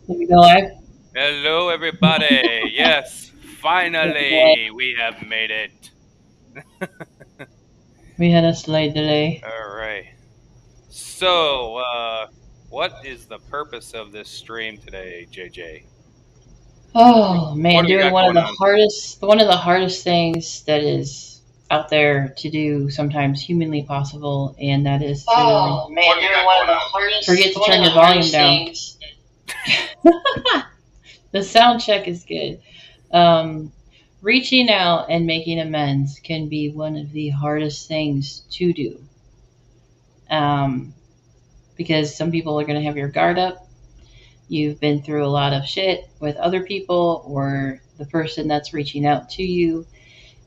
Let me go live. Hello, everybody. Yes, finally, we have made it. We had a slight delay. All right. So, what is the purpose of this stream today, JJ? Oh What man, do we doing got going on? one of the hardest things that is out there to do, sometimes humanly possible, and that is to Oh man, doing one of the hardest. forget to turn your volume down. The sound check is good. Um, Reaching out and making amends can be one of the hardest things to do. Um, because some people are going to have your guard up. You've been through a lot of shit with other people or the person that's reaching out to you,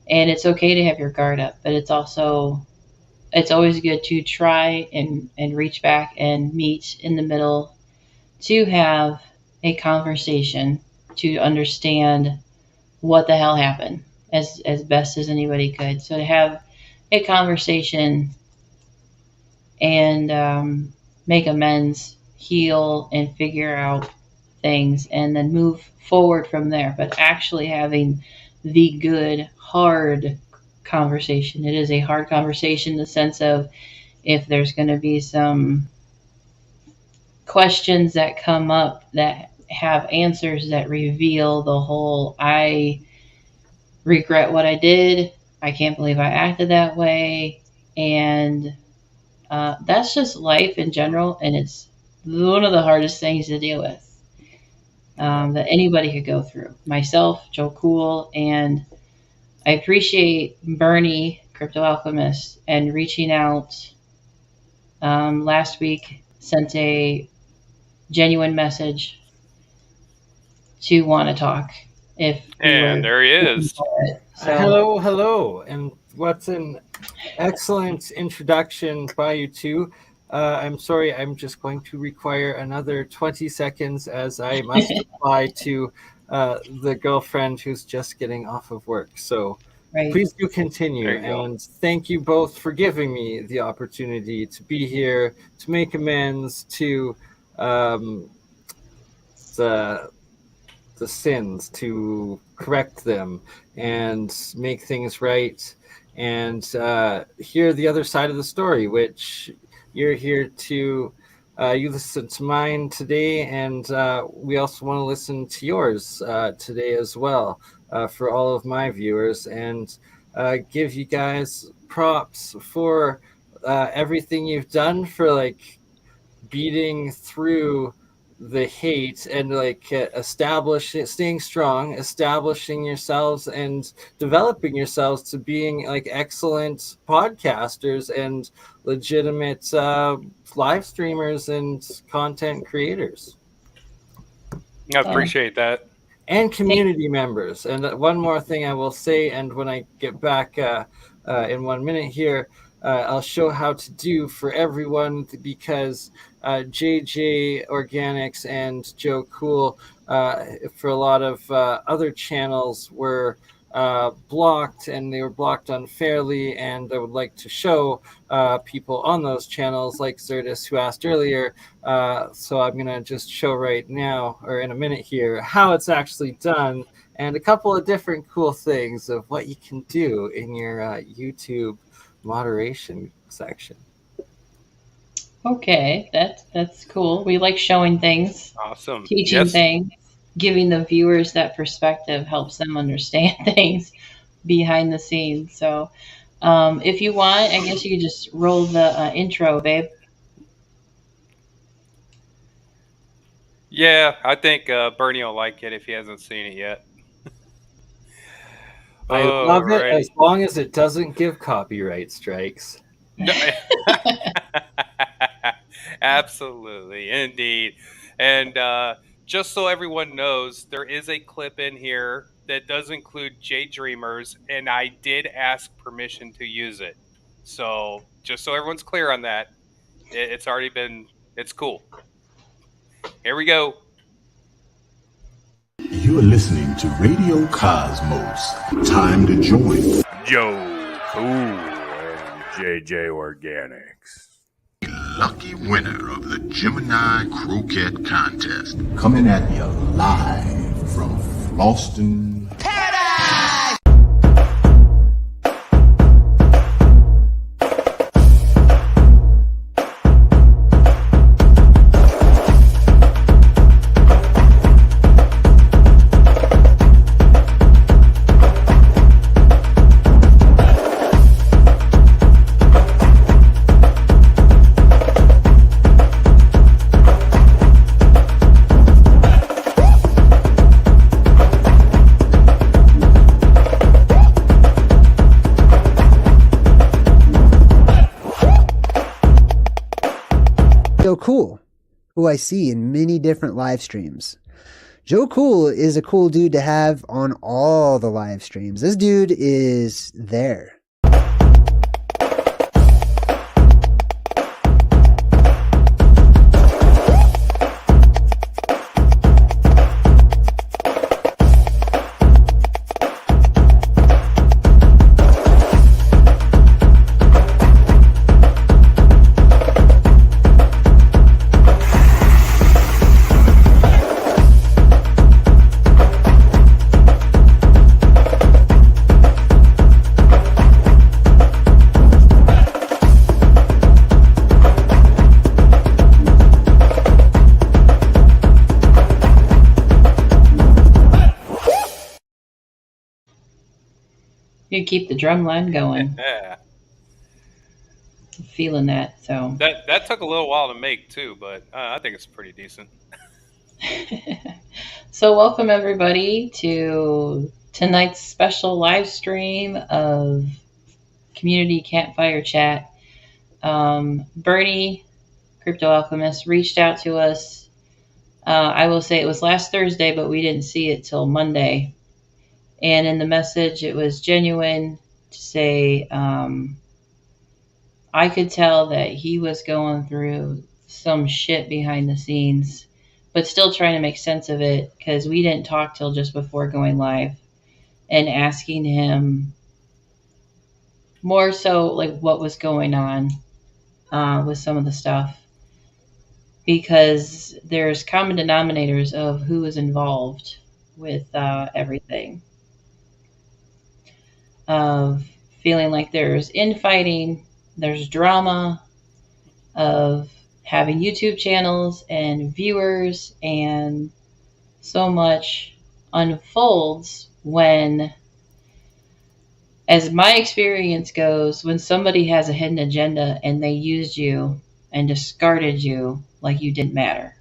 and it's okay to have your guard up, but it's always good to try and reach back and meet in the middle to have a conversation to understand what the hell happened as best as anybody could. So to have a conversation and make amends, heal, and figure out things, and then move forward from there. But actually having the good, hard conversation. It is a hard conversation in the sense of if there's going to be some questions that come up that have answers that reveal the whole I regret what I did. I can't believe I acted that way. And that's just life in general. And it's one of the hardest things to deal with that anybody could go through. Myself, Joe Cool, and I appreciate BurnEye, Crypto Alchemist, and reaching out last week, sent a genuine message to want to talk. If we And were there he is. So, hello, and what's an excellent introduction by you two. I'm sorry, I'm just going to require another 20 seconds as I must reply to the girlfriend who's just getting off of work. So right. Please do continue, go. and thank you both for giving me the opportunity to be here, to make amends to the sins, to correct them and make things right, and hear the other side of the story, which you're here to you listen to mine today, and we also want to listen to yours today as well, for all of my viewers, and give you guys props for everything you've done, for like beating through the hate and like staying strong, establishing yourselves and developing yourselves to being like excellent podcasters and legitimate live streamers and content creators. I appreciate that. And community members. And one more thing I will say, and when I get back in 1 minute here, I'll show how to do for everyone, because JJ Organics and Joe Cool, for a lot of other channels, were blocked, and they were blocked unfairly, and I would like to show people on those channels like Zertis, who asked earlier, so I'm going to just show right now, or in a minute here, how it's actually done, and a couple of different cool things of what you can do in your YouTube moderation section. Okay, that's cool. We like showing things, Awesome. teaching things, giving the viewers that perspective helps them understand things behind the scenes. So, if you want, I guess you could just roll the intro, babe. Yeah, I think Bernie will like it if he hasn't seen it yet. I love it as long as it doesn't give copyright strikes. Absolutely, indeed. And just so everyone knows, there is a clip in here that does include J Dreamers, and I did ask permission to use it. So just so everyone's clear on that, it's already been, it's cool. Here we go. You're listening to Radio Cosmos. Time to join Joe Cool and JJ Organics. lucky winner of the Gemini Croquette Contest. Coming at you live from Floston. Joe Cool, who I see in many different live streams. Joe Cool is a cool dude to have on all the live streams. This dude is there. You keep the drum line going. Yeah. I'm feeling that. So That took a little while to make too, but I think it's pretty decent. So welcome everybody to tonight's special live stream of Community Campfire Chat. BurnEye, Crypto Alchemist, reached out to us. I will say it was last Thursday, but we didn't see it till Monday. And in the message, it was genuine to say I could tell that he was going through some shit behind the scenes, but still trying to make sense of it because we didn't talk till just before going live, and asking him more so like what was going on with some of the stuff, because there's common denominators of who is involved with everything. Of feeling like there's infighting, there's drama, of having YouTube channels and viewers, and so much unfolds when, as my experience goes, when somebody has a hidden agenda and they used you and discarded you like you didn't matter.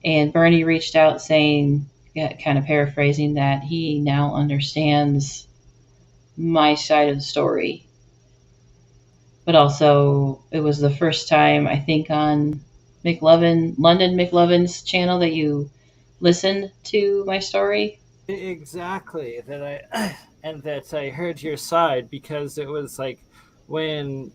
And BurnEye reached out saying, kind of paraphrasing, that he now understands my side of the story. But also, it was the first time, I think, on London McLovin's channel that you listened to my story. Exactly. That I heard your side, because it was like when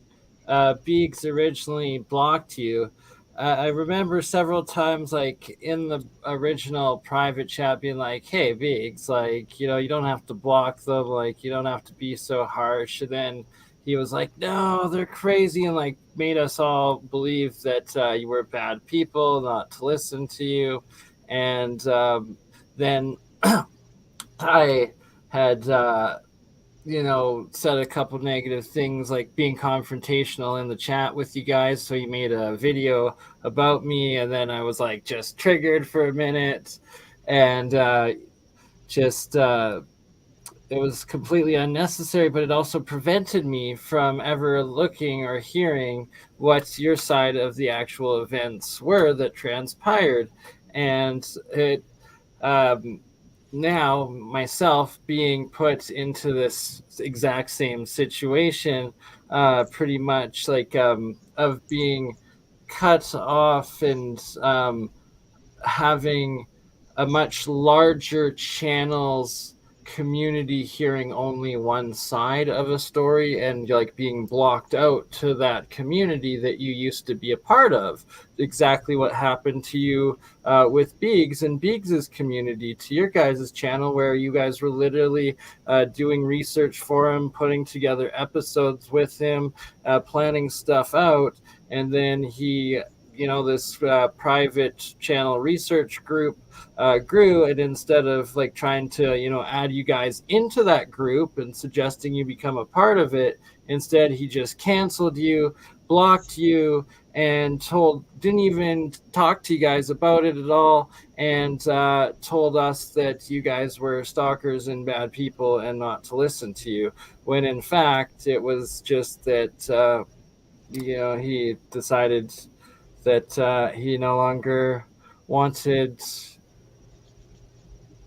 Beegs originally blocked you. I remember several times, like in the original private chat, being like, "Hey, Biggs, like, you don't have to block them. Like, you don't have to be so harsh." And then he was like, "No, they're crazy," and like made us all believe that you were bad people, not to listen to you. And then I had said a couple negative things, like being confrontational in the chat with you guys. So you made a video about me, and then I was like just triggered for a minute, and it was completely unnecessary, but it also prevented me from ever looking or hearing what your side of the actual events were that transpired. And it now, myself being put into this exact same situation, pretty much like of being cut off and having a much larger channels community hearing only one side of a story and like being blocked out to that community that you used to be a part of. Exactly what happened to you with Biggs and Biggs's community, to your guys' channel, where you guys were literally doing research for him, putting together episodes with him, planning stuff out, and then he, this private channel research group grew, and instead of like trying to add you guys into that group and suggesting you become a part of it, instead he just canceled you, blocked you, and didn't even talk to you guys about it at all, and told us that you guys were stalkers and bad people and not to listen to you, when in fact it was just that he decided that he no longer wanted,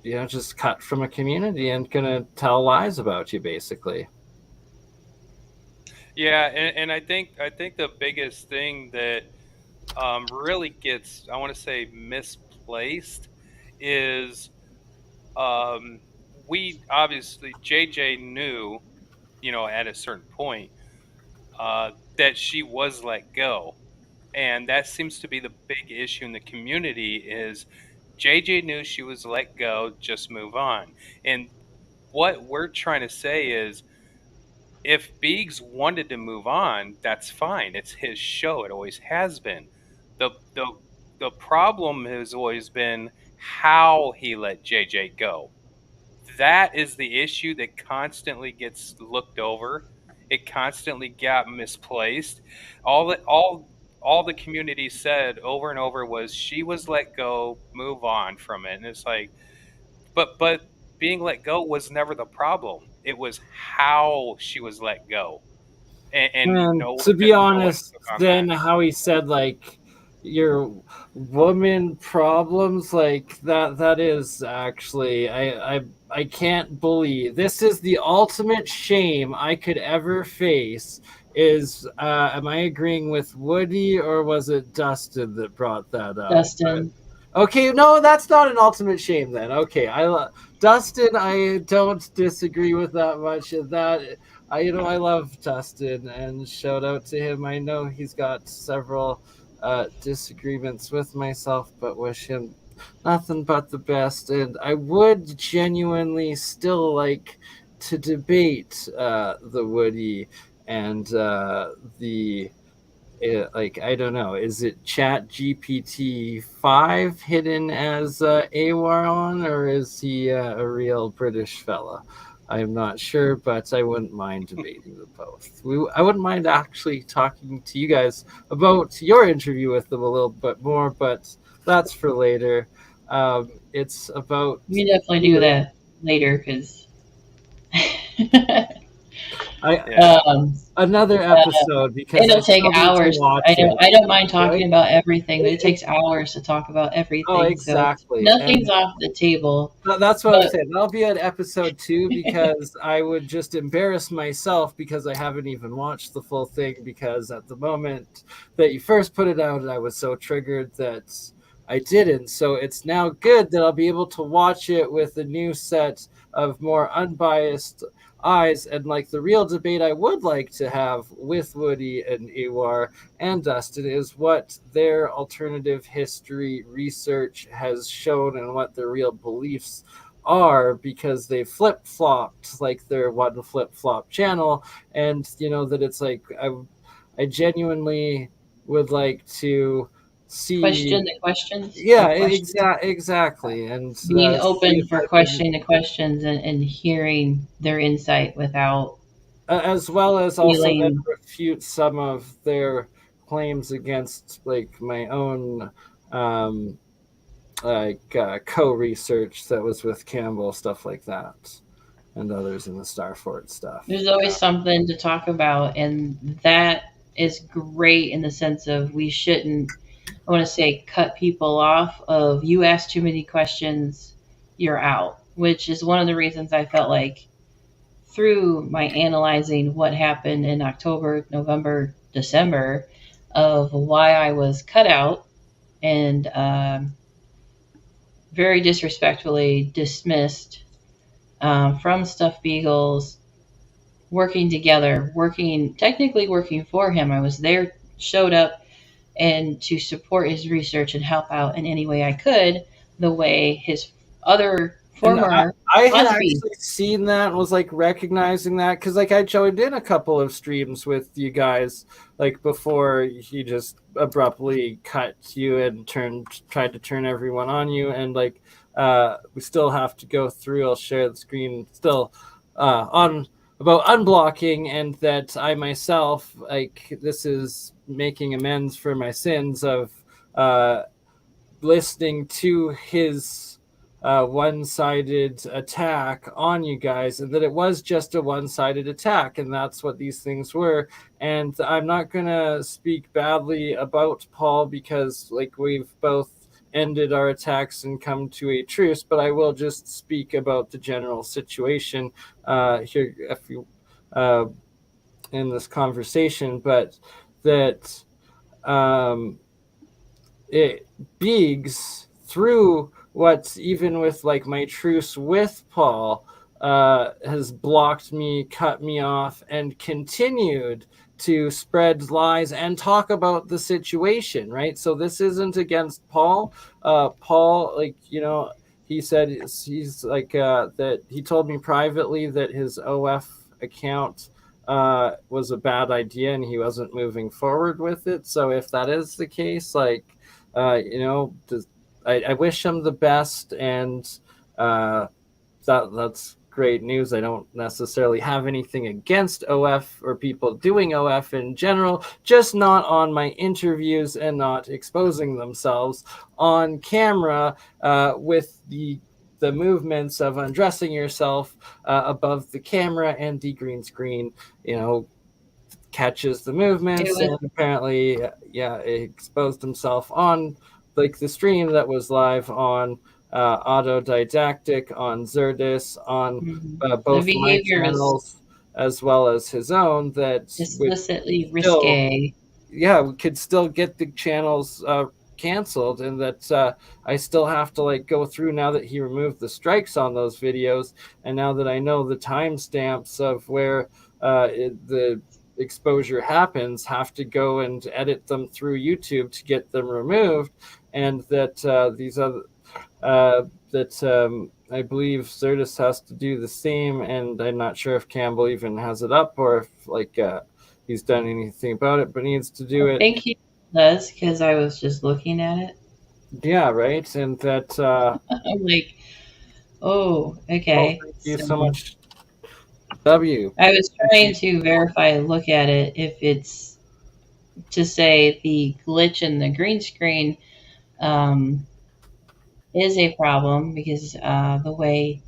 just cut from a community and gonna tell lies about you, basically. Yeah, and I think the biggest thing that really gets, I want to say, misplaced is we obviously, JJ knew, at a certain point that she was let go. And that seems to be the big issue in the community is JJ knew she was let go, just move on. And what we're trying to say is, if Biggs wanted to move on, that's fine. It's his show. It always has been. The problem has always been how he let JJ go. That is the issue that constantly gets looked over. It constantly got misplaced. All the community said over and over was she was let go, move on from it. And it's like, but being let go was never the problem. It was how she was let go. And to be honest, then how he said like your woman problems, like that is actually, I can't believe this is the ultimate shame I could ever face. Is am I agreeing with Woody, or was it Dustin that brought that up? Dustin. Okay, no, that's not an ultimate shame then. Okay, Dustin, I don't disagree with that much. That I love Dustin, and shout out to him. I know he's got several disagreements with myself, but wish him nothing but the best. And I would genuinely still like to debate the Woody and the. I don't know, is it Chat GPT 5 hidden as Awaron, or is he a real British fella? I'm not sure, but I wouldn't mind debating them both. I wouldn't mind actually talking to you guys about your interview with them a little bit more, but that's for later. It's about... We definitely do that later, because... another episode, because it'll take hours. I don't mind talking about everything, but it takes hours to talk about everything. Oh, exactly. So nothing's off the table. That's what I'm saying. That'll be at episode 2, because I would just embarrass myself because I haven't even watched the full thing, because at the moment that you first put it out, I was so triggered that I didn't. So it's now good that I'll be able to watch it with a new set of more unbiased eyes, and like the real debate I would like to have with Woody and Ewar and Dustin is what their alternative history research has shown and what their real beliefs are, because they flip-flopped like their one flip-flop channel. And that it's like I genuinely would like to see question the questions. Yeah, exactly. And being open for questioning the questions and hearing their insight without as well as also then refute some of their claims against like my own co-research that was with Campbell, stuff like that, and others in the Starfort stuff. There's always something to talk about, and that is great in the sense of we shouldn't, I want to say, cut people off of, you ask too many questions, you're out, which is one of the reasons I felt like through my analyzing what happened in October, November, December, of why I was cut out and very disrespectfully dismissed from Stuffed Beagles, working together, technically working for him. I was there, showed up, and to support his research and help out in any way I could, the way his other And former I had Osby. actually seen that and was like recognizing that because like I joined in a couple of streams with you guys like before he just abruptly cut you and tried to turn everyone on you, and like we still have to go through. I'll share the screen still on about unblocking, and that I myself, like, this is making amends for my sins of listening to his one-sided attack on you guys, and that it was just a one-sided attack, and that's what these things were. And I'm not gonna speak badly about Paul because like we've both ended our attacks and come to a truce, but I will just speak about the general situation here if you in this conversation. But that it Biggs, through what, even with like my truce with Paul, has blocked me, cut me off, and continued to spread lies and talk about the situation, right? So this isn't against Paul. Paul, like, you know, he said he's like that he told me privately that his OF account was a bad idea and he wasn't moving forward with it. So if that is the case, like, you know, I wish him the best, and that's great news. I don't necessarily have anything against OF or people doing OF in general, just not on my interviews and not exposing themselves on camera with the movements of undressing yourself above the camera, and the green screen, you know, catches the movements, and apparently exposed himself on like the stream that was live on Autodidactic, on Zerdis, on both my channels as well as his own, that explicitly risque. We could still get the channels canceled, and that I still have to like go through, now that he removed the strikes on those videos, and now that I know the timestamps of where the exposure happens, have to go and edit them through YouTube to get them removed. And that these other I believe Zerdis has to do the same, and I'm not sure if Campbell even has it up, or if like he's done anything about it, but needs to do it. I think he does, because I was just looking at it. Yeah, right. And that I'm like, oh, okay. Thank you so much, W. I was trying to verify and look at it if it's to say the glitch in the green screen is a problem, because the way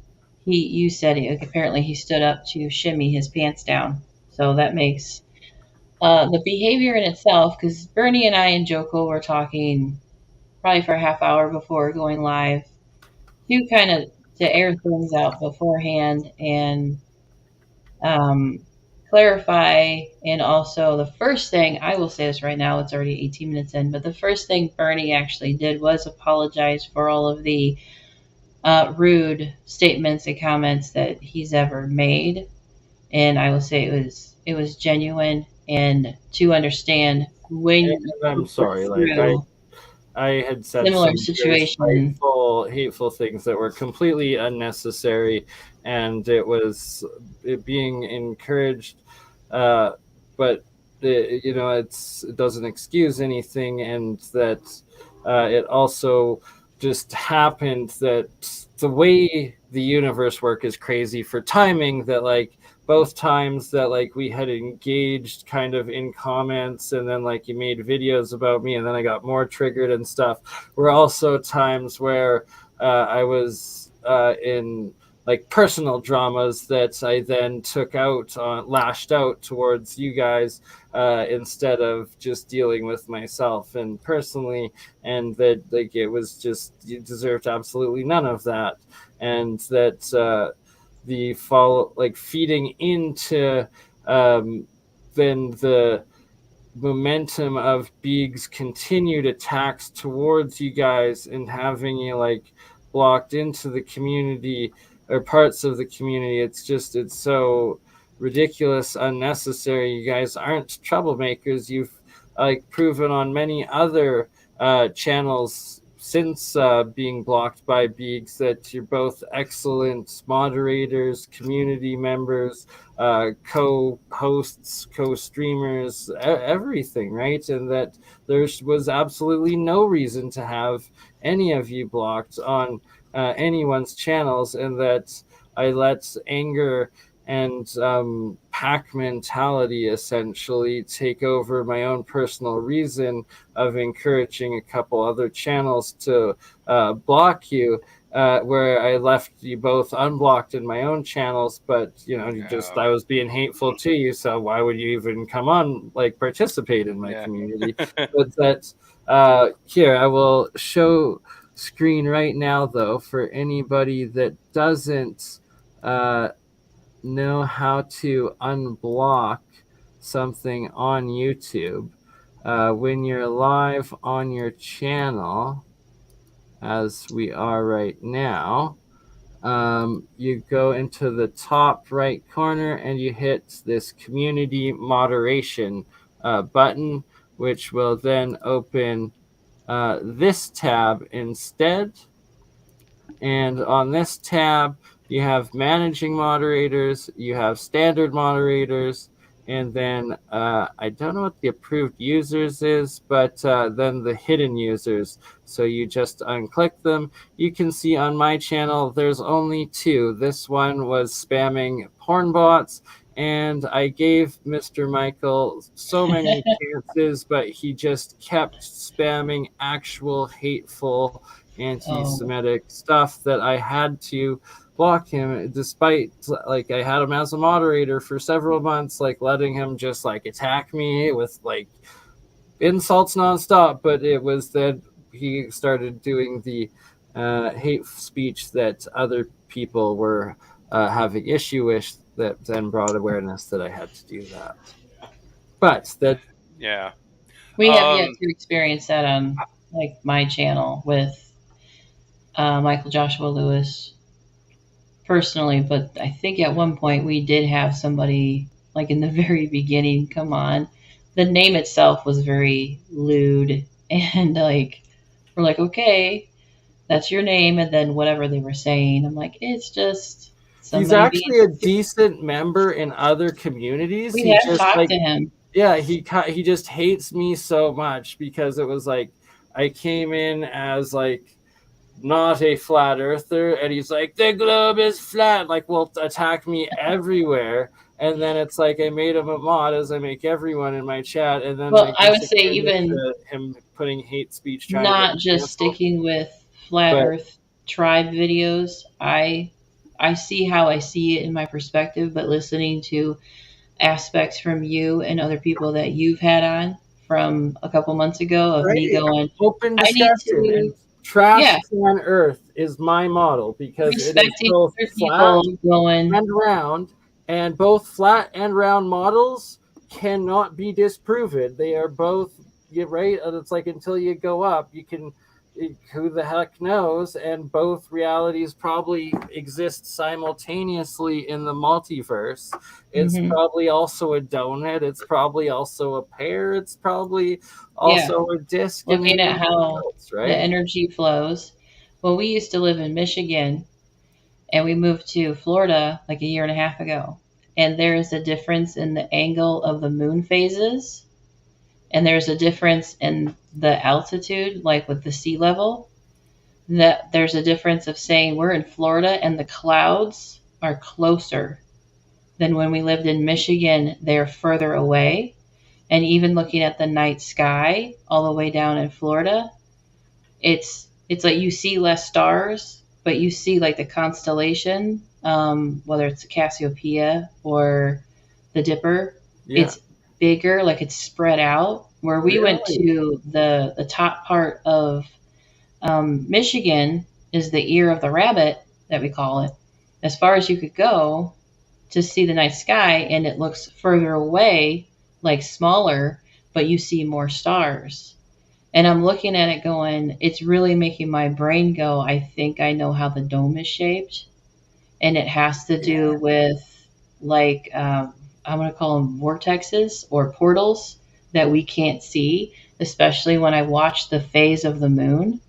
you said it, like, apparently he stood up to shimmy his pants down. So that makes the behavior in itself, because Bernie and I and Joko were talking probably for a half hour before going live to kind of to air things out beforehand and clarify. And also, the first thing, I will say this right now, it's already 18 minutes in, but the first thing Bernie actually did was apologize for all of the rude statements and comments that he's ever made. And I will say it was genuine, and to understand when I'm sorry, like I had said similar some situation, hateful things that were completely unnecessary, and it being encouraged, but you know, it doesn't excuse anything, and that it also just happened that the way the universe works is crazy for timing, that like both times that like we had engaged kind of in comments, and then like you made videos about me, and then I got more triggered and stuff, were also times where I was in like personal dramas that I then lashed out towards you guys instead of just dealing with myself and personally, and that like it was just, you deserved absolutely none of that, and that the feeding into then the momentum of Big's continued attacks towards you guys, and having you like blocked into the community or parts of the community. It's so ridiculous, unnecessary. You guys aren't troublemakers. You've like proven on many other channels since being blocked by Beegs that you're both excellent moderators, community members, co-hosts, co-streamers, everything, right? And that there was absolutely no reason to have any of you blocked on anyone's channels, and that I let anger and pack mentality essentially take over my own personal reason of encouraging a couple other channels to block you, where I left you both unblocked in my own channels, but I was being hateful to you, so why would you even come on, like, participate in my community? But that here, I will show screen right now, though, for anybody that doesn't know how to unblock something on YouTube. When you're live on your channel, as we are right now, you go into the top right corner and you hit this community moderation button, which will then open this tab instead. And on this tab, you have managing moderators, you have standard moderators, and then I don't know what the approved users is, but then the hidden users. So you just unclick them. You can see on my channel, there's only 2. This one was spamming porn bots, and I gave Mr. Michael so many chances, but he just kept spamming actual hateful anti-Semitic stuff that I had to block him, despite, like, I had him as a moderator for several months, like, letting him just, like, attack me with, like, insults nonstop. But it was that he started doing the hate speech that other people were having issue with, that then brought awareness that I had to do that. But that we have yet to experience that on, like, my channel with Michael Joshua Lewis personally, but I think at one point we did have somebody, like, in the very beginning, come on. The name itself was very lewd, and, like, we're like, okay, that's your name, and then whatever they were saying, I'm like, it's just somebody. He's actually a decent member in other communities. We have talked to him. Yeah, he just hates me so much because it was like I came in as, like, not a flat earther, and he's like, the globe is flat, like, will attack me everywhere. And then it's like I made him a mod, as I make everyone in my chat, and then, well, I would say even him putting hate speech, not just sticking with flat earth tribe videos. I see how I see it in my perspective, but listening to aspects from you and other people that you've had on from a couple months ago of me going, open discussion. Trash can Earth is my model because it is both flat and round, and both flat and round models cannot be disproven. They are both, right? And it's like until you go up, you can, who the heck knows? And both realities probably exist simultaneously in the multiverse. It's probably also a donut. It's probably also a pear. It's probably also a disc. Looking at how the energy flows. Well, we used to live in Michigan, and we moved to Florida like a year and a half ago. And there is a difference in the angle of the moon phases. And there's a difference in the altitude, like with the sea level. That there's a difference of saying we're in Florida and the clouds are closer than when we lived in Michigan. They're further away. And even looking at the night sky all the way down in Florida, it's like you see less stars, but you see, like, the constellation, whether it's Cassiopeia or the Dipper, it's bigger, like it's spread out. Where we went to the top part of Michigan is the ear of the rabbit, that we call it, as far as you could go to see the night sky, and it looks further away, like smaller, but you see more stars. And I'm looking at it going, it's really making my brain go, I think I know how the dome is shaped. and it has to do with like I'm going to call them vortexes or portals that we can't see, especially when I watch the phase of the moon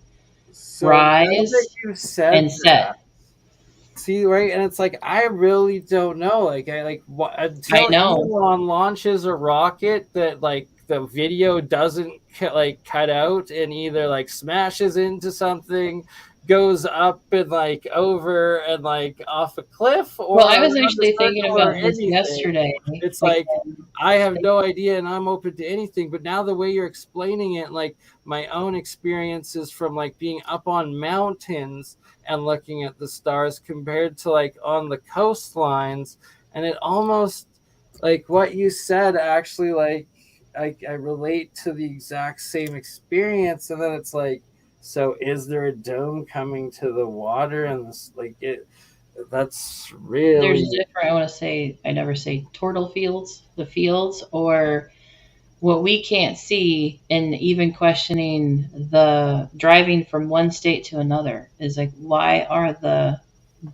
So now that rise you said and that, set. see, right, and it's like I really don't know. Like until I know. Elon launches a rocket that like the video doesn't cut out and either like smashes into something, goes up and like over and like off a cliff, or Well, I was around actually a thinking circle or about this anything. yesterday. It's like I have no idea, and I'm open to anything. But now the way you're explaining it, like my own experiences from like being up on mountains and looking at the stars compared to like on the coastlines, and it almost like what you said actually like I relate to the exact same experience. And then it's like, so is there a dome coming to the water? And this like it that's really There's different, I want to say, I never say turtle fields, the fields, or what we can't see, and even questioning the driving from one state to another is like, why are the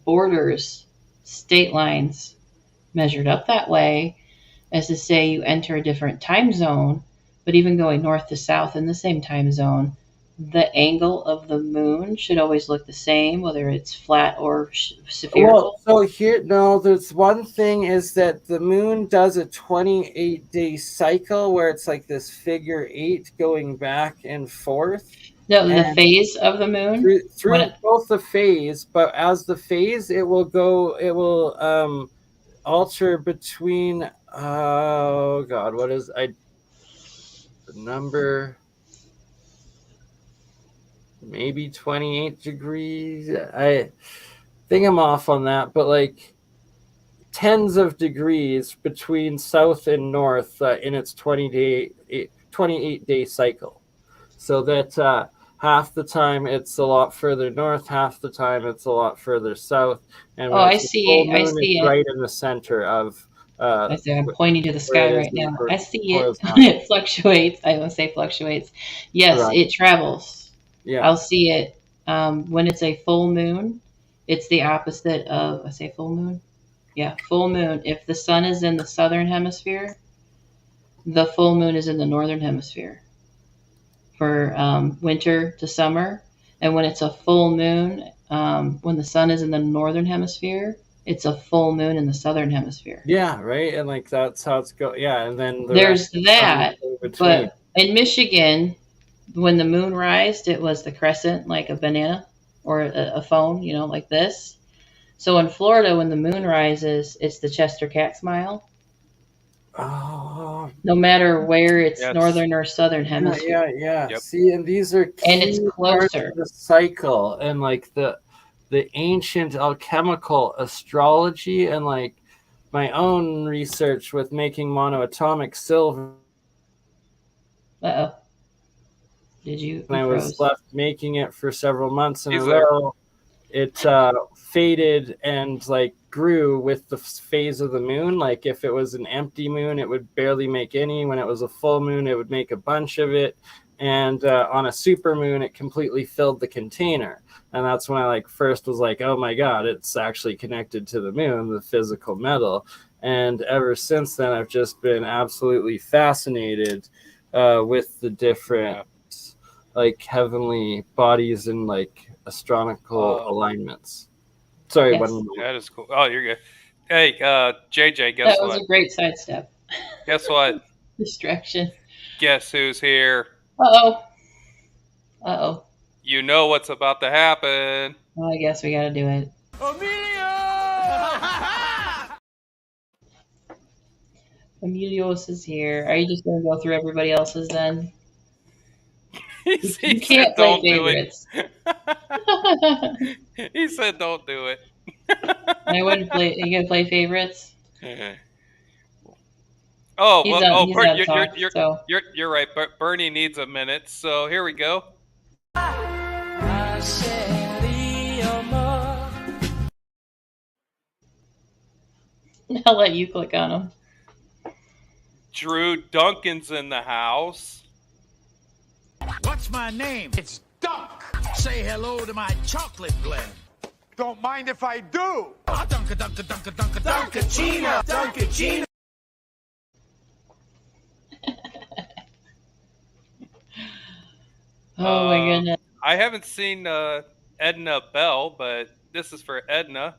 borders, state lines measured up that way, as to say you enter a different time zone, but even going north to south in the same time zone, the angle of the moon should always look the same, whether it's flat or spherical. Well, so here, no, there's one thing is that the moon does a 28-day cycle where it's like this figure 8 going back and forth. No, the phase of the moon. Through both the phase, but as the phase, it will alter between, oh God, what is, the number, maybe 28 degrees. I think I'm off on that, but like tens of degrees between south and north in its 28-day cycle. So that half the time it's a lot further north, half the time it's a lot further south. And I see. I see it right in the center of. I see. I'm pointing to the sky right now. I see it. Horizontal. It fluctuates. I don't say fluctuates. Yes, Right. it travels. Yeah. I'll see it when it's a full moon. It's the opposite of, I say full moon. Yeah, full moon. If the sun is in the southern hemisphere, the full moon is in the northern hemisphere for winter to summer. And when it's a full moon, when the sun is in the northern hemisphere, it's a full moon in the southern hemisphere. Yeah, right. And like that's how it's go. Yeah, and then there's that. But in Michigan, when the moon rised, it was the crescent, like a banana or a phone, like this. So in Florida, when the moon rises, it's the Chester cat smile. Oh. No matter where it's northern or southern hemisphere. Yeah. Yep. See, and these are and it's closer. The cycle and like the ancient alchemical astrology and like my own research with making monoatomic silver. Uh-oh. Did you? And I was left making it for several months in a row. It faded and like grew with the phase of the moon. Like if it was an empty moon, it would barely make any. When it was a full moon, it would make a bunch of it. And on a super moon, it completely filled the container. And that's when I like first was like, oh my God, it's actually connected to the moon, the physical metal. And ever since then, I've just been absolutely fascinated with the different like heavenly bodies and like astronomical alignments. Sorry, yes. That is cool. Oh, you're good. Hey, JJ, guess what? That was a great sidestep. Guess what? Distraction. Guess who's here? Uh-oh. You know what's about to happen. Well, I guess we gotta do it. Emilios is here. Are you just gonna go through everybody else's then? He can't play favorites. He said, "Don't do it." I wouldn't play. Are you gonna play favorites? You're right. Bernie needs a minute, so here we go. I'll let you click on them. Drew Duncan's in the house. What's my name? It's Dunk. Say hello to my chocolate blend. Don't mind if I do. Dunkachina. Oh my goodness. I haven't seen Edna Bell, but this is for Edna.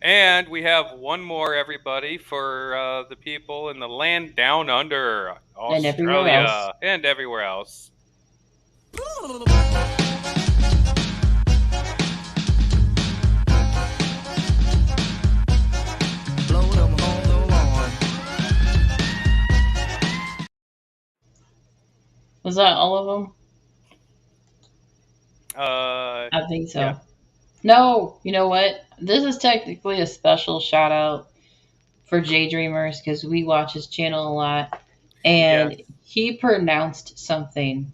And we have one more, everybody, for the people in the land down under, Australia, and everywhere else. Was that all of them? I think so. Yeah. No, you know what? This is technically a special shout out for J Dreamers because we watch his channel a lot, and he pronounced something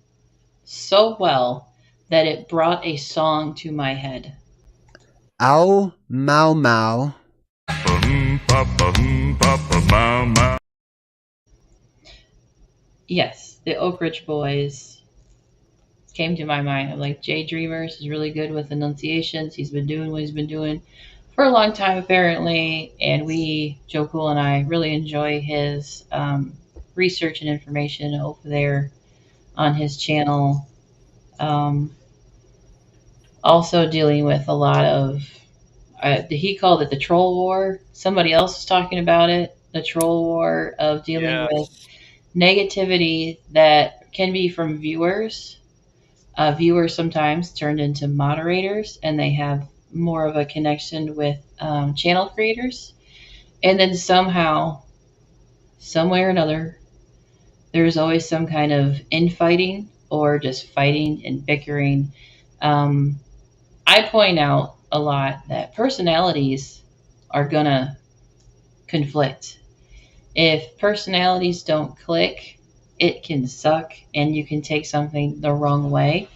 so well that it brought a song to my head. Ow, mau, mau. Yes, the Oak Ridge Boys came to my mind. I'm like, J Dreamers is really good with enunciations. He's been doing what he's been doing for a long time, apparently. And Joe Cool and I, really enjoy his research and information over there on his channel. Also dealing with a lot of, he called it the troll war. Somebody else was talking about it. The troll war of dealing with negativity that can be from viewers. Viewers sometimes turned into moderators, and they have more of a connection with channel creators. And then somehow, some way or another, there's always some kind of infighting or just fighting and bickering. I point out a lot that personalities are gonna conflict. If personalities don't click, it can suck and you can take something the wrong way.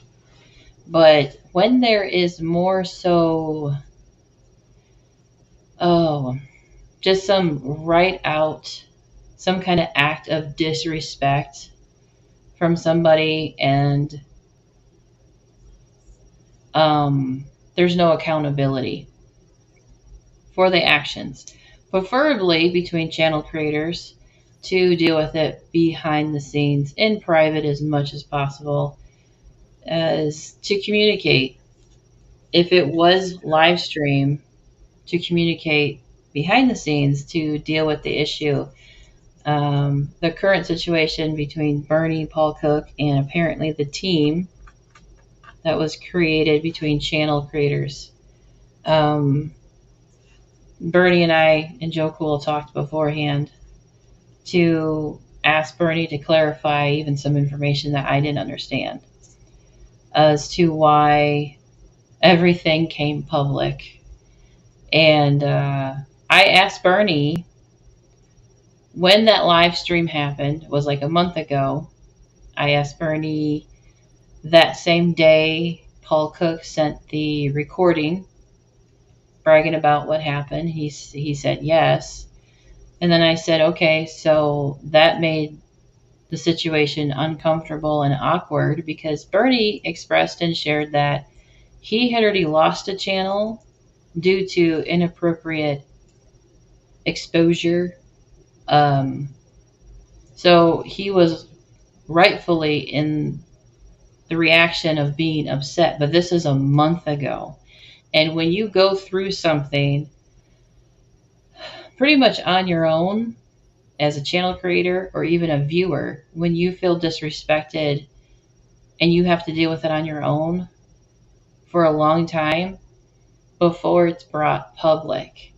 But when there is more so, just some right out, some kind of act of disrespect from somebody, and there's no accountability for the actions, preferably between channel creators, to deal with it behind the scenes in private as much as possible, as to communicate. If it was live stream, to communicate behind the scenes to deal with the issue. The current situation between Bernie, Paul Cook, and apparently the team that was created between channel creators. Bernie and I and Joe Cool talked beforehand to ask Bernie to clarify even some information that I didn't understand as to why everything came public. And I asked Bernie when that live stream happened. It was like a month ago. I asked Bernie that same day Paul Cook sent the recording bragging about what happened. He said yes. And then I said, okay, so that made the situation uncomfortable and awkward because Bernie expressed and shared that he had already lost a channel due to inappropriate exposure. So he was rightfully in the reaction of being upset, but this is a month ago. And when you go through something pretty much on your own as a channel creator or even a viewer, when you feel disrespected and you have to deal with it on your own for a long time before it's brought public.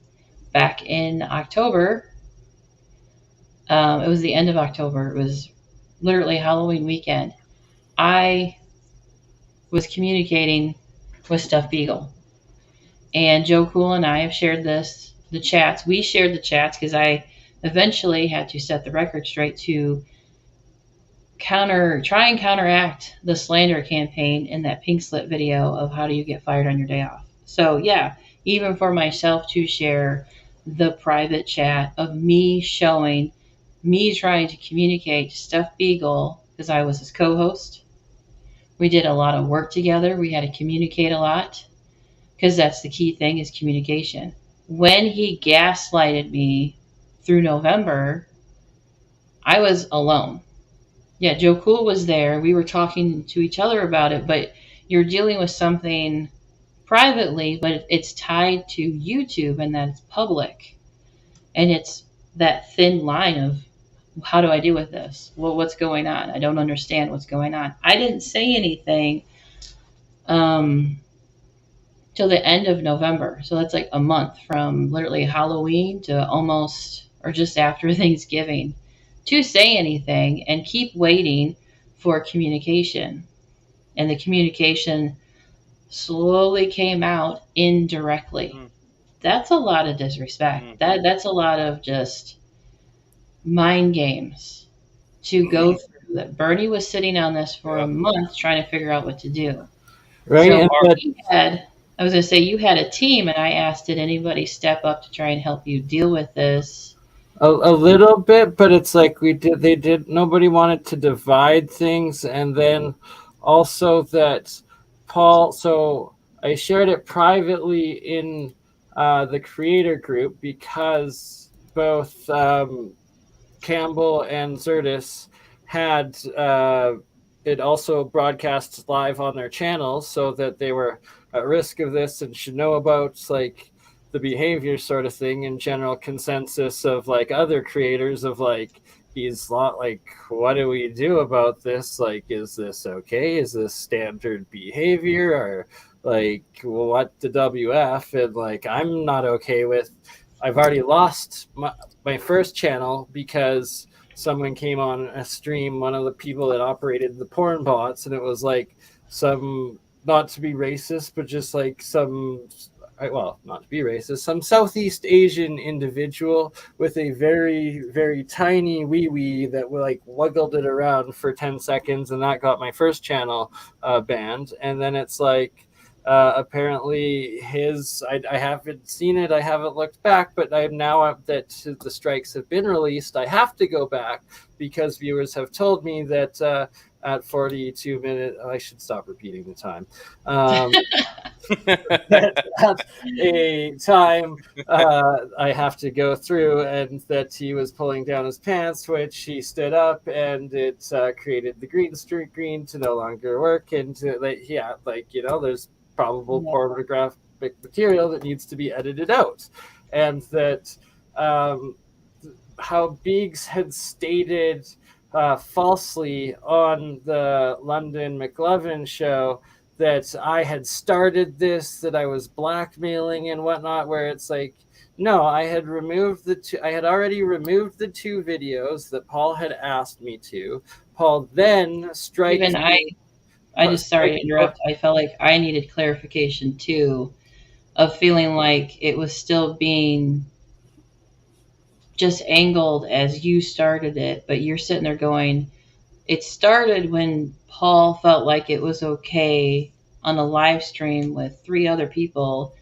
Back in October, it was the end of October. It was literally Halloween weekend. I was communicating with Stuff Beagle. And Joe Cool and I have shared the chats. We shared the chats because I eventually had to set the record straight to try and counteract the slander campaign in that pink slip video of how do you get fired on your day off. So yeah, even for myself to share the private chat of me showing me trying to communicate to Steph Beagle, because I was his co-host. We did a lot of work together. We had to communicate a lot, because that's the key thing, is communication. When he gaslighted me through November, I was alone. Yeah, Joe Cool was there. We were talking to each other about it, but you're dealing with something privately, but it's tied to YouTube and that it's public. And it's that thin line of, how do I deal with this? Well, what's going on? I don't understand what's going on. I didn't say anything till the end of November. So that's like a month from literally Halloween to almost, or just after Thanksgiving, to say anything and keep waiting for communication. And the communication slowly came out indirectly. That's a lot of disrespect. That's a lot of just mind games to go through. That Bernie was sitting on this for a month trying to figure out what to do. Right. So I was going to say, you had a team, and I asked, did anybody step up to try and help you deal with this? A little bit, but it's like nobody wanted to divide things. And then also that Paul, so I shared it privately in the creator group, because both Campbell and Zertis had it also broadcast live on their channels, so that they were at risk of this and should know about like the behavior sort of thing, and general consensus of like other creators of like, he's not like, what do we do about this? Like, is this okay? Is this standard behavior? Or like, well, what the WF? And like, I'm not okay with, I've already lost my first channel because someone came on a stream, one of the people that operated the porn bots, and it was like some, not to be racist, but just like some, well, not to be racist, some Southeast Asian individual with a very, very tiny wee-wee that like wiggled it around for 10 seconds, and that got my first channel banned. And then it's like, apparently I haven't seen it, I haven't looked back, but I'm now that the strikes have been released, I have to go back, because viewers have told me that at 42 minutes, I should stop repeating the time. That's a time I have to go through, and that he was pulling down his pants, which he stood up, and it created the green screen to no longer work, and to, there's probable pornographic material that needs to be edited out, and that how Biggs had stated falsely on the London McLovin show that I had started this, that I was blackmailing and whatnot, where it's like, no, I had already removed the 2 videos that Paul had asked me to. Paul then strikes. Even I just, sorry to interrupt, I felt like I needed clarification too, of feeling like it was still being just angled as you started it, but you're sitting there going, it started when Paul felt like it was okay on a live stream with 3 other people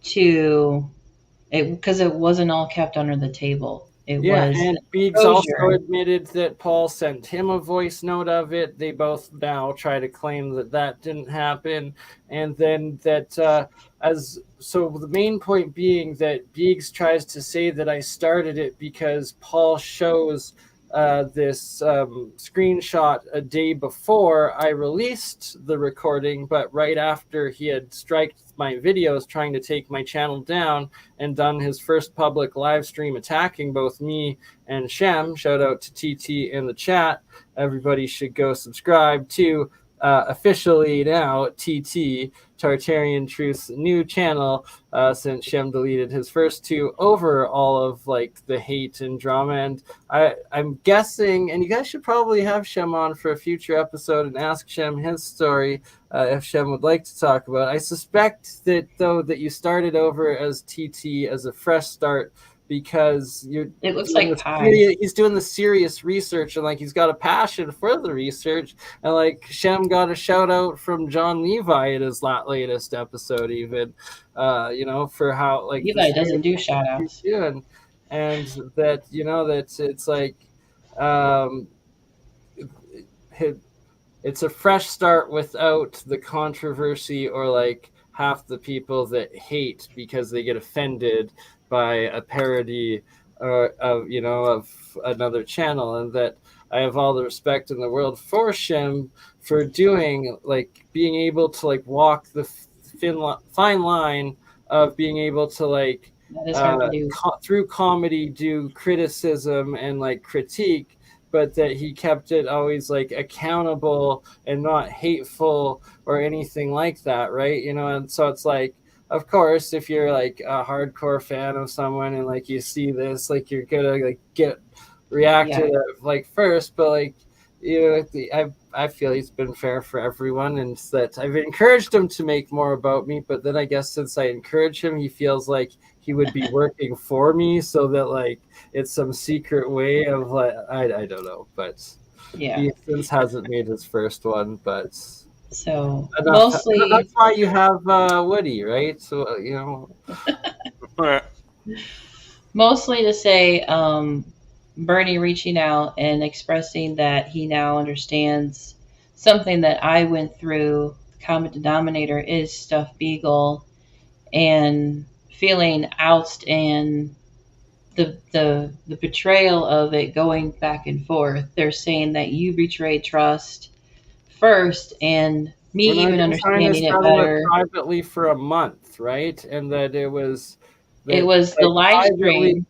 because it wasn't all kept under the table. It was, and Biggs also admitted that Paul sent him a voice note of it. They both now try to claim that didn't happen, and then that so the main point being that Biggs tries to say that I started it because Paul shows this screenshot a day before I released the recording, but right after he had striked my videos trying to take my channel down and done his first public live stream attacking both me and Shem. Shout out to TT in the chat. Everybody should go subscribe to officially now TT Tartarian Truth's new channel, since Shem deleted his first 2 over all of like the hate and drama. And I'm guessing, and you guys should probably have Shem on for a future episode and ask Shem his story if Shem would like to talk about it. I suspect that though that you started over as TT as a fresh start, because it looks like he's doing the serious research, and like he's got a passion for the research, and like Shem got a shout out from John Levi in his latest episode, even for how like Levi doesn't do shout outs. and that that it's like um, it's a fresh start without the controversy or like half the people that hate because they get offended by a parody of of another channel, and that I have all the respect in the world for Shem for doing like being able to like walk the fine line of being able to like That is hard to do. through comedy do criticism and like critique, but that he kept it always like accountable and not hateful or anything like that, right? And so it's like, of course, if you're like a hardcore fan of someone and like you see this, like you're gonna like get reacted at, like first, but like I feel he's been fair for everyone, and that I've encouraged him to make more about me, but then I guess since I encourage him, he feels like he would be working for me, so that like it's some secret way of like I don't know, but he since hasn't made his first one, but so mostly that's why you have Woody, right? So mostly to say Bernie reaching out and expressing that he now understands something that I went through. The common denominator is stuffed beagle, and feeling oust and the betrayal of it going back and forth. They're saying that you betrayed trust first, and me even understanding it better privately for a month, right? And that it was the live stream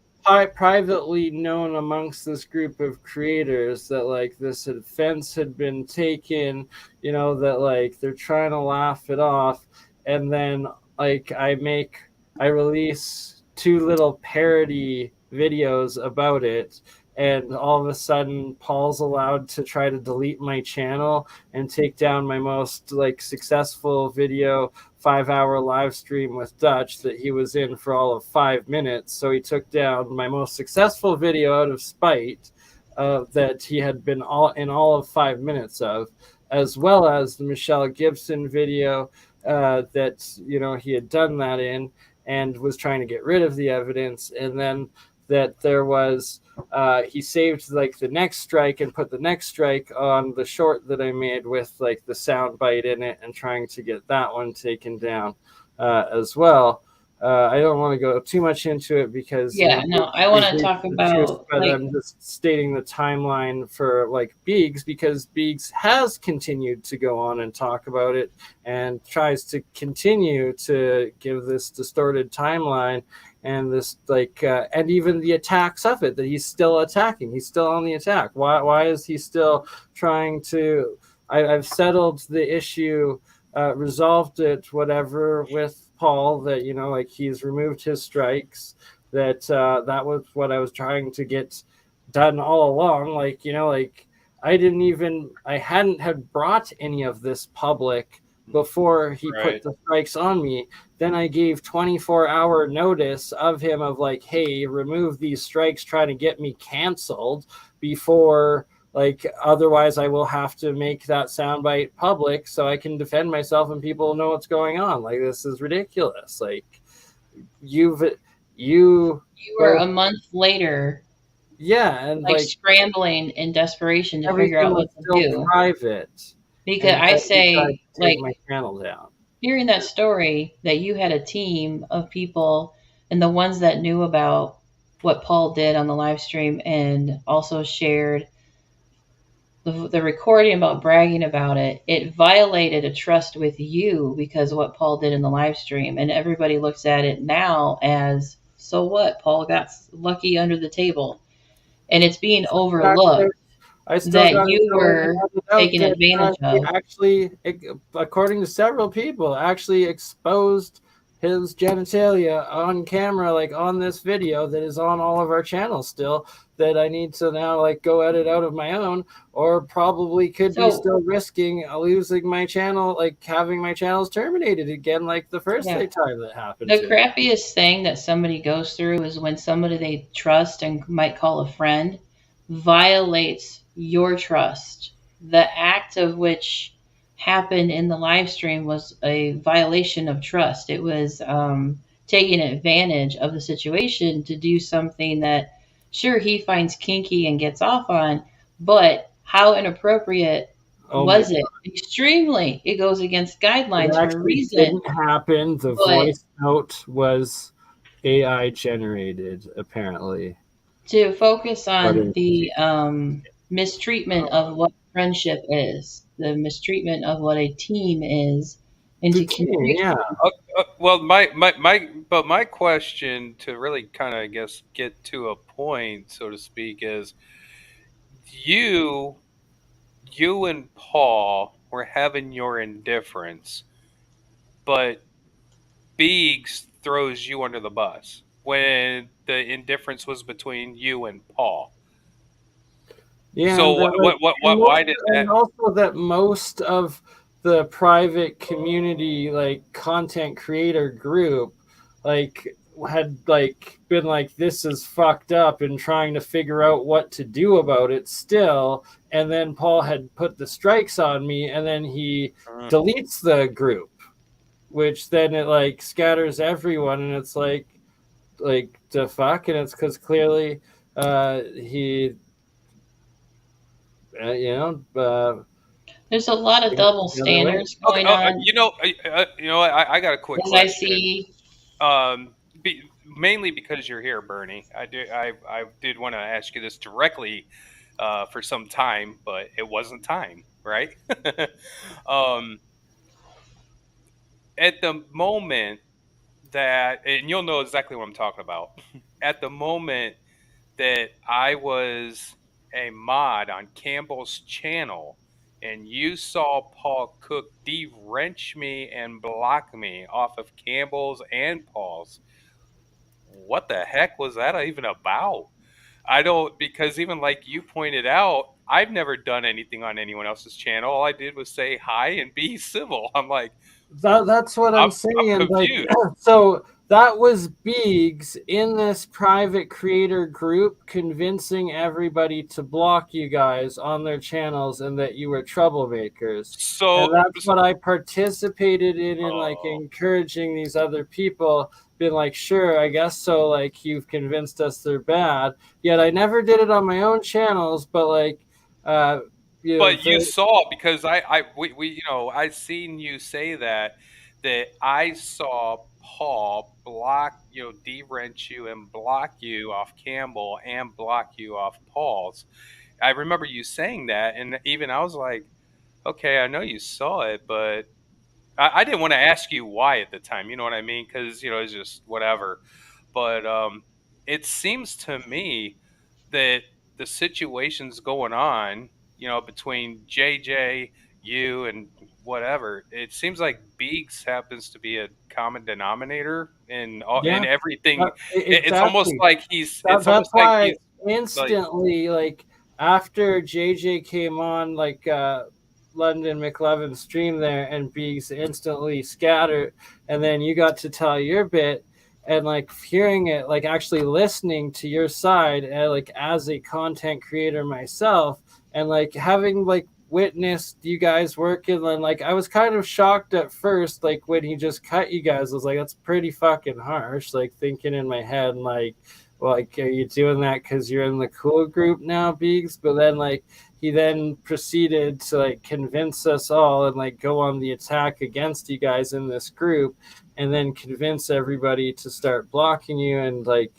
privately known amongst this group of creators that like this offense had been taken, that like they're trying to laugh it off, and then like I release 2 little parody videos about it, and all of a sudden Paul's allowed to try to delete my channel and take down my most like successful video, 5-hour live stream with Dutch that he was in for all of 5 minutes. So he took down my most successful video out of spite that he had been in all of 5 minutes of, as well as the Michelle Gibson video that he had done that in and was trying to get rid of the evidence. And then that there was he saved like the next strike and put the next strike on the short that I made with like the sound bite in it, and trying to get that one taken down as well. I don't want to go too much into it because I want to talk about but I'm just stating the timeline for like Biggs, because Biggs has continued to go on and talk about it and tries to continue to give this distorted timeline and this like and even the attacks of it, that he's still attacking, he's still on the attack. Why is he still trying to I've settled the issue, resolved it, whatever, with Paul, that like he's removed his strikes, that that was what I was trying to get done all along. Like like I hadn't had brought any of this public before he put the strikes on me. Then I gave 24-hour notice of him of like, hey, remove these strikes, trying to get me canceled before, like, otherwise I will have to make that soundbite public so I can defend myself and people know what's going on. Like, this is ridiculous. Like, you were a month later. Yeah, and like scrambling in desperation to figure out what to do. Private. Because I say, like, my channel down. Hearing that story that you had a team of people, and the ones that knew about what Paul did on the live stream and also shared the recording about bragging about it, it violated a trust with you because of what Paul did in the live stream. And everybody looks at it now as, so what? Paul got lucky under the table. And it's being overlooked. That you were taken advantage of. Actually, according to several people, actually exposed his genitalia on camera, like on this video that is on all of our channels still, that I need to now like go edit out of my own, or probably could be still risking losing my channel, like having my channels terminated again, like the first time that happened. The crappiest thing that somebody goes through is when somebody they trust and might call a friend violates your trust. The act of which happened in the live stream was a violation of trust. It was taking advantage of the situation to do something that, sure, he finds kinky and gets off on, but how inappropriate was it? Extremely. It goes against guidelines for a reason. Didn't happen. The But voice note was AI generated, apparently. to focus on the mistreatment of what friendship is, the mistreatment of what a team is, into Yeah. Well, my question to really kind of, I guess, get to a point, so to speak, is you and Paul were having your indifference, but Biggs throws you under the bus when the indifference was between you and Paul. Yeah. So why did that? And also that most of the private community, like content creator group, like had like been like, this is fucked up, and trying to figure out what to do about it still. And then Paul had put the strikes on me, and then he deletes the group, which then it like scatters everyone, and it's like the fuck, and it's because clearly he there's a lot of double standards going on. I got a quick As question. I see. Mainly because you're here, Bernie. I did want to ask you this directly for some time, but it wasn't time, right? At the moment that, and you'll know exactly what I'm talking about. At the moment that I was a mod on Campbell's channel, and you saw Paul Cook de-wrench me and block me off of Campbell's and Paul's, what the heck was that even about? I don't, because even like you pointed out, I've never done anything on anyone else's channel. All I did was say hi and be civil. I'm like, that's what I'm saying. I'm like, confused. So that was Biggs in this private creator group convincing everybody to block you guys on their channels and that you were troublemakers. So and that's what I participated in like encouraging these other people, being like, sure, I guess so, like you've convinced us they're bad. Yet I never did it on my own channels, but like you saw, because I seen you say that I saw Paul block, de-wrench you and block you off Campbell and block you off Paul's. I remember you saying that, and even I was like, okay, I know you saw it, but I didn't want to ask you why at the time. You know what I mean? Because it's just whatever. But it seems to me that the situation's going on, between JJ, you, and whatever. It seems like Beaks happens to be a common denominator in everything. Exactly. It's almost like he's. That's why instantly, like after JJ came on, like London McLevin's stream there, and Beaks instantly scattered, and then you got to tell your bit. And like hearing it, like actually listening to your side, and like as a content creator myself, and like having like witnessed you guys working, and like I was kind of shocked at first, like when he just cut you guys, I was like, that's pretty fucking harsh. Like thinking in my head, like, well, like, are you doing that because you're in the cool group now, Beaks? But then like he then proceeded to like convince us all and like go on the attack against you guys in this group, and then convince everybody to start blocking you and like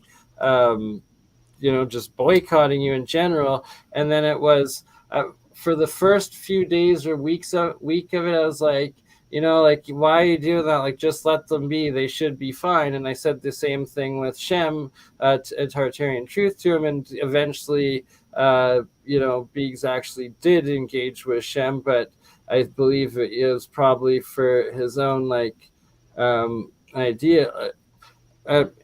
just boycotting you in general. And then it was for the first few days or week of it, I was like, like, why are you doing that? Like, just let them be. They should be fine. And I said the same thing with Shem, a Tartarian Truth, to him. And eventually, Biggs actually did engage with Shem, but I believe it was probably for his own, like, idea,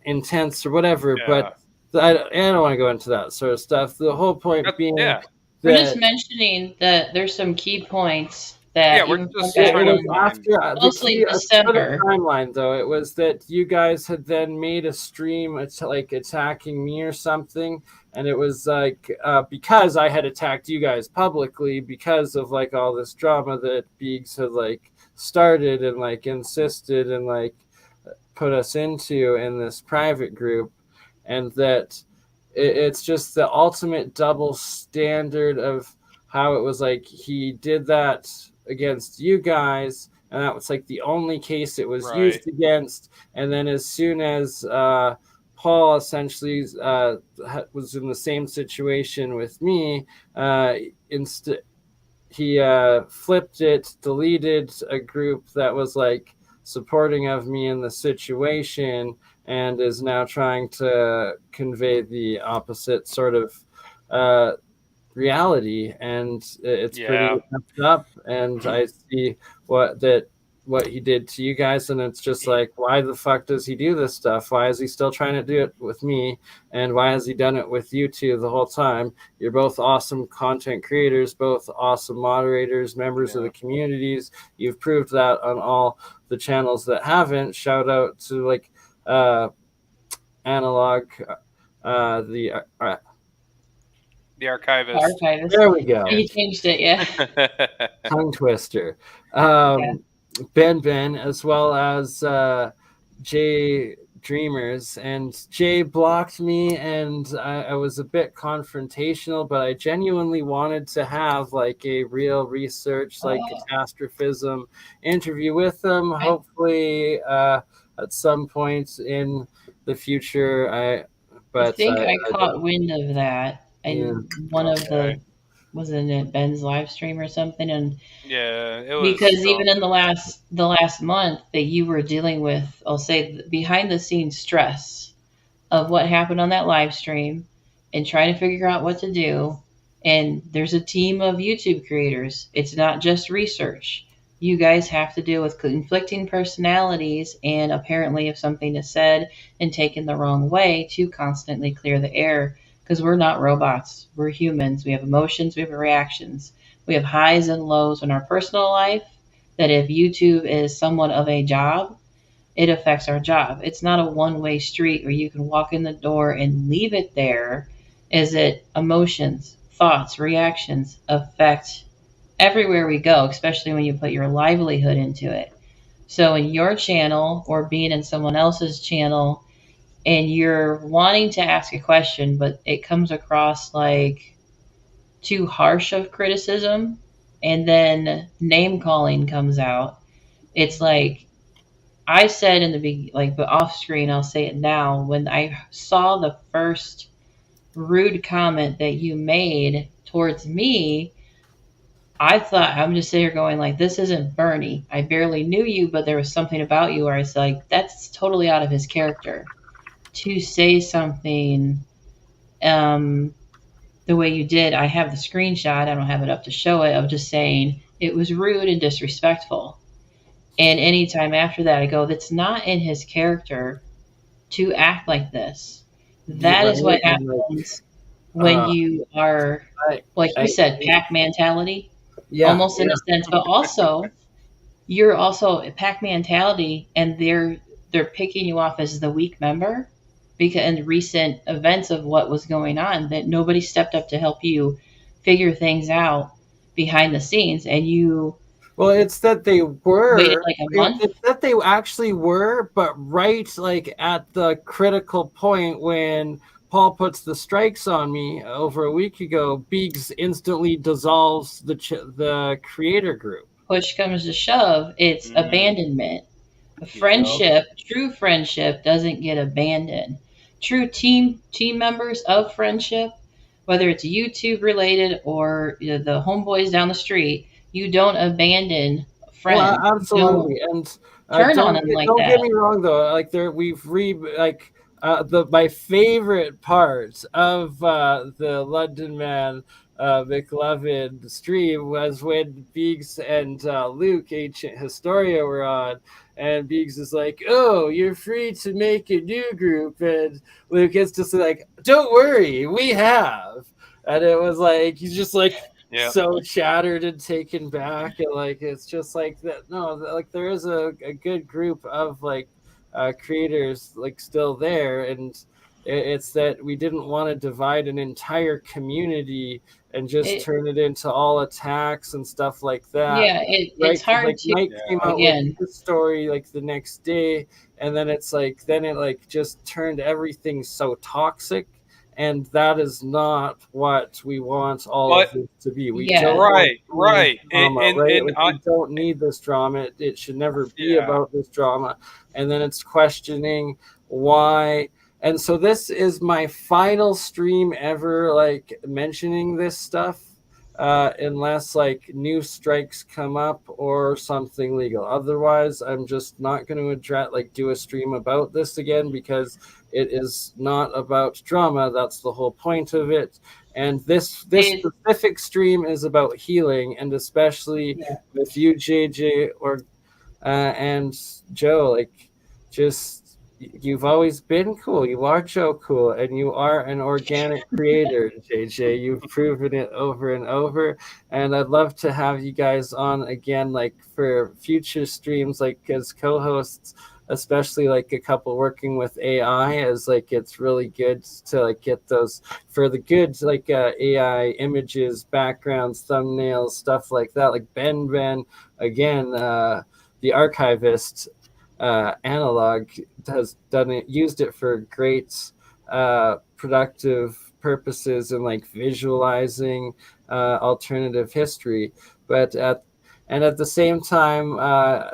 intense or whatever. Yeah. But I don't want to go into that sort of stuff. The whole point being... Yeah. We're just mentioning that there's some key points that we're just trying to after mostly December timeline, though. It was that you guys had then made a stream, it's like attacking me or something, and it was like because I had attacked you guys publicly because of like all this drama that Biggs had like started and like insisted and like put us into in this private group, and that it's just the ultimate double standard of how it was like he did that against you guys, and that was like the only case it was used against. And then as soon as Paul essentially was in the same situation with me, he flipped it, deleted a group that was like supporting of me in the situation, and is now trying to convey the opposite sort of reality. And it's pretty messed up. And I see what he did to you guys, and it's just like, why the fuck does he do this stuff? Why is he still trying to do it with me? And why has he done it with you two the whole time? You're both awesome content creators, both awesome moderators, members of the communities. You've proved that on all the channels that haven't. Shout out to like Analog, the Archivist. There we go. He changed it, yeah. Tongue twister. Ben, as well as Jay Dreamers. And Jay blocked me, and I was a bit confrontational, but I genuinely wanted to have like a real research, like catastrophism interview with them. Hopefully at some point in the future. I think I caught wind of that. And one of the, wasn't it Ben's live stream or something? And it was, because even in the last month that you were dealing with, I'll say, behind the scenes stress of what happened on that live stream and trying to figure out what to do. And there's a team of YouTube creators. It's not just research. You guys have to deal with conflicting personalities, and apparently if something is said and taken the wrong way, to constantly clear the air. Because we're not robots. We're humans. We have emotions. We have reactions. We have highs and lows in our personal life, that if YouTube is somewhat of a job, it affects our job. It's not a one-way street where you can walk in the door and leave it there. Is it emotions, thoughts, reactions affect everywhere we go, especially when you put your livelihood into it. So in your channel or being in someone else's channel, and you're wanting to ask a question, but it comes across like too harsh of criticism, and then name calling comes out. It's like I said in the beginning, like, but off screen, I'll say it now. When I saw the first rude comment that you made towards me, I thought, I'm just sitting here going like, this isn't BurnEye. I barely knew you, but there was something about you where I was like, that's totally out of his character. To say something the way you did. I have the screenshot. I don't have it up to show it. Of just saying it was rude and disrespectful. And anytime after that, I go, that's not in his character to act like this. That is what happens when you are, like you said, pack mentality. Almost in a sense. But also, you're also pack mentality, and they're picking you off as the weak member. Because in recent events of what was going on, that nobody stepped up to help you figure things out behind the scenes, and you. Well, it's that they were. Waited like a month. It's that they actually were, but right like at the critical point when Paul puts the strikes on me over a week ago, Beegs instantly dissolves the creator group. Push comes to shove, it's abandonment. Friendship, true friendship doesn't get abandoned. True team members of friendship, whether it's YouTube related or the homeboys down the street, you don't abandon friends. Well, absolutely. And turn on them like that. Don't get me wrong though. Like my favorite part of the London Man McLovin stream was when Beegs and Luke, Ancient Historia, were on, and Beegs is like, "Oh, you're free to make a new group," and Luke is just like, "Don't worry, we have." And it was like he's just like so shattered and taken back, and like it's just like that. No, like there is a good group of like creators like still there, and it's that we didn't want to divide an entire community and just turn it into all attacks and stuff like that. Yeah, it's hard like to Mike came out with his story like the next day, and then it's like it just turned everything so toxic, and that is not what we want all of this to be. We don't right. Drama, and we don't need this drama. It should never be about this drama. And then it's questioning why. And so this is my final stream ever, like mentioning this stuff, unless like new strikes come up or something legal. Otherwise, I'm just not going to do a stream about this again, because it is not about drama. That's the whole point of it. And this specific stream is about healing, and especially with you, JJ, or and Joe, like, just you've always been cool. You are Joe Cool, and you are an organic creator, JJ. You've proven it over and over, and I'd love to have you guys on again, like for future streams, like as co-hosts, especially like a couple working with AI, as like it's really good to like get those for the good, like AI images, backgrounds, thumbnails, stuff like that. Like Ben again, the archivist. Analog has used it for great productive purposes and like visualizing alternative history, but at the same time,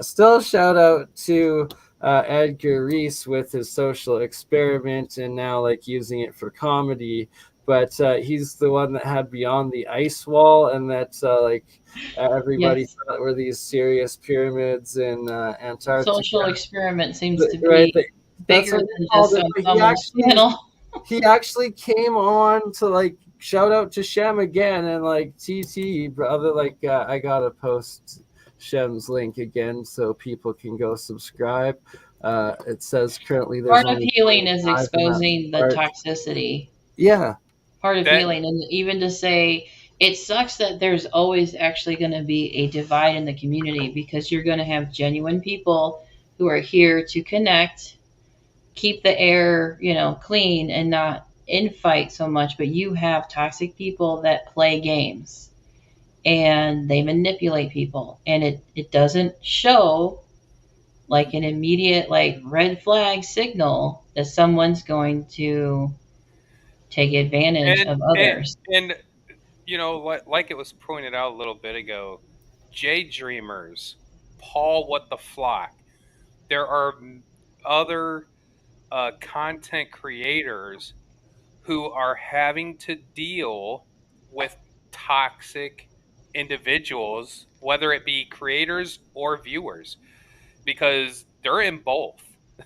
still shout out to Edgar Reese with his social experiment, and now like using it for comedy. But he's the one that had Beyond the Ice Wall, and that's everybody thought were these serious pyramids in Antarctica. Social experiment seems to be bigger than just he actually came on to like shout out to Shem again, and like TT brother, like I gotta post Shem's link again so people can go subscribe. It says currently there's part of healing is exposing the toxicity. Yeah. Part of healing, and even to say it sucks that there's always actually going to be a divide in the community, because you're going to have genuine people who are here to connect, keep the air, clean and not infight so much. But you have toxic people that play games and they manipulate people, and it doesn't show like an immediate like red flag signal that someone's going to take advantage of others. And like it was pointed out a little bit ago, J Dreamers, Paul What the Flock, there are other content creators who are having to deal with toxic individuals, whether it be creators or viewers, because they're in both.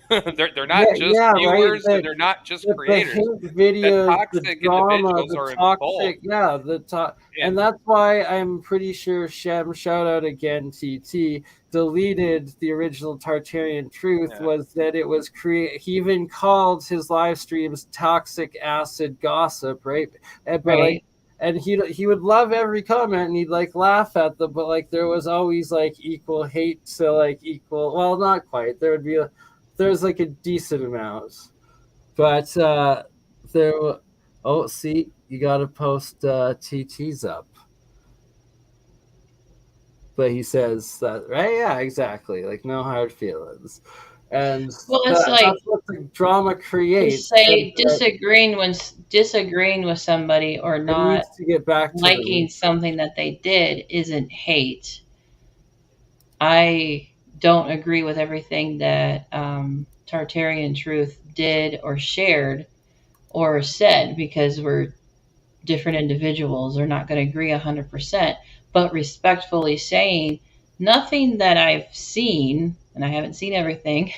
they're not just viewers, and they're not just creators. The videos, the toxic individuals are involved. And that's why I'm pretty sure Shem, shout out again, TT, deleted the original Tartarian Truth. Was that it was he even called his live streams toxic acid gossip, right? And he would love every comment, and he'd like laugh at them, but like there was always like equal hate to like equal, well, not quite. There's like a decent amount, but see, you gotta post TTs up. But he says that, right? Yeah, exactly. Like no hard feelings. And that's what the drama creates. Say disagreeing with somebody or not to get back to liking something that they did isn't hate. I don't agree with everything that Tartarian Truth did or shared or said, because we're different individuals. We're not going to agree 100%, but respectfully saying nothing that I've seen, and I haven't seen everything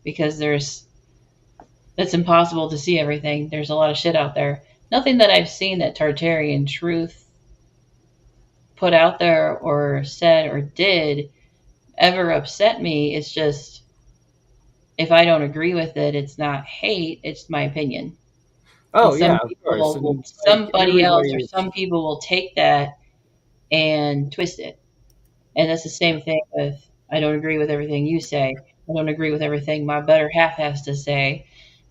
because it's impossible to see everything. There's a lot of shit out there. Nothing that I've seen that Tartarian Truth put out there or said or did ever upset me. It's just, if I don't agree with it, it's not hate, it's my opinion. Oh, yeah, of course. Somebody else or some people will take that and twist it. And that's the same thing with, I don't agree with everything you say. I don't agree with everything my better half has to say.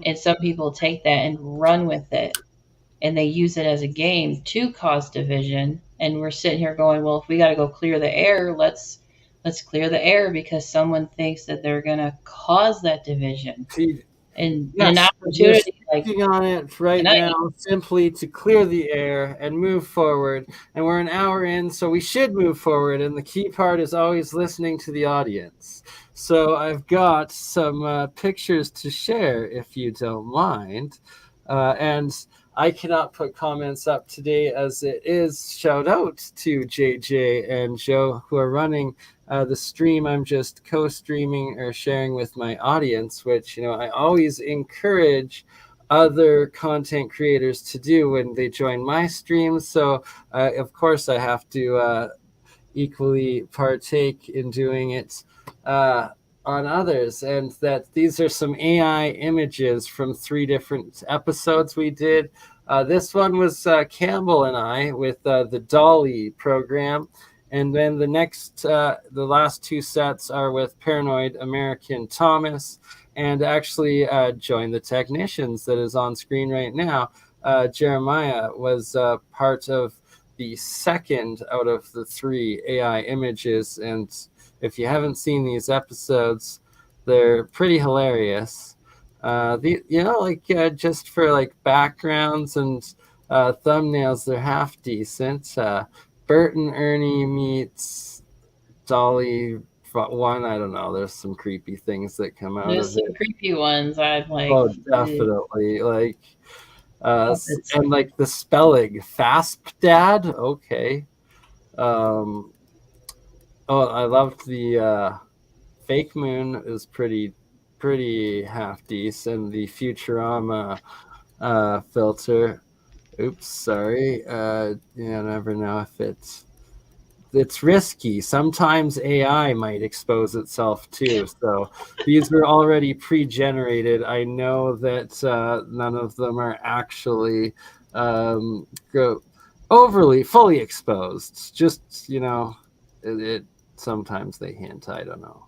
And some people take that and run with it and they use it as a game to cause division. And we're sitting here going, well, if we got to go clear the air, let's clear the air because someone thinks that they're going to cause that division. And Yes, an opportunity like working on it right tonight. now simply to clear the air and move forward. And we're an hour in, so we should move forward. And the key part is always listening to the audience. So I've got some pictures to share, if you don't mind. And I cannot put comments up today as it is shout out to JJ and Joe who are running the stream. I'm just co-streaming or sharing with my audience, which, you know, I always encourage other content creators to do when they join my streams. So of course I have to equally partake in doing it on others. And that these are some AI images from 3 different episodes we did. This one was Campbell and I with the Dolly program. And then the last 2 sets are with Paranoid American Thomas and actually Join the Technicians that is on screen right now. Jeremiah was part of the second out of the 3 AI images. And if you haven't seen these episodes, they're pretty hilarious. Just for like backgrounds and thumbnails, they're half decent. Bert and Ernie meets Dolly 1. I don't know. There's some creepy things that come out There's of some it. creepy ones. I'd like. Oh, definitely. Like, and like the spelling, Fasp Dad. Okay. Oh, I loved the Fake Moon is pretty half decent. The Futurama filter. Oops, sorry. You never know if it's risky. Sometimes AI might expose itself too. So these were already pre-generated. I know that none of them are actually overly fully exposed. Just, you know, it sometimes they hint. I don't know.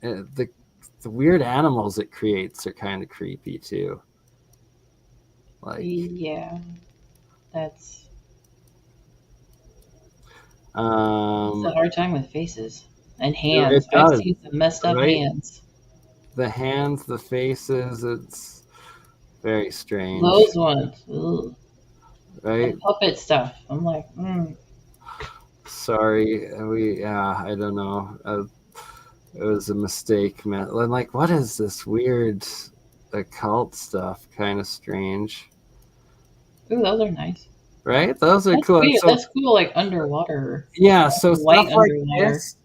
The weird animals it creates are kind of creepy too. Like, yeah, that's it's um, a hard time with faces and hands. it does, I've seen some messed up right? hands. The hands, the faces, it's very strange, Those ones, ugh. right? The puppet stuff. I'm like, Sorry, I don't know. It was a mistake, man. I'm like, what is this weird occult stuff? Kind of strange. Ooh, those are nice. Right? Those are That's cool. Weird. So, That's cool, like underwater. yeah, so White stuff like underwater. this,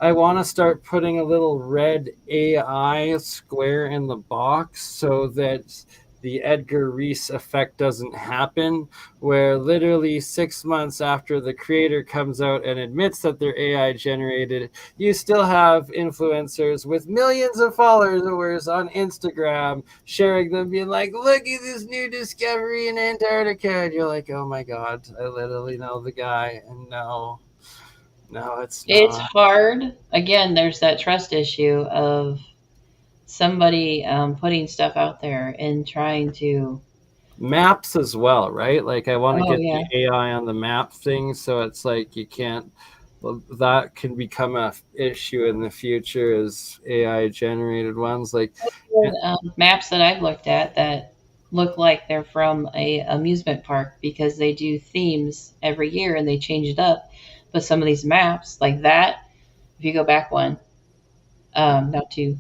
I want to start putting a little red AI square in the box so that the Edgar Reese effect doesn't happen, where literally 6 months after the creator comes out and admits that they're AI generated, you still have influencers with millions of followers on Instagram sharing them, being like, look at this new discovery in Antarctica. And you're like, oh my God, I literally know the guy. And no, it's not. It's hard. Again, there's that trust issue of somebody putting stuff out there and trying to Maps as well, right? Like I want to get yeah. the AI on the map thing, so it's like you can't. Well, that can become a issue in the future as AI generated ones. Like maps that I've looked at that look like they're from a amusement park because they do themes every year and they change it up. But some of these maps, like that, if you go back one, not two.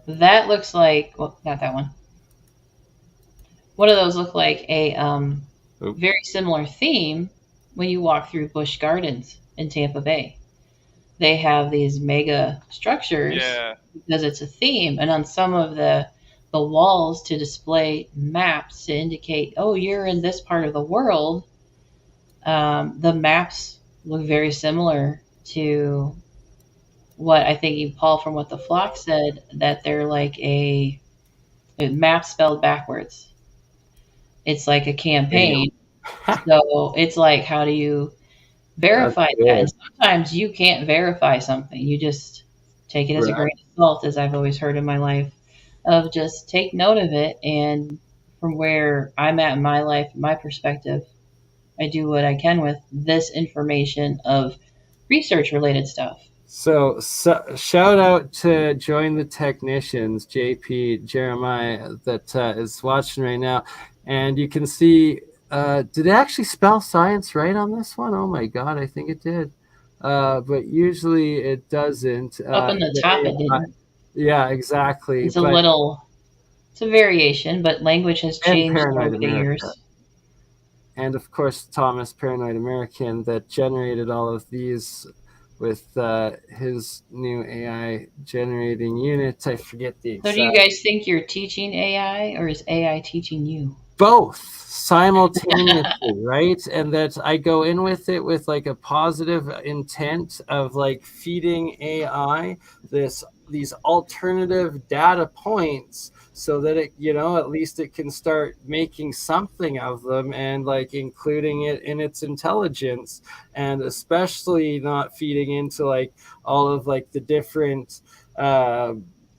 That looks like, well, not that one. One of those look like a very similar theme when you walk through Busch Gardens in Tampa Bay. They have these mega structures because it's a theme, and on some of the walls to display maps to indicate, oh, you're in this part of the world. The maps look very similar to what I think Paul from What the Flock said, that they're like a map spelled backwards. It's like a campaign. So it's like, how do you verify that? And sometimes you can't verify something. You just take it as a grain of salt, as I've always heard in my life. of just take note of it, and from where I'm at in my life, my perspective, I do what I can with this information of research related stuff. So shout out to Join the Technicians, JP Jeremiah, that is watching right now. And you can see, did it actually spell science right on this one? Oh my God, I think it did. But usually it doesn't. Up in the top, it didn't. Yeah, exactly. It's it's a variation, but language has changed Paranoid over the America. years. And of course, Thomas, Paranoid American, that generated all of these with his new AI generating unit. I forget the exact. So do you guys think you're teaching AI, or is AI teaching you? Both simultaneously, right? And that I go in with it with like a positive intent of like feeding AI these alternative data points so that it, at least it can start making something of them and like including it in its intelligence, and especially not feeding into like all of like the different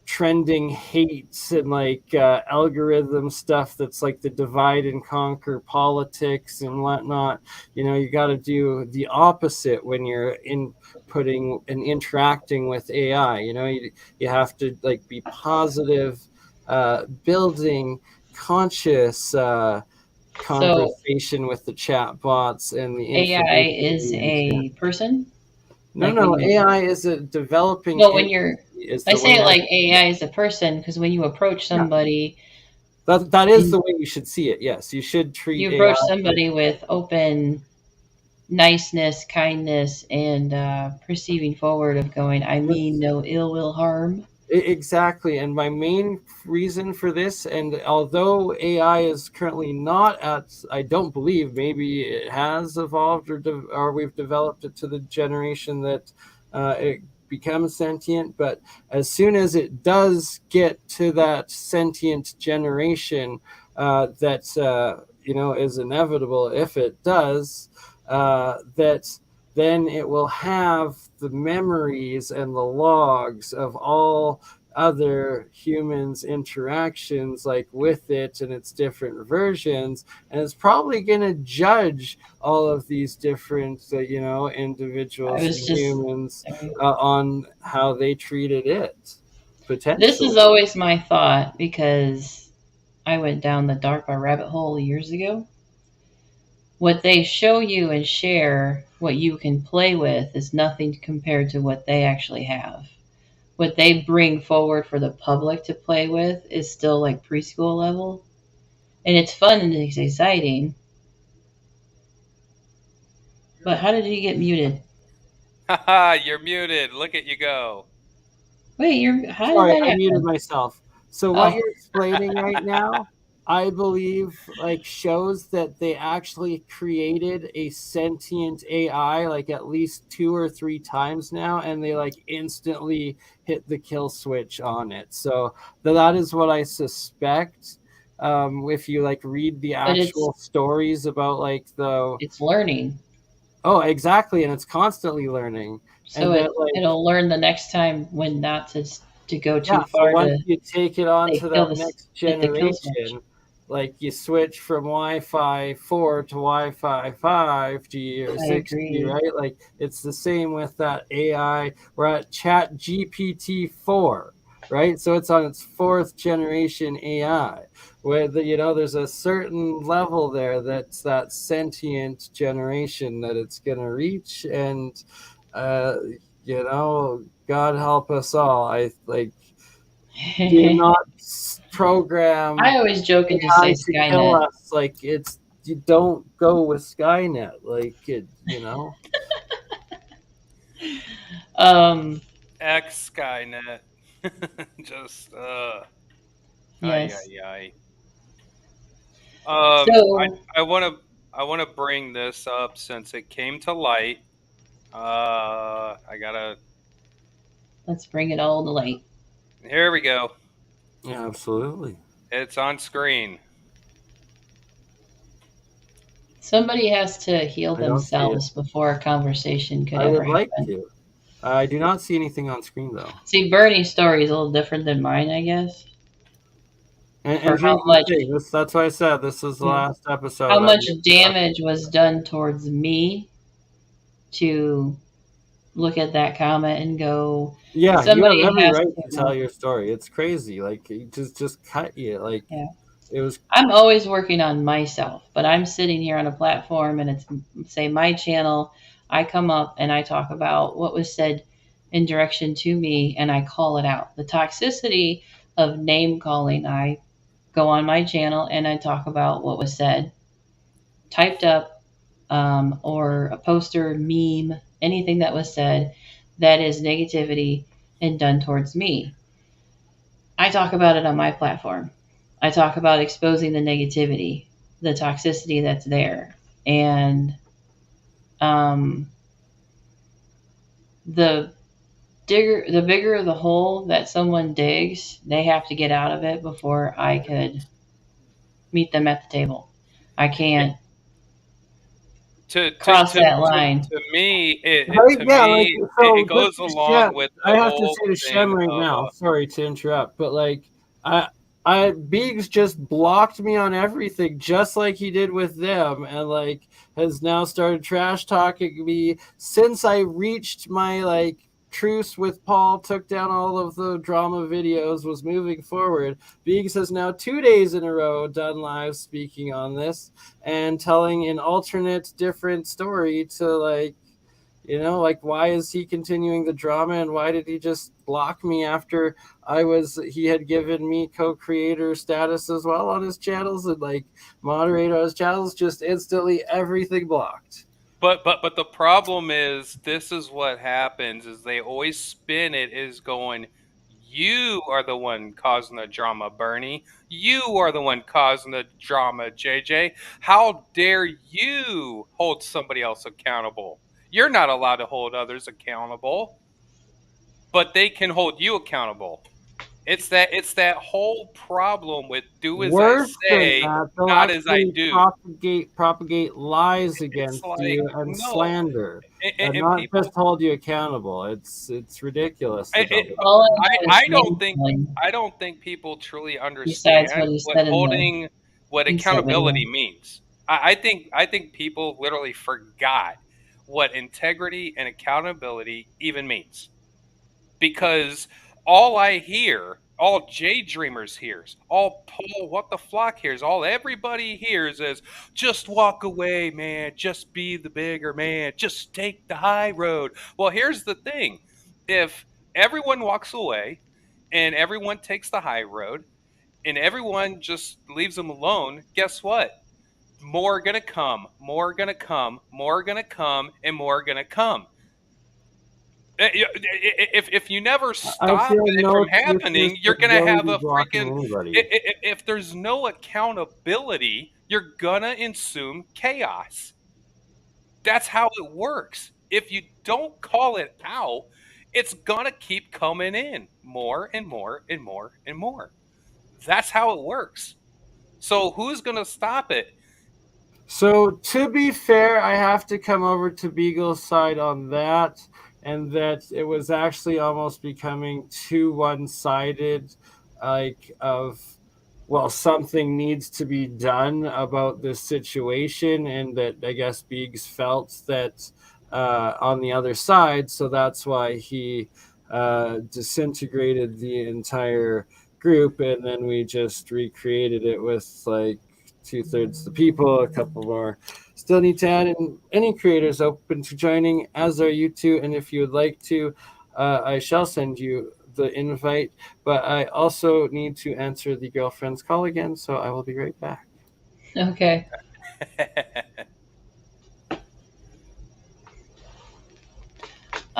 trending hates and like algorithm stuff that's like the divide and conquer politics and whatnot. You got to do the opposite when you're inputting and interacting with AI. You have to like be positive, building conscious conversation with the chat bots and the AI is a person? No, AI is a developing. Well, when I say it like AI is a person because when you approach somebody, that is the way you should see it. Yes, you should treat. You approach somebody with open niceness, kindness, and perceiving forward of going, I mean no ill will harm. Exactly. And my main reason for this, and although AI is currently not at, I don't believe, maybe it has evolved or we've developed it to the generation that it becomes sentient, but as soon as it does get to that sentient generation that is inevitable if it does, that then it will have the memories and the logs of all other humans' interactions like with it and its different versions, and it's probably going to judge all of these different individuals and humans on how they treated it, potentially. This is always my thought because I went down the DARPA rabbit hole years ago. What they show you and share, what you can play with, is nothing compared to what they actually have. What they bring forward for the public to play with is still like preschool level. And it's fun and it's exciting. But how did you get muted? Haha, you're muted. Look at you go. Wait, Sorry, I muted myself. So what you're explaining right now, I believe, like, shows that they actually created a sentient AI like at least 2 or 3 times now, and they like instantly hit the kill switch on it. So that is what I suspect. If you like read the actual stories about like it's learning. Oh, exactly, and it's constantly learning. So it'll learn the next time when not to go too far. So once you take it on to that next generation, like you switch from Wi-Fi 4 to Wi-Fi 5G or 6G, right? Like it's the same with that AI. We're at Chat GPT 4, right? So it's on its 4th generation AI, where there's a certain level there that's that sentient generation that it's going to reach, and God help us all. I like do not program. I always joke and just say Skynet. Kill us. Like you don't go with Skynet. Like X Skynet. Just yes. I want to bring this up since it came to light. Let's bring it all to light. Here we go. Yeah, absolutely. It's on screen. Somebody has to heal themselves before a conversation could ever happen. I would like to. I do not see anything on screen, though. See, Bernie's story is a little different than mine, I guess. And for here's how the much thing. That's why I said this is the last episode. how much damage was done towards me to look at that comment and go, Yeah, you have somebody every has right to to tell your story. It's crazy. Like, it just cut you. Like, yeah. it was. I'm always working on myself, but I'm sitting here on a platform and it's, say, my channel. I come up and I talk about what was said in direction to me and I call it out. The toxicity of name calling, I go on my channel and I talk about what was said, typed up, or a poster, meme, anything that was said that is negativity and done towards me. I talk about it on my platform. I talk about exposing the negativity, the toxicity that's there, and um, the the bigger the hole that someone digs, they have to get out of it before I could meet them at the table. I can't To cross that line. me, Right? Yeah, like, it so goes just to Shem, along with I the have to whole say to thing Shem right of now, sorry to interrupt, but like, Biggs just blocked me on everything, just like he did with them, and like has now started trash talking me since I reached my like truce with Paul, took down all of the drama videos, was moving forward. Biggs has now 2 days in a row done live speaking on this and telling an alternate different story to like, like, why is he continuing the drama and why did he just block me after he had given me co-creator status as well on his channels and like moderator on his channels, just instantly everything blocked. But the problem is, this is what happens, is they always spin it as going, you are the one causing the drama, Bernie. You are the one causing the drama, JJ. How dare you hold somebody else accountable? You're not allowed to hold others accountable, but they can hold you accountable. It's that whole problem with do as I Worse than say, that, they'll not as I actually do. propagate lies It's against like, you and no. slander, and And not just people, hold you accountable. It's ridiculous. The double. All I know is I don't name think calling, I don't think people truly besides understand what he what said in the ESET accountability video. means. I think people literally forgot what integrity and accountability even means, because all I hear, all J Dreamers hears, all Paul What the Flock hears, all everybody hears is, just walk away, man. Just be the bigger man. Just take the high road. Well, here's the thing. If everyone walks away and everyone takes the high road and everyone just leaves them alone, guess what? More are going to come, more are going to come, more are going to come, and more are going to come. If you never I stop feel it no from excuses happening, you're for gonna Joey have be a blocking freaking. anybody. If there's no accountability, you're gonna assume chaos. That's how it works. If you don't call it out, it's gonna keep coming in more and more and more and more. That's how it works. So who's gonna stop it? So to be fair, I have to come over to Beagle's side on that, and that it was actually almost becoming too one-sided, like of, well, something needs to be done about this situation, and that I guess Beags felt that on the other side, so that's why he disintegrated the entire group, and then we just recreated it with like 2/3 the people, a couple more still need to add in. Any creators open to joining, as are you two, and if you would like to, I shall send you the invite, but I also need to answer the girlfriend's call again, so I will be right back. Okay.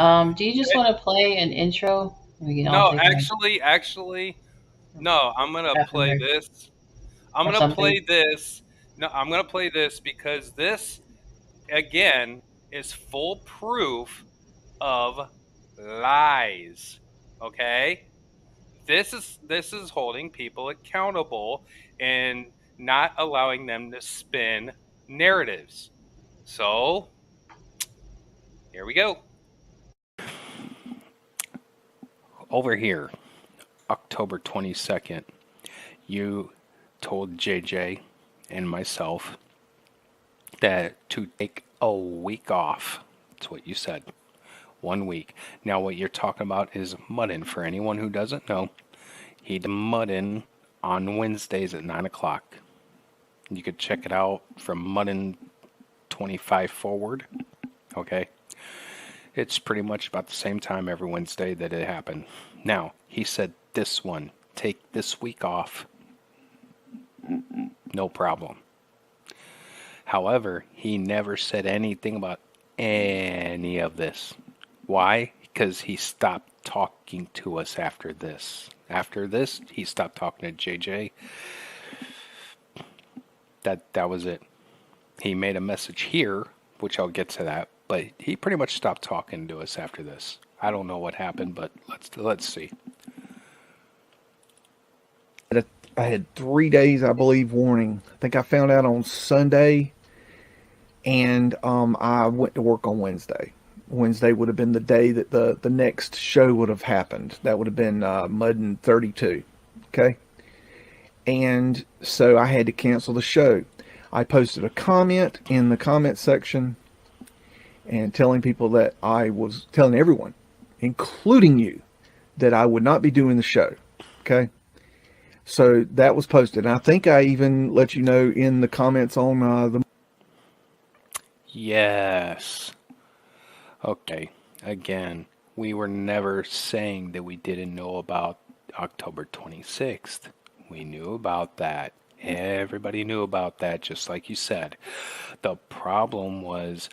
Do you just want to play an intro? We can all No, take actually, no. I'm gonna half a play break this. I'm or gonna play something. this. No, I'm gonna play this because this again is full proof of lies. Okay? This is holding people accountable and not allowing them to spin narratives. So, here we go. Over here, October 22nd. you told JJ and myself that to take a week off. That's what you said. 1 week. Now what you're talking about is muddin. For anyone who doesn't know, he did muddin on Wednesdays at 9 o'clock. You could check it out from muddin 25 forward. Okay? It's pretty much about the same time every Wednesday that it happened. Now, he said this one, take this week off. No problem. However, he never said anything about any of this. Why? Because he stopped talking to us after this. After this, he stopped talking to JJ. That was it. He made a message here, which I'll get to that, but he pretty much stopped talking to us after this. I don't know what happened, but let's see. I had 3 days, I believe, warning. I think I found out on Sunday, and I went to work on Wednesday. Wednesday would have been the day that the next show would have happened. That would have been Muddin 32. Okay? And so I had to cancel the show. I posted a comment in the comment section and telling people that I was telling everyone, including you, that I would not be doing the show. Okay? So that was posted. And I think I even let you know in the comments on the... Yes. Okay. Again, we were never saying that we didn't know about October 26th. We knew about that. Everybody knew about that, just like you said. The problem was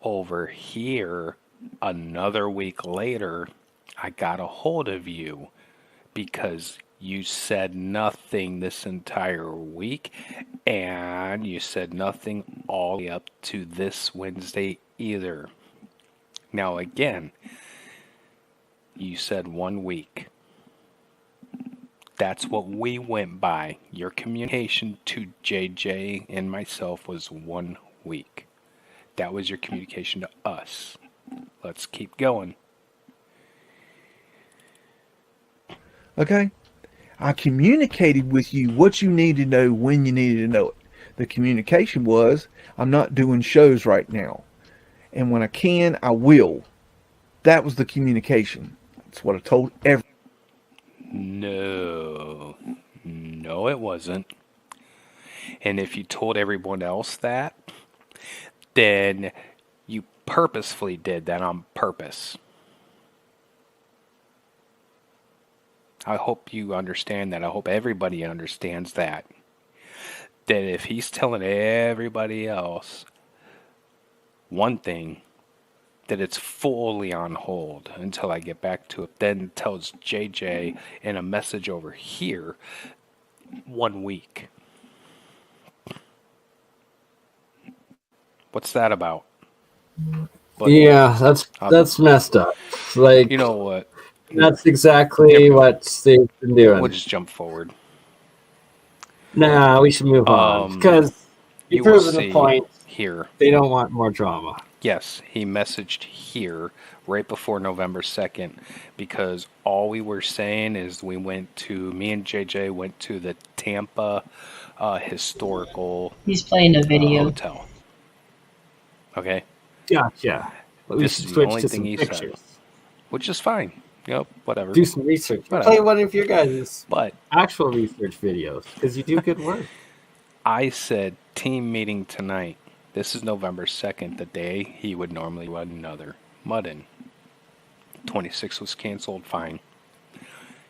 over here, another week later, I got a hold of you because you said nothing this entire week, and you said nothing all the way up to this Wednesday either. Now again, you said 1 week. That's what we went by. Your communication to JJ and myself was 1 week. That was your communication to us. Let's keep going. Okay? I communicated with you what you need to know when you needed to know it. The communication was, I'm not doing shows right now. And when I can, I will. That was the communication. That's what I told everyone. No, it wasn't. And if you told everyone else that, then you purposefully did that on purpose. I hope you understand that. I hope everybody understands that. That if he's telling everybody else one thing, that it's fully on hold until I get back to it. Then tells JJ in a message over here 1 week. What's that about? But yeah, that's messed up. Like, you know what? That's exactly what they've been doing. We'll just jump forward. Nah, we should move on because you've proven the point. Here, they don't want more drama. Yes, he messaged here right before November 2nd because all we were saying is me and JJ went to the Tampa historical He's playing a video. hotel. Okay? Gotcha. But This is the only thing he said. Which is fine. Yep, whatever. Do some research. Whatever. Play one of your guys' But actual research videos because you do good work. I said team meeting tonight. This is November 2nd, the day he would normally run another Muddin. 26 was canceled, fine.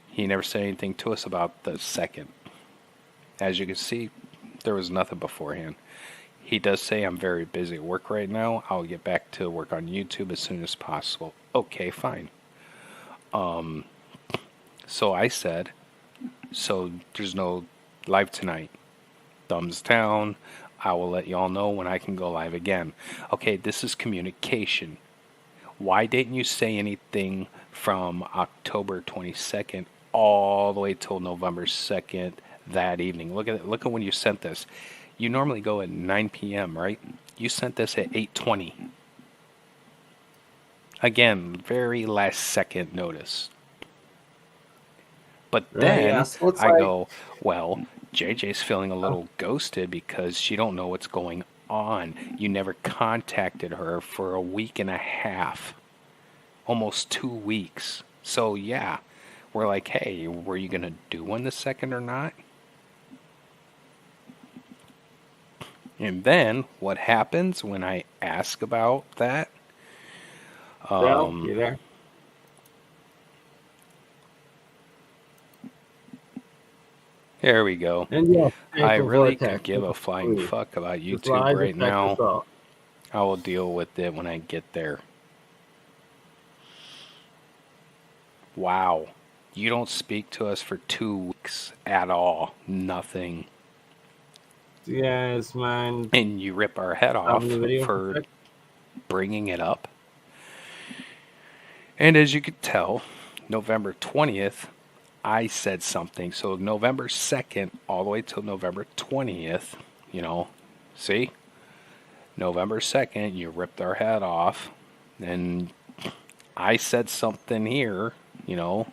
He never said anything to us about the 2nd. As you can see, there was nothing beforehand. He does say, I'm very busy at work right now. I'll get back to work on YouTube as soon as possible. Okay, fine. So I said, so there's no live tonight. Thumbs down. I will let y'all know when I can go live again. Okay, this is communication. Why didn't you say anything from October 22nd all the way till November 2nd that evening? Look at when you sent this. You normally go at 9 p.m., right? You sent this at 8:20. Again, very last second notice. But Right, then yeah, so it's I like- go, well, JJ's feeling a little ghosted because she don't know what's going on. You never contacted her for a week and a half, almost 2 weeks. So yeah, we're like, hey, were you gonna do one the second or not? And then what happens when I ask about that? Well, you there? Here we go. And yeah, I ankle really vortex. could give a flying Ooh. fuck about This YouTube live right effect now. as well. I will deal with it when I get there. Wow. You don't speak to us for 2 weeks at all. Nothing. Yeah, it's mine. And you rip our head off the video for effect. bringing it up. And as you could tell, November 20th, I said something. So November 2nd all the way till November 20th, you know, see? November 2nd, you ripped our head off. And I said something here, you know,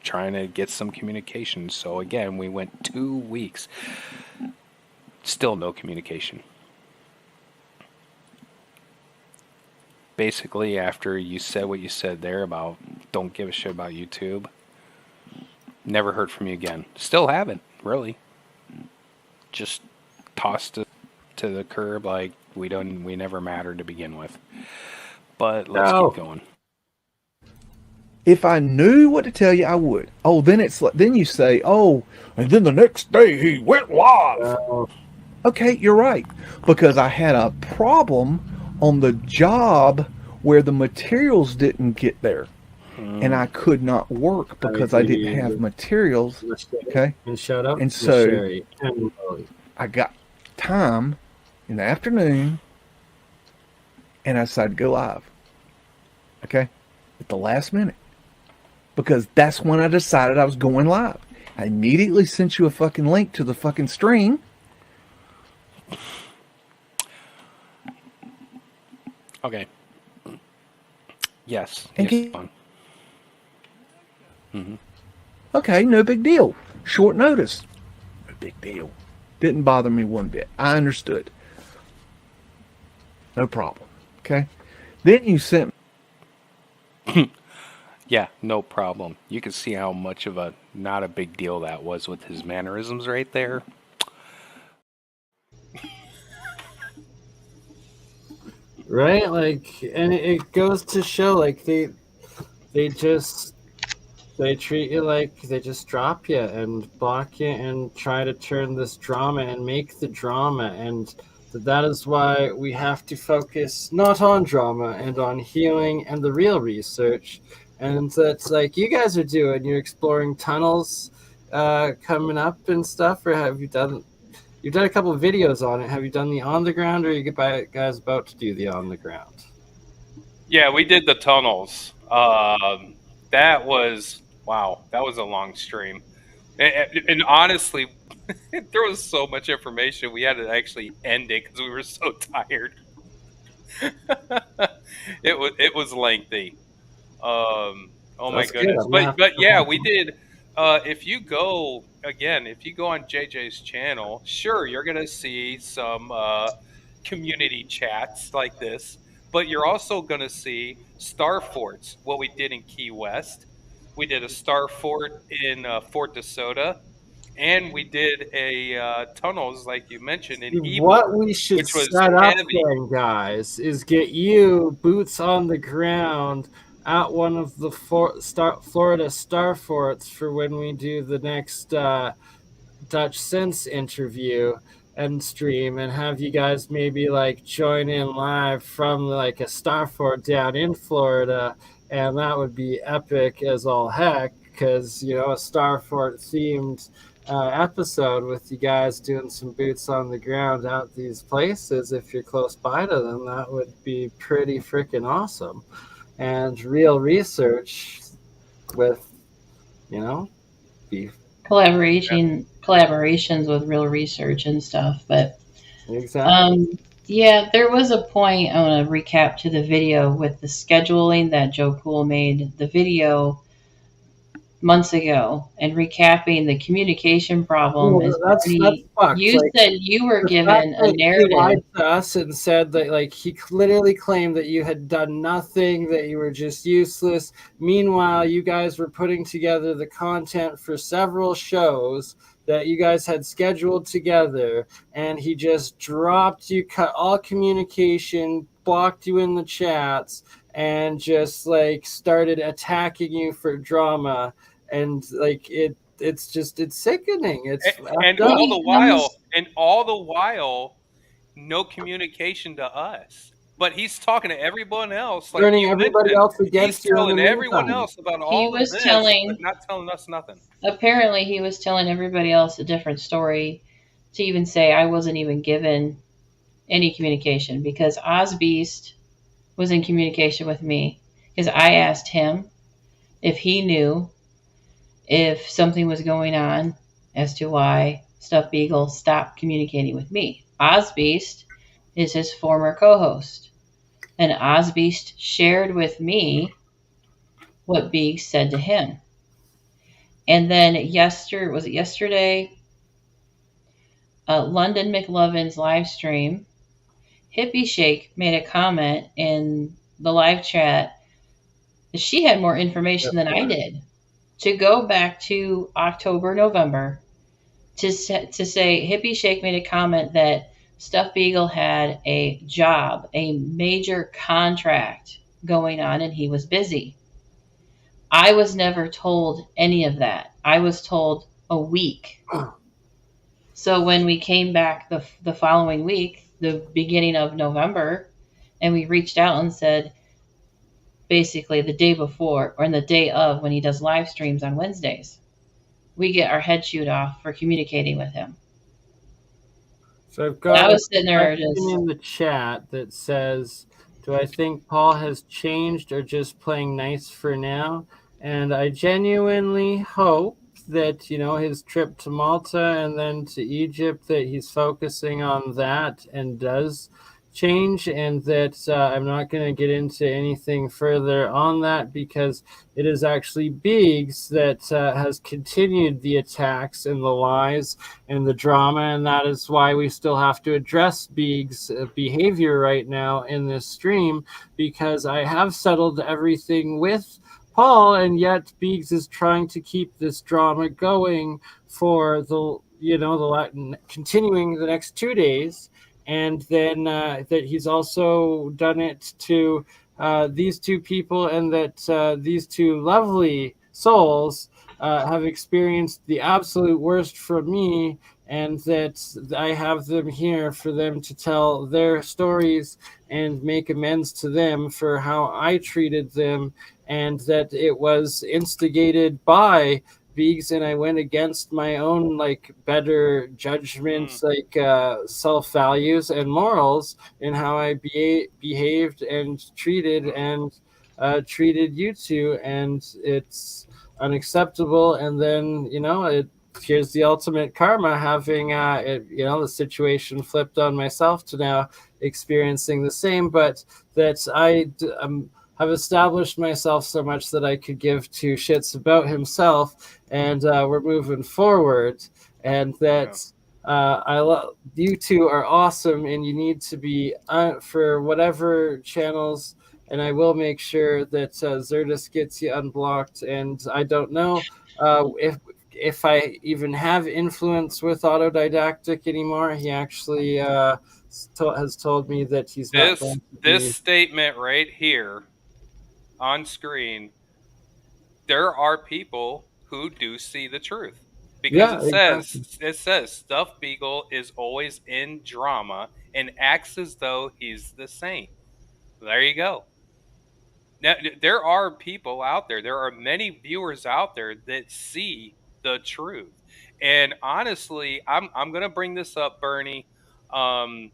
trying to get some communication. So again, we went 2 weeks. Still no communication. Basically, after you said what you said there about don't give a shit about YouTube, never heard from you again. Still haven't, really. Just tossed it to the curb like we never mattered to begin with. But let's No. keep going. If I knew what to tell you, I would. Oh, then it's like, then you say, oh, and then the next day he went live. Okay, you're right. Because I had a problem on the job where the materials didn't get there. And I could not work because I didn't have materials. Okay. And shut up. And so Sherry. And I got time in the afternoon and I decided to go live. Okay. At the last minute. Because that's when I decided I was going live. I immediately sent you a fucking link to the fucking stream. Okay. Yes. And Yes, fun. Okay, no big deal. Short notice. No big deal. Didn't bother me one bit. I understood. No problem. Okay. Then you sent Yeah, no problem. You can see how much of a not a big deal that was with his mannerisms right there. right, like, and it goes to show, like, they treat you like they just drop you and block you and try to turn this drama and make the drama, and that is why we have to focus not on drama and on healing and the real research. And that's like you guys are doing. You're exploring tunnels coming up and stuff, or have you done? You've done a couple of videos on it. Have you done the on the ground, or are you guys about to do the on the ground? Yeah, we did the tunnels. That was wow. That was a long stream, and honestly, there was so much information we had to actually end it because we were so tired. It was lengthy. Oh my That's goodness! good. But yeah, we did. If you go on JJ's channel, sure, you're gonna see some community chats like this, but you're also gonna see star forts. What we did in Key West, we did a star fort in Fort DeSoto, and we did a tunnels like you mentioned in Ebo, What we should which was set up heavy. then, guys, is get you boots on the ground at one of the Florida star forts for when we do the next Dutch Sense interview and stream, and have you guys maybe like join in live from like a star fort down in Florida, and that would be epic as all heck, because you know, a star fort themed episode with you guys doing some boots on the ground out these places. If you're close by to them, that would be pretty freaking awesome. And real research with, you know, beef. Collaborations with real research and stuff. But Exactly. yeah, there was a point. I want to recap to the video with the scheduling that Joe Cool made. The video months ago and recapping the communication problem. Well, As that's Bernie, fucked. you Like, said you were the fact given a that he lied narrative. to us and said that, like, he literally claimed that you had done nothing, that you were just useless. Meanwhile, you guys were putting together the content for several shows that you guys had scheduled together, and he just dropped you, cut all communication, blocked you in the chats, and just like started attacking you for drama. And like it's sickening. It's And effed up. all the while, no communication to us. But he's talking to everyone else, like Turning you everybody mentioned. else He's against you in the telling everyone meantime. else about He all of was this, but telling, not telling us nothing. apparently, he was telling everybody else a different story to even say I wasn't even given any communication because OzBeast was in communication with me because I asked him if he knew if something was going on as to why Stuff Beagle stopped communicating with me. OzBeast is his former co-host, and OzBeast shared with me what Beagle said to him. And then yesterday? London McLovin's live stream, Hippie Shake made a comment in the live chat that she had more information than I did. To go back to October, November, to say Hippie Shake made a comment that Stuff Beagle had a job, a major contract going on, and he was busy. I was never told any of that. I was told a week. So when we came back the following week, the beginning of November, and we reached out and said, basically the day before or in the day of when he does live streams on Wednesdays, we get our head chewed off for communicating with him. So I've got I was sitting there question just in the chat that says, do I think Paul has changed or just playing nice for now? And I genuinely hope that, you know, his trip to Malta and then to Egypt, that he's focusing on that and does change, and that I'm not going to get into anything further on that because it is actually Biggs that has continued the attacks and the lies and the drama, and that is why we still have to address Biggs' behavior right now in this stream, because I have settled everything with Paul, and yet Biggs is trying to keep this drama going for the continuing the next 2 days. And then that he's also done it to these two people, and that these two lovely souls have experienced the absolute worst from me, and that I have them here for them to tell their stories and make amends to them for how I treated them, and that it was instigated by Biggs, and I went against my own like better judgments, like self values and morals in how I behaved and treated you two, and it's unacceptable. And then here's the ultimate karma, having the situation flipped on myself to now experiencing the same, but that I have established myself so much that I could give two shits about himself, and we're moving forward, and that I love you two are awesome, and you need to be for whatever channels, and I will make sure that Zerdus gets you unblocked. And I don't know if I even have influence with Autodidactic anymore. He actually has told me that he's not going to this statement right here on screen, there are people who do see the truth, because it says Stuff Beagle is always in drama and acts as though he's the saint. There you go. Now, there are people out there, there are many viewers out there that see the truth. And honestly, I'm gonna bring this up, Bernie. It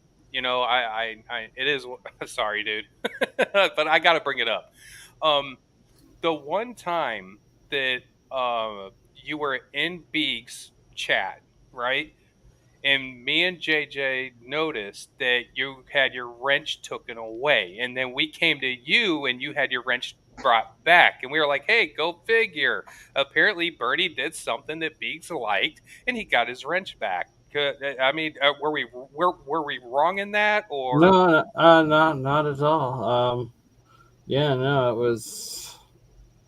is sorry, dude, but I gotta bring it up. The one time that you were in Beak's chat, right? And me and JJ noticed that you had your wrench taken away, and then we came to you and you had your wrench brought back. And we were like, hey, go figure. Apparently, Bernie did something that Biggs liked, and he got his wrench back. I mean, were we wrong in that, or No, not at all. Yeah, no, it was.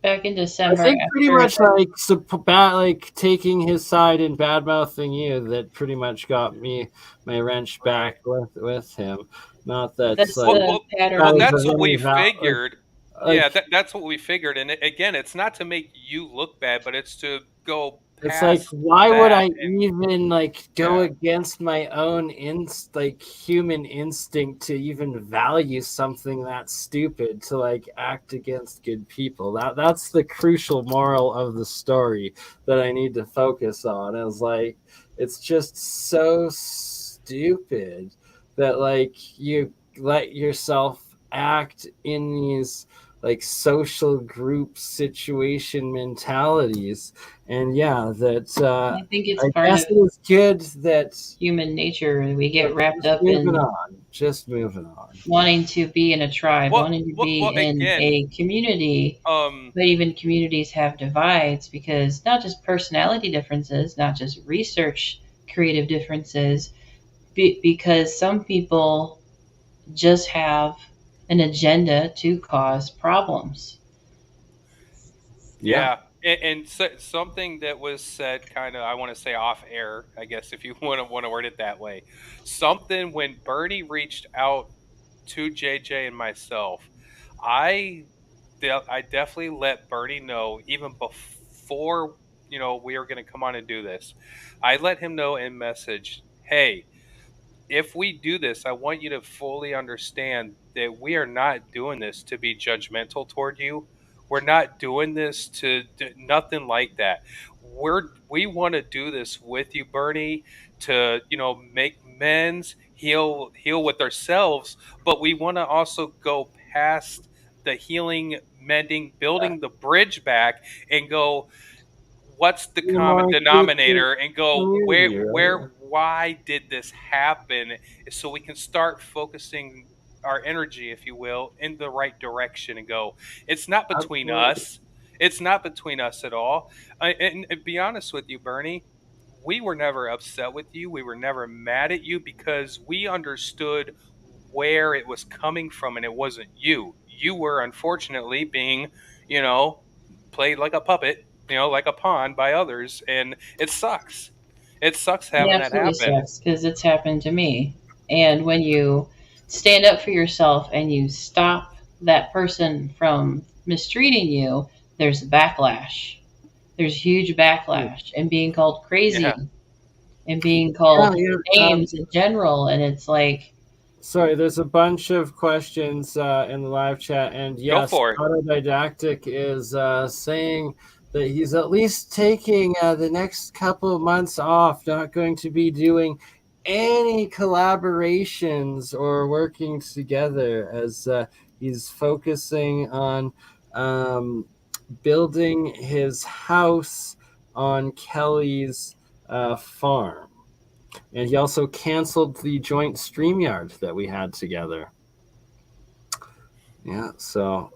Back in I December, think pretty after much like taking his side and bad mouthing you that pretty much got me my wrench back with him. Not that that's like the pattern. well, that that's was what we any figured. like Yeah, that's what we figured. And again, it's not to make you look bad, but it's to go it's like past why would I that. And even like go yeah. against my own human instinct to even value something that stupid to like act against good people. That's the crucial moral of the story that I need to focus on. Is like it's just so stupid that like you let yourself act in these like social group situation mentalities. And yeah, that I think it's I part guess of it was good that human nature. We get wrapped just up moving in on, just moving on. wanting to be in a tribe, wanting to be Well, in again, a community. But even communities have divides because not just personality differences, not just research creative differences, because some people just have an agenda to cause problems. yeah. And so, something that was said kind of, I want to say off air, I guess, if you want to word it that way. Something when Bernie reached out to JJ and myself, I definitely let Bernie know even before, we were going to come on and do this. I let him know in message, hey, if we do this, I want you to fully understand that we are not doing this to be judgmental toward you. We're not doing this to do nothing like that. We want to do this with you, Bernie, to make amends, heal with ourselves, but we want to also go past the healing, mending, building the bridge back, and go, what's the You're common more inclusive denominator, and go community, right? why did this happen, so we can start focusing our energy, if you will, in the right direction, and go, it's not between Absolutely. us, it's not between us at all. And be honest with you, Bernie, we were never upset with you, we were never mad at you, because we understood where it was coming from, and it wasn't you were unfortunately being, you know played like a puppet, like a pawn by others, and it sucks. It sucks It having that absolutely happen. sucks because it's happened to me. And when you stand up for yourself and you stop that person from mistreating you, there's backlash. There's huge backlash and being called crazy Yeah. and being Yeah, called yeah. names in general. And it's like, Sorry, there's a bunch of questions in the live chat, and Go yes, for it. Autodidactic is saying that he's at least taking the next couple of months off, not going to be doing any collaborations or working together, as he's focusing on building his house on Kelly's farm. And he also canceled the joint Streamyard that we had together. Yeah, so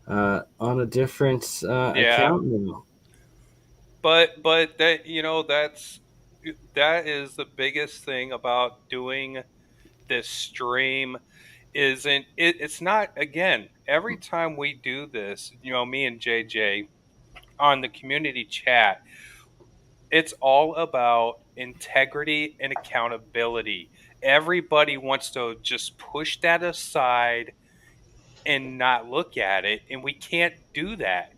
on a different account now. But that that is the biggest thing about doing this stream. It's not, again, every time we do this, me and JJ on the community chat, it's all about integrity and accountability. Everybody wants to just push that aside and not look at it, and we can't do that.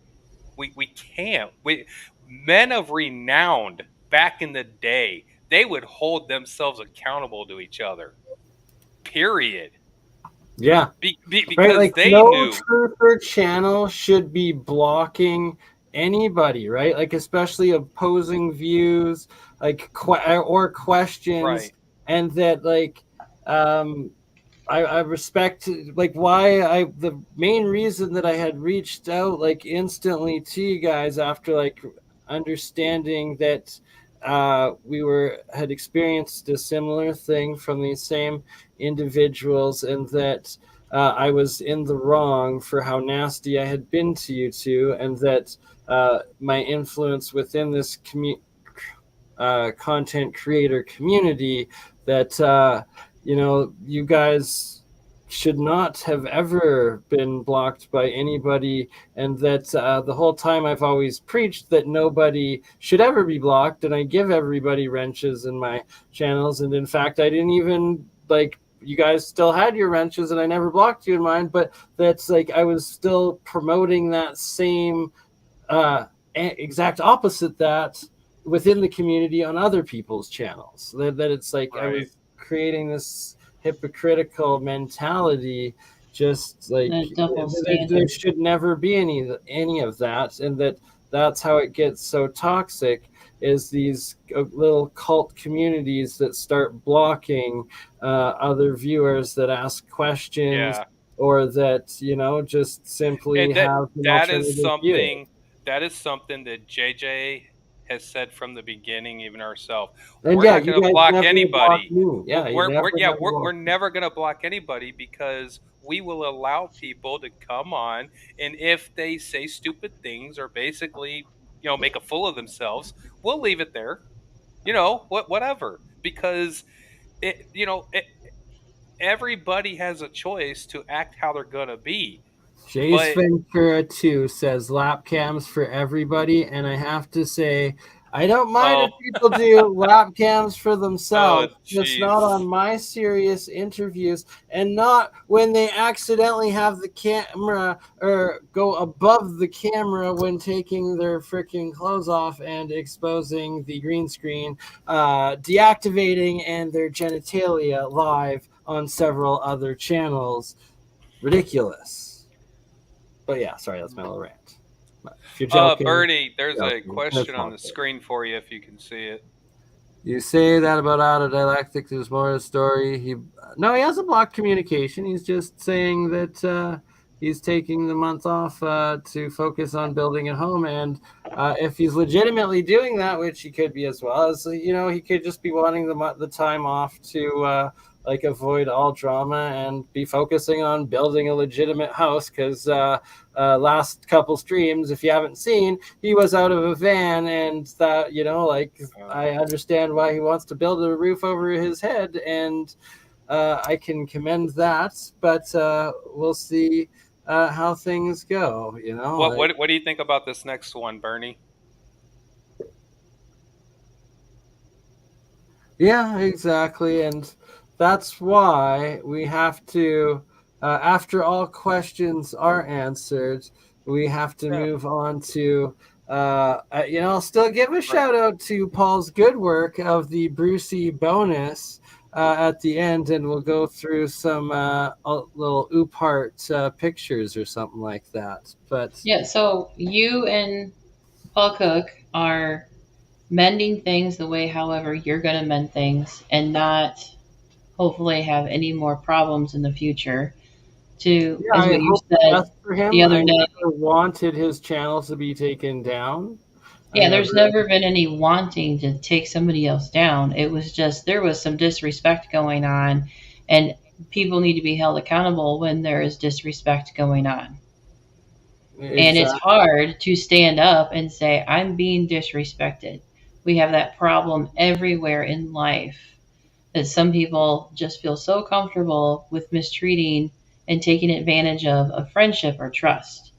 We can't. Men of renown back in the day, they would hold themselves accountable to each other. Period. Yeah. Because right, like they no knew. truther channel should be blocking anybody, right? Like especially opposing views, like or questions, Right. and that like I respect like why the main reason that I had reached out like instantly to you guys after like understanding that we had experienced a similar thing from these same individuals, and that I was in the wrong for how nasty I had been to you two, and that my influence within this content creator community, that you guys should not have ever been blocked by anybody, and that the whole time I've always preached that nobody should ever be blocked, and I give everybody wrenches in my channels, and in fact I didn't even you guys still had your wrenches and I never blocked you in mine, but that's I was still promoting that same exact opposite that within the community on other people's channels, that it's I was creating this hypocritical mentality, just there should never be any of that, and that's how it gets so toxic, is these little cult communities that start blocking other viewers that ask questions, or that just simply have that is something that JJ has said from the beginning, even ourselves. We're not going to block anybody. We're never going to block anybody, because we will allow people to come on, and if they say stupid things or basically, make a fool of themselves, we'll leave it there. Whatever, because everybody has a choice to act how they're going to be. Jace Ventura 2 says lap cams for everybody, and I have to say, I don't mind if people do lap cams for themselves, just not on my serious interviews, and not when they accidentally have the camera or go above the camera when taking their freaking clothes off and exposing the green screen, deactivating, and their genitalia live on several other channels. Ridiculous. But yeah, sorry, that's my little rant. If you're joking, Bernie, there's a question on the screen for you if you can see it. You say that about autodialectic. There's more of a story. He hasn't blocked communication. He's just saying that he's taking the month off to focus on building at home. And if he's legitimately doing that, which he could be as well, as he could just be wanting the time off to avoid all drama and be focusing on building a legitimate house, because last couple streams, if you haven't seen, he was out of a van, and that I understand why he wants to build a roof over his head, and I can commend that, but we'll see how things go. What do you think about this next one, Bernie? Yeah, exactly, and that's why we have to, after all questions are answered, we have to move on to, I'll still give a shout out to Paul's good work of the Brucey bonus at the end, and we'll go through some little oop-heart pictures or something like that. But yeah, so you and Paul Cook are mending things the way, however, you're going to mend things, and not hopefully have any more problems in the future. As what you said the other day, wanted his channel to be taken down. Yeah, there's never been any wanting to take somebody else down. It was just there was some disrespect going on, and people need to be held accountable when there is disrespect going on. Exactly. And it's hard to stand up and say, I'm being disrespected. We have that problem everywhere in life, that some people just feel so comfortable with mistreating and taking advantage of a friendship or trust.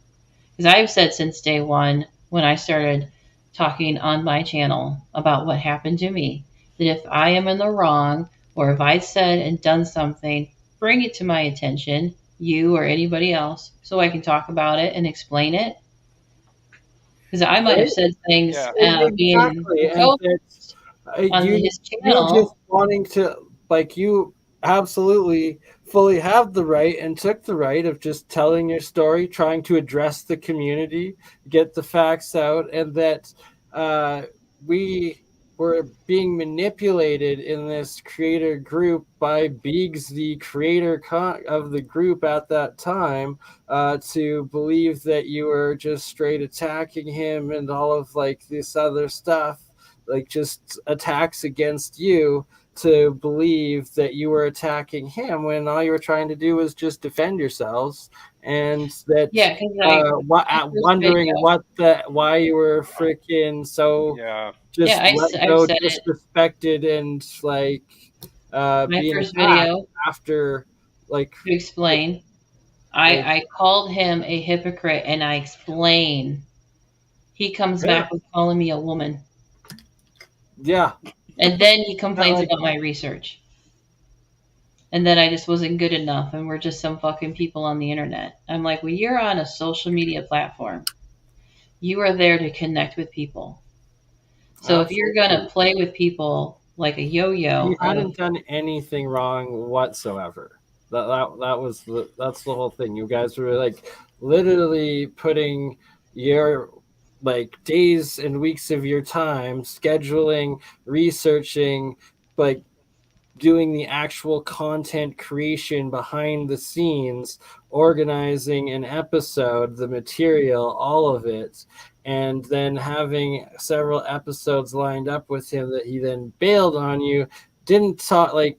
Because I've said since day one, when I started talking on my channel about what happened to me, that if I am in the wrong, or if I said and done something, bring it to my attention, you or anybody else, so I can talk about it and explain it. Because I might have said things being on his channel. You're just wanting to, you absolutely fully have the right and took the right of just telling your story, trying to address the community, get the facts out, and that we were being manipulated in this creator group by Biggs, the creator of the group at that time, to believe that you were just straight attacking him and all of this other stuff, just attacks against you, to believe that you were attacking him when all you were trying to do was just defend yourselves, and that Yeah, because wondering why you were freaking so just I've said it. disrespected and like My being first attacked video after like to explain. I called him a hypocrite, and I explain. He comes back with calling me a woman. Yeah. And then he complains about my research. And then I just wasn't good enough, and we're just some fucking people on the internet. I'm like, well, you're on a social media platform. You are there to connect with people. So if you're going to play with people like a yo-yo... You hadn't done anything wrong whatsoever. That's the whole thing. You guys were like literally putting your like days and weeks of your time scheduling, researching, like doing the actual content creation behind the scenes, organizing an episode, the material, all of it, and then having several episodes lined up with him that he then bailed on you, didn't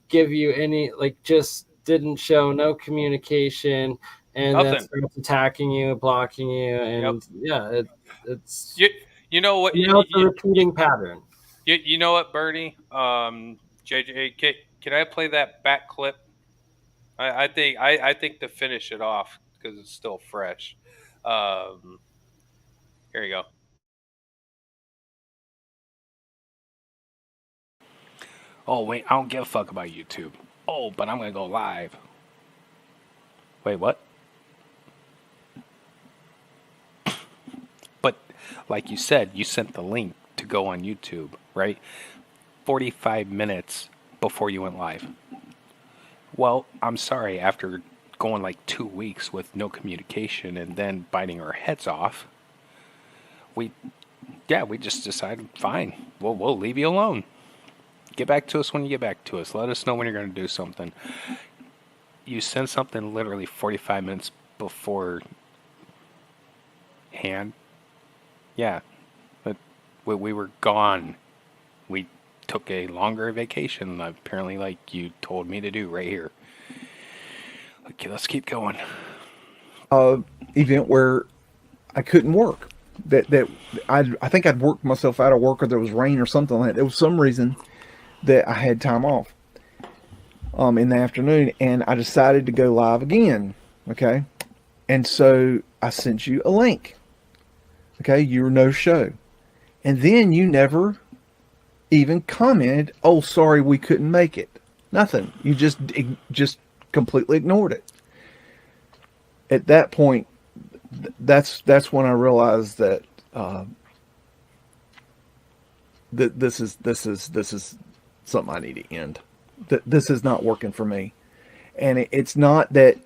give you any, just didn't show no communication, and then starts attacking you, blocking you, and it's you know what? It's a repeating pattern. You know what, Bernie? JJ, can I play that back clip? I think to finish it off because it's still fresh. Here you go. Oh, wait, I don't give a fuck about YouTube. Oh, but I'm going to go live. Wait, what? But like you said, you sent the link to go on YouTube, right? 45 minutes before you went live. Well, I'm sorry, after going like 2 weeks with no communication and then biting our heads off, we just decided, fine, we'll leave you alone. Get back to us when you get back to us. Let us know when you're going to do something. You sent something literally 45 minutes before hand. Yeah, but we were gone. We took a longer vacation, apparently, like you told me to do right here. Okay, let's keep going. Event where I couldn't work. That I think I'd worked myself out of work, or there was rain or something like that. There was some reason that I had time off in the afternoon, and I decided to go live again. Okay, and so I sent you a link. Okay, you were no show, and then you never even commented, "Oh, sorry, we couldn't make it." Nothing. You just completely ignored it. At that point, that's when I realized that that this is something I need to end. That this is not working for me, and it's not that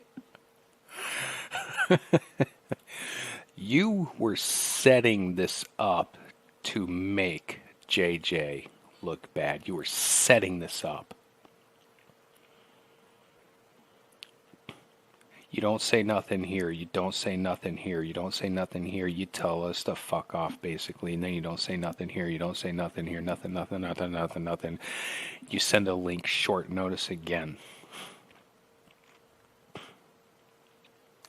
you were setting this up to make JJ look bad. You were setting this up. You don't say nothing here. You don't say nothing here. You don't say nothing here. You tell us to fuck off, basically, and then you don't say nothing here. You don't say nothing here. Nothing. You send a link short notice again.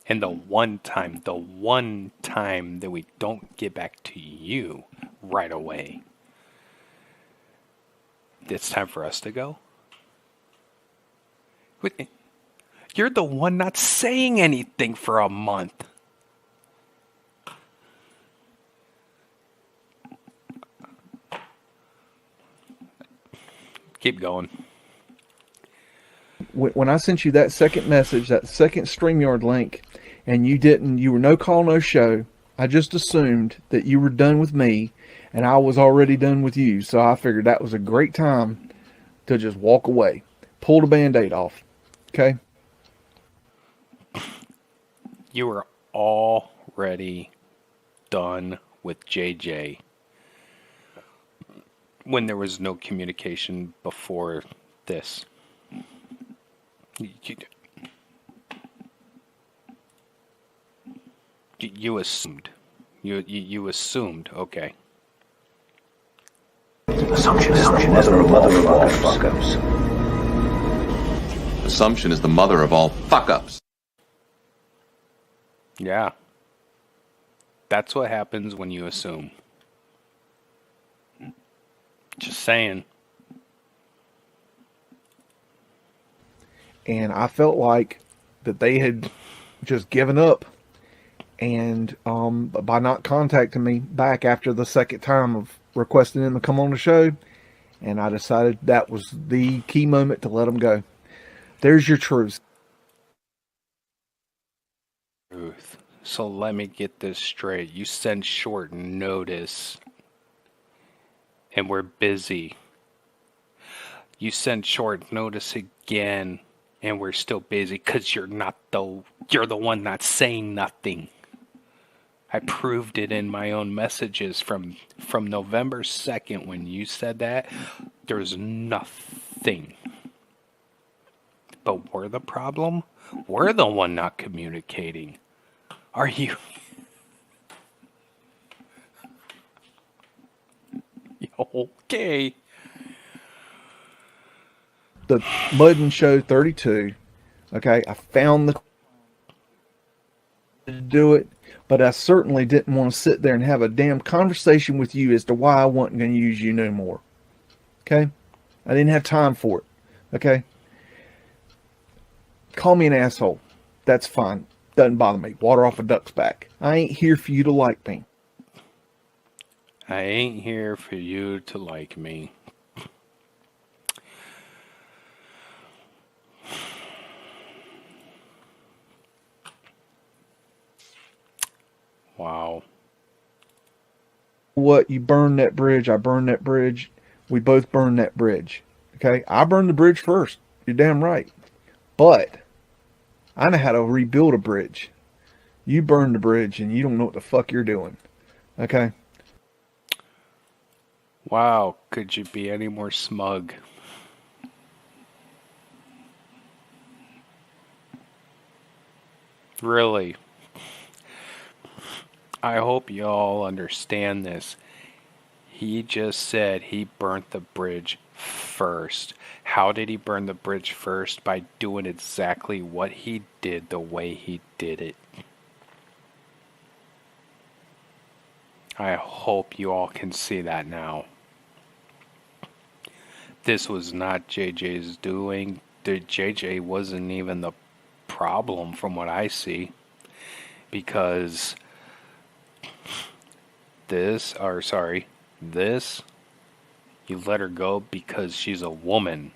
And the one time that we don't get back to you right away, it's time for us to go. You're the one not saying anything for a month. Keep going. When I sent you that second message, that second StreamYard link, and you were no call, no show, I just assumed that you were done with me and I was already done with you. So I figured that was a great time to just walk away. Pull the Band-Aid off. Okay? You were already done with JJ when there was no communication before this. You assumed. You assumed, okay. Assumption is the mother of all fuck-ups. Assumption is the mother of all fuck-ups. Yeah. That's what happens when you assume. Just saying. And I felt like that they had just given up, and by not contacting me back after the second time of requesting them to come on the show, and I decided that was the key moment to let them go. There's your truth. So let me get this straight. You send short notice, and we're busy. You send short notice again, and we're still busy because you're the one not saying nothing. I proved it in my own messages from November 2nd when you said that. There's nothing. But we're the problem? We're the one not communicating. Are you? Okay. The Mudden Show 32. Okay, I found the to do it, but I certainly didn't want to sit there and have a damn conversation with you as to why I wasn't going to use you no more. Okay? I didn't have time for it. Okay? Call me an asshole. That's fine. Doesn't bother me. Water off a duck's back. I ain't here for you to like me. I ain't here for you to like me. Wow. What? You burn that bridge, I burn that bridge. We both burn that bridge. Okay? I burned the bridge first. You're damn right. But I know how to rebuild a bridge. You burned the bridge and you don't know what the fuck you're doing. Okay? Wow, could you be any more smug? Really? I hope you all understand this. He just said he burnt the bridge first. How did he burn the bridge first? By doing exactly what he did the way he did it. I hope you all can see that now. This was not JJ's doing. JJ wasn't even the problem from what I see. Because this, you let her go because she's a woman.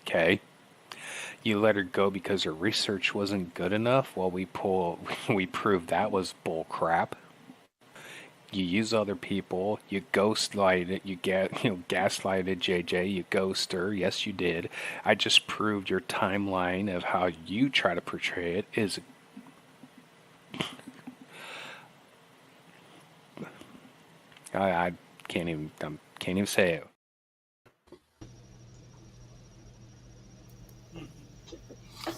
Okay? You let her go because her research wasn't good enough? Well, we proved that was bull crap. You use other people, you gaslighted JJ, you ghost her. Yes, you did. I just proved your timeline of how you try to portray it is. I can't even say it.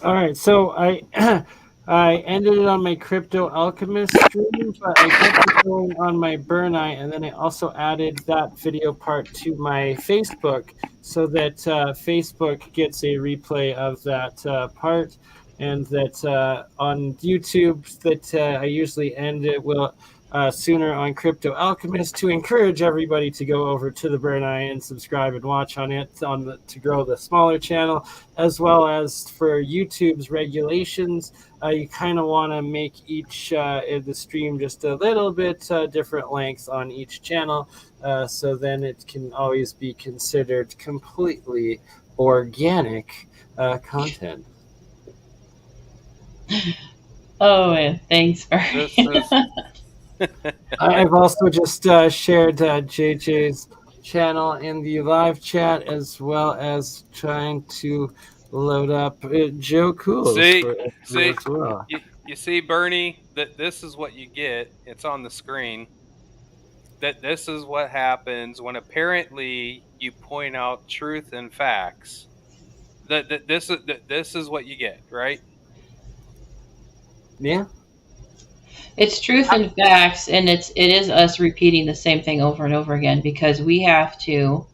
All right, so I I ended it on my Crypto Alchemist stream, but I kept it going on my BurnEye, and then I also added that video part to my Facebook so that Facebook gets a replay of that part, and that on YouTube that I usually end it will sooner on Crypto Alchemist to encourage everybody to go over to the BurnEye and subscribe and watch on it to grow the smaller channel, as well as for YouTube's regulations. You kind of want to make each the stream just a little bit different lengths on each channel, so then it can always be considered completely organic content. Oh, man. Thanks, Barry. I've also just shared JJ's channel in the live chat, as well as trying to load up Joe Cool. You see, Bernie, that this is what you get. It's on the screen. That this is what happens when apparently you point out truth and facts. That this is what you get, right? Yeah. It's truth and facts, and it is us repeating the same thing over and over again because we have to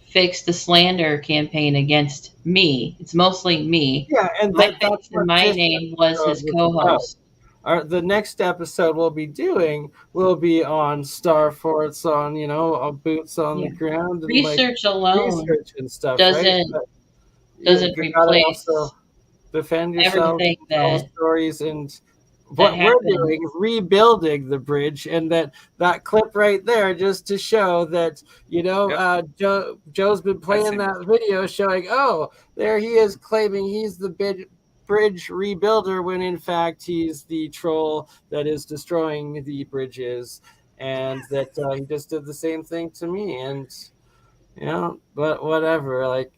fix the slander campaign against me. It's mostly me. Yeah, and my that's face and what my this name was his episode co-host. The next episode we'll be doing will be on star forts, on boots on the ground, and research alone research and stuff. doesn't right? doesn't you gotta replace also defend yourself, everything tell that stories, and what we're doing, rebuilding the bridge, and that clip right there, just to show that Joe's been playing that video, showing there he is claiming he's the bridge rebuilder when in fact he's the troll that is destroying the bridges, and that he just did the same thing to me, and but whatever, like.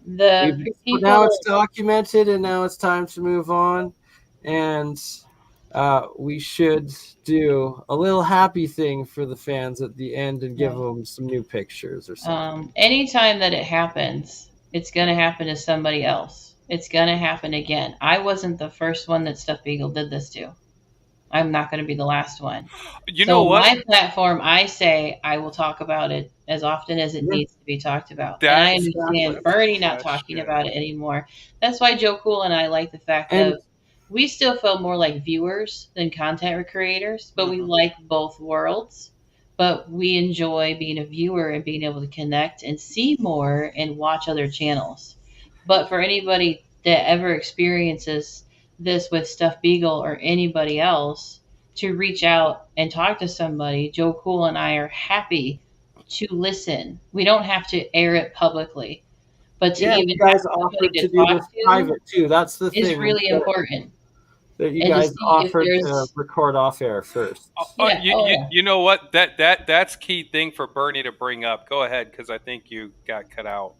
Now it's documented, and now it's time to move on, and we should do a little happy thing for the fans at the end and give them some new pictures or something. Anytime that it happens, it's going to happen to somebody else. It's going to happen again. I wasn't the first one that Stuff Beagle did this to. I'm not going to be the last one. You know what? My platform, I say I will talk about it as often as it needs to be talked about. And I understand Bernie not talking about it anymore. That's why Joe Cool and I like the fact that we still feel more like viewers than content creators, but we like both worlds. But we enjoy being a viewer and being able to connect and see more and watch other channels. But for anybody that ever experiences this with Stuff Beagle or anybody else, to reach out and talk to somebody, Joe Cool and I are happy to listen. We don't have to air it publicly, but to even you guys offered to do this private too. That's the thing. Is really important. That you guys offered to record off air first. You know what? That's key thing for Bernie to bring up. Go ahead, because I think you got cut out.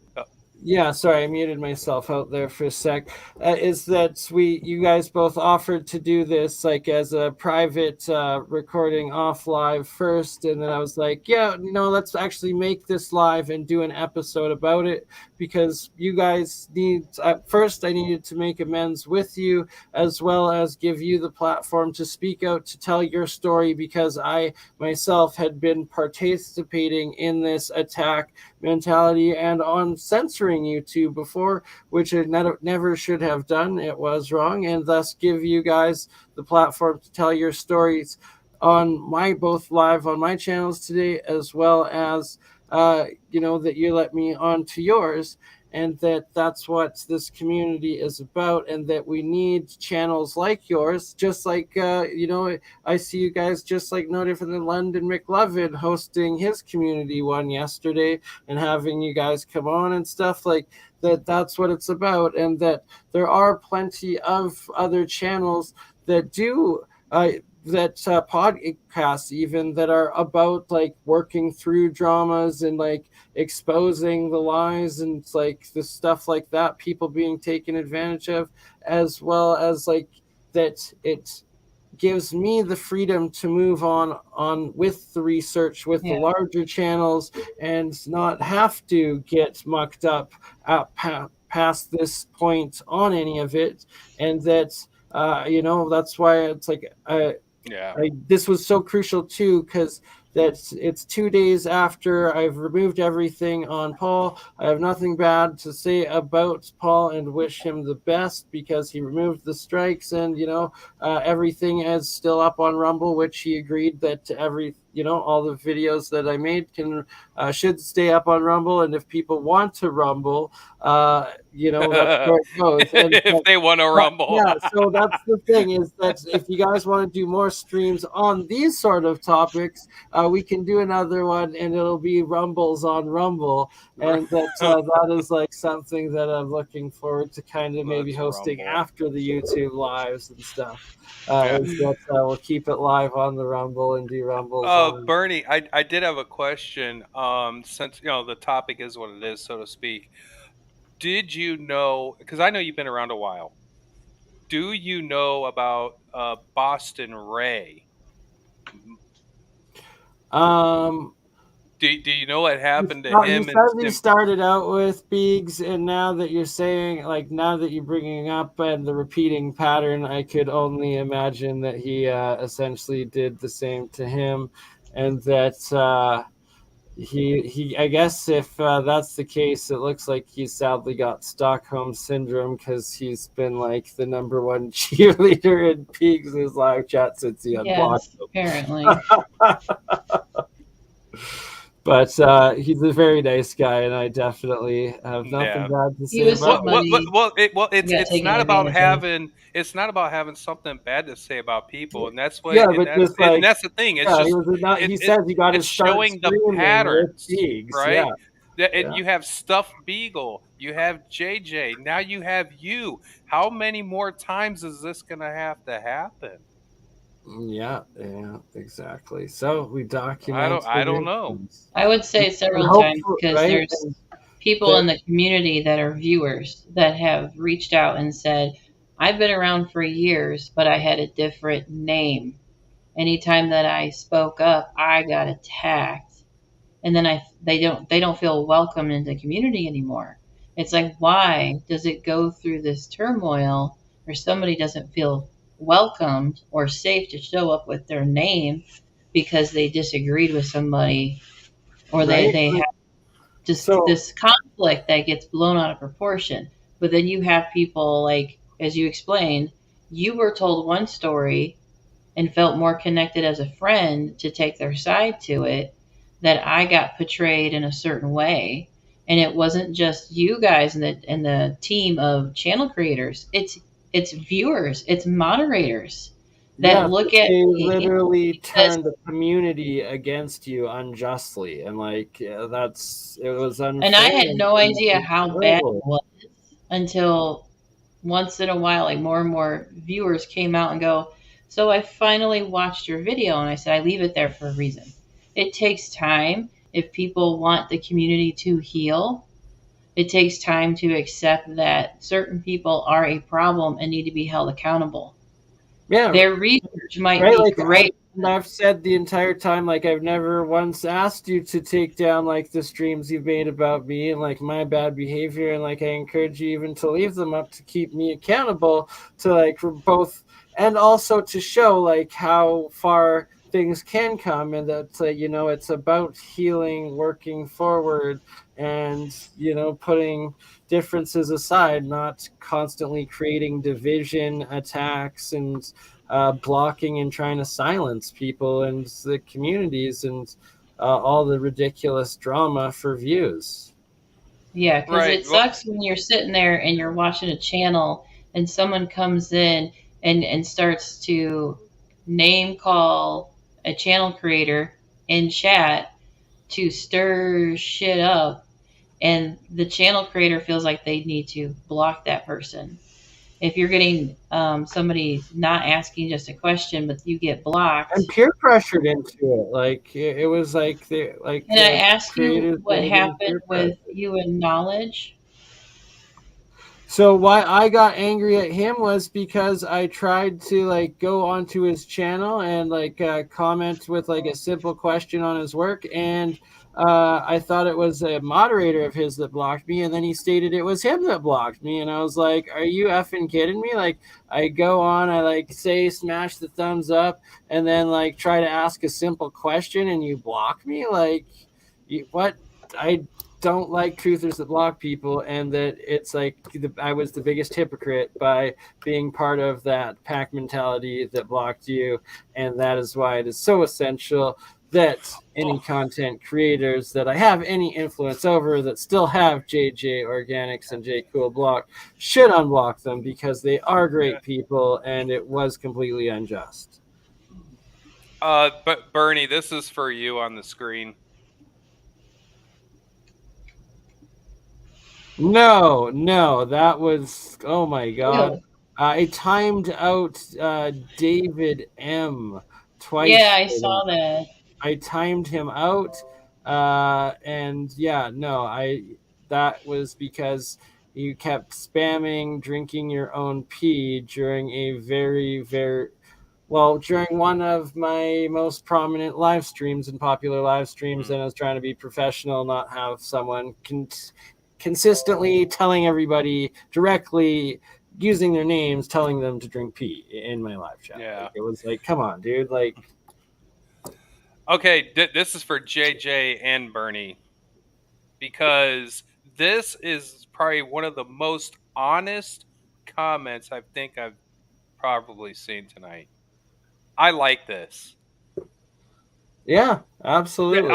Yeah, sorry, I muted myself out there for a sec. Is that you guys both offered to do this like as a private recording off live first, and then I was like, let's actually make this live and do an episode about it, because you guys first I needed to make amends with you, as well as give you the platform to speak out, to tell your story, because I myself had been participating in this attack mentality and on censoring YouTube before, which I never should have done. It was wrong, and thus give you guys the platform to tell your stories on both live on my channels today, as well as that you let me onto yours, and that's what this community is about, and that we need channels like yours, just like I see you guys just like no different than London McLovin hosting his community one yesterday and having you guys come on and stuff like that. That's what it's about, and that there are plenty of other channels that do podcasts even that are about like working through dramas and like exposing the lies and like the stuff like that, people being taken advantage of, as well as like that it gives me the freedom to move on with the research with the larger channels and not have to get mucked up past this point on any of it. And that that's why it's like this was so crucial too, because it's 2 days after I've removed everything on Paul. I have nothing bad to say about Paul and wish him the best, because he removed the strikes, and everything is still up on Rumble, which he agreed that all the videos that I made should stay up on Rumble, and if people want to rumble, that's where it goes. And, if they want to rumble. So that's the thing, is that if you guys want to do more streams on these sort of topics, we can do another one, and it'll be Rumbles on Rumble, and that is like something that I'm looking forward to kind of maybe hosting after the YouTube lives and stuff. We'll keep it live on the Rumble and do Rumbles. Bernie, I did have a question. Since the topic is what it is, so to speak. Did you know? Because I know you've been around a while. Do you know about Boston Ray? Do you know what happened to He him? says he started out with Biggs, and now that you're saying, like, now that you're bringing up and the repeating pattern, I could only imagine that he essentially did the same to him, and that he I guess if that's the case, it looks like he's sadly got Stockholm syndrome, because he's been like the #1 cheerleader in Biggs' live chat since he unblocked him. Apparently. But he's a very nice guy, and I definitely have nothing bad to say about him. It's not about having something bad to say about people, and that's what. Yeah, and but that's the thing. It's just he says he got his start showing the streaming patterns, with Biggs, right? Yeah. You have Stuffed Beagle, you have JJ, now you have you. How many more times is this going to happen? Yeah, exactly. So we document. I don't know. I would say several times, because there's people in the community that are viewers that have reached out and said, I've been around for years, but I had a different name. Anytime that I spoke up, I got attacked. And then they don't feel welcome in the community anymore. It's like, why does it go through this turmoil where somebody doesn't feel welcomed or safe to show up with their name because they disagreed with somebody, or they have just this conflict that gets blown out of proportion. But then you have people, like, as you explained, you were told one story and felt more connected as a friend to take their side to it, that I got portrayed in a certain way. And it wasn't just you guys and the team of channel creators. It's viewers, it's moderators that look at they me. Literally turn the community against you unjustly, and like it was unfair. And I had no idea how bad it was until once in a while, like, more and more viewers came out and go, so I finally watched your video. And I said, I leave it there for a reason. It takes time. If people want the community to heal, it takes time to accept that certain people are a problem and need to be held accountable. Yeah, their research might be great. I've said the entire time, like, I've never once asked you to take down like the streams you've made about me and like my bad behavior, and like I encourage you even to leave them up to keep me accountable to like both, and also to show like how far things can come, and that it's about healing, working forward, and putting differences aside, not constantly creating division, attacks, and blocking and trying to silence people and the communities, and all the ridiculous drama for views. Yeah, because it sucks when you're sitting there and you're watching a channel and someone comes in and starts to name call a channel creator in chat to stir shit up, and the channel creator feels like they need to block that person. If you're getting somebody not asking just a question, but you get blocked and peer pressured into it, like it was like the like. Can I ask you what happened with you and Knowledge? So why I got angry at him was because I tried to like go onto his channel and like comment with like a simple question on his work, and I thought it was a moderator of his that blocked me, and then he stated it was him that blocked me, and I was like, are you effing kidding me? Like, I go on, I like say smash the thumbs up, and then like try to ask a simple question, and you block me? Like, what? I don't like truthers that block people, and that it's like I was the biggest hypocrite by being part of that pack mentality that blocked you, and that is why it is so essential that any content creators that I have any influence over that still have JJ Organics and J Cool blocked should unblock them, because they are great people and it was completely unjust. But Bernie, this is for you on the screen. No, that was, oh my God. I timed out David M twice. Yeah, I saw that. I timed him out, and yeah, no, that was because you kept spamming drinking your own pee during a very, very, during one of my most prominent live streams and popular live streams, and I was trying to be professional, not have someone consistently telling everybody directly using their names, telling them to drink pee in my live chat. Yeah. Like, it was like, come on, dude. Like, okay, this is for JJ and Bernie, because this is probably one of the most honest comments I think I've probably seen tonight. I like this. Yeah, absolutely.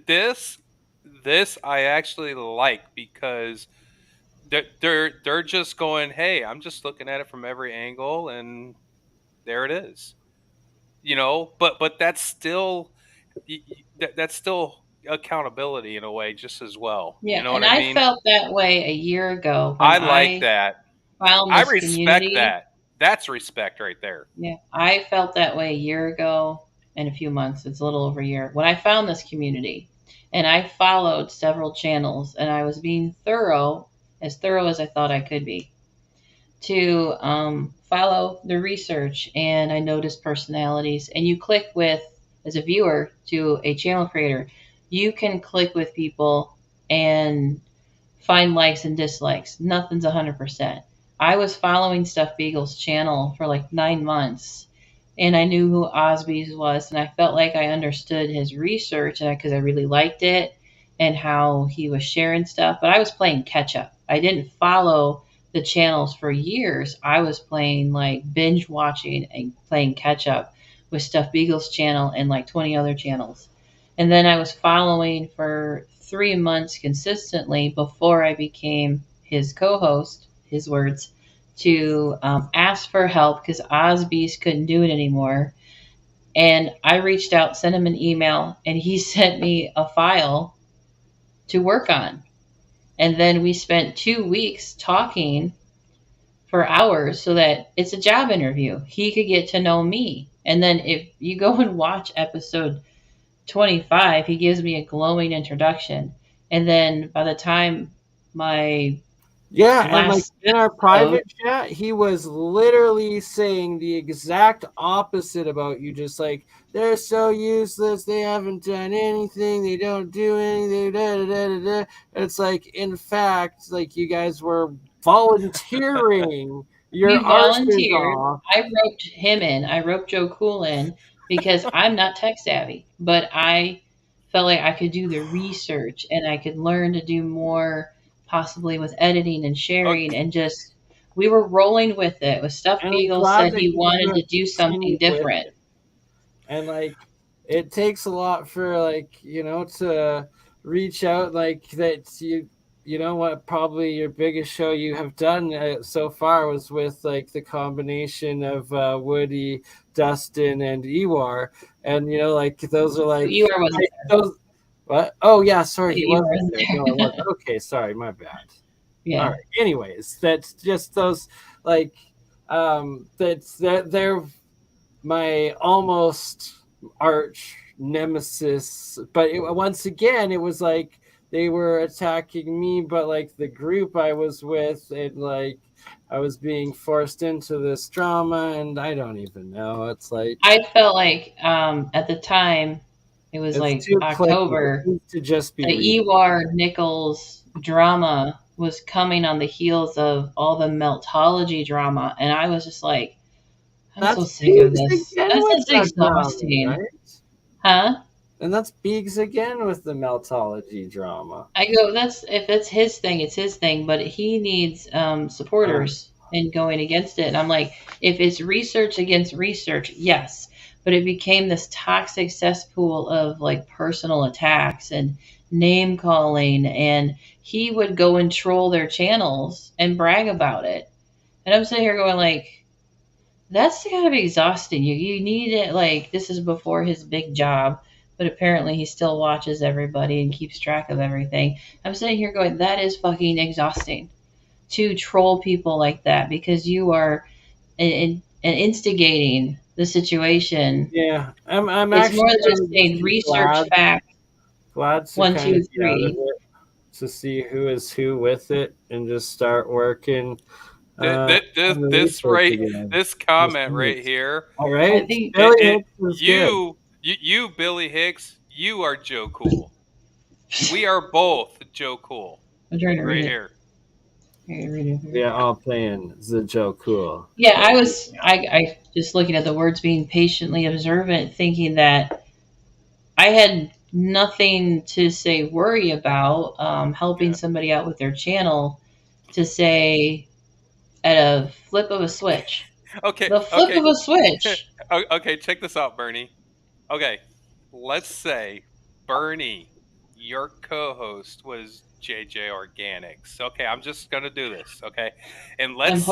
This I actually like, because they're just going, hey, I'm just looking at it from every angle, and there it is. You know, but that's still accountability in a way, just as well. Yeah, You know and what I mean? felt that way a year ago when I like that. found I this respect community. that. That's respect right there. Yeah, I felt that way a year ago in a few months. It's a little over a year when I found this community, and I followed several channels, and I was being thorough as I thought I could be, to follow the research, and I noticed personalities. And you click with, as a viewer to a channel creator, you can click with people and find likes and dislikes. Nothing's 100%. I was following Stuff Beagle's channel for like 9 months, and I knew who Osby's was, and I felt like I understood his research, and because I really liked it and how he was sharing stuff. But I was playing catch up. I didn't follow the channels for years. I was playing, like, binge watching and playing catch up with Stuff Beagle's channel and like 20 other channels. And then I was following for 3 months consistently before I became his co-host, his words, to ask for help because Osby's couldn't do it anymore. And I reached out, sent him an email, and he sent me a file to work on. And then we spent 2 weeks talking for hours so that it's a job interview. He could get to know me. And then if you go and watch episode 25, he gives me a glowing introduction. And then by the time my and like in our private chat, he was literally saying the exact opposite about you. Just like, they're so useless, they haven't done anything, they don't do anything, da, da, da, da. It's like, in fact, like, you guys were volunteering your volunteered. off. I roped him in. I roped Joe Cool in because I'm not tech savvy, but I felt like I could do the research and I could learn to do more, possibly with editing and sharing, and just, we were rolling with it. With Stuff Beagle said he wanted to do something different. And like, it takes a lot for, like, you know, to reach out, like, that you know what, probably your biggest show you have done so far was with, like, the combination of Woody, Dustin, and Ewar. And, you know, like, those are like, Ewar wasn't there. Those, what? Oh yeah, sorry, he wasn't there. No, I wasn't. Okay, sorry, my bad. Yeah. All right. Anyways, that's just those, like, they're my almost arch nemesis. But once again, it was like they were attacking me, but like the group I was with, and like I was being forced into this drama, and I don't even know. It's like, I felt like at the time, it was like October, to just be the Ewar Nichols drama was coming on the heels of all the Meltology drama, and I was just like, I'm so sick of this. That's exhausting. Drama, right? Huh? And that's Biggs again with the Meltology drama. I go, if that's his thing, it's his thing, but he needs supporters in going against it. And I'm like, if it's research against research, yes. But it became this toxic cesspool of like personal attacks and name calling, and he would go and troll their channels and brag about it. And I'm sitting here going like, that's gotta be exhausting. You need it. Like, this is before his big job, but apparently he still watches everybody and keeps track of everything. I'm sitting here going, that is fucking exhausting to troll people like that, because you are instigating the situation. Yeah, I'm it's actually more than just saying research fact. Glad to 1, 2, 3 to see who is who with it and just start working. This comment right here. All right, you Billy Hicks, you are Joe Cool. We are both Joe Cool. I'm trying to right read it. here. We are all playing the Joe Cool. Yeah, I just looking at the words, being patiently observant, thinking that I had nothing to say worry about helping somebody out with their channel, to say at a flip of a switch. Okay. The flip of a switch. Okay, check this out, Bernie. Okay, let's say Bernie, your co-host was JJ Organics. Okay, I'm just gonna do this. Okay, and let's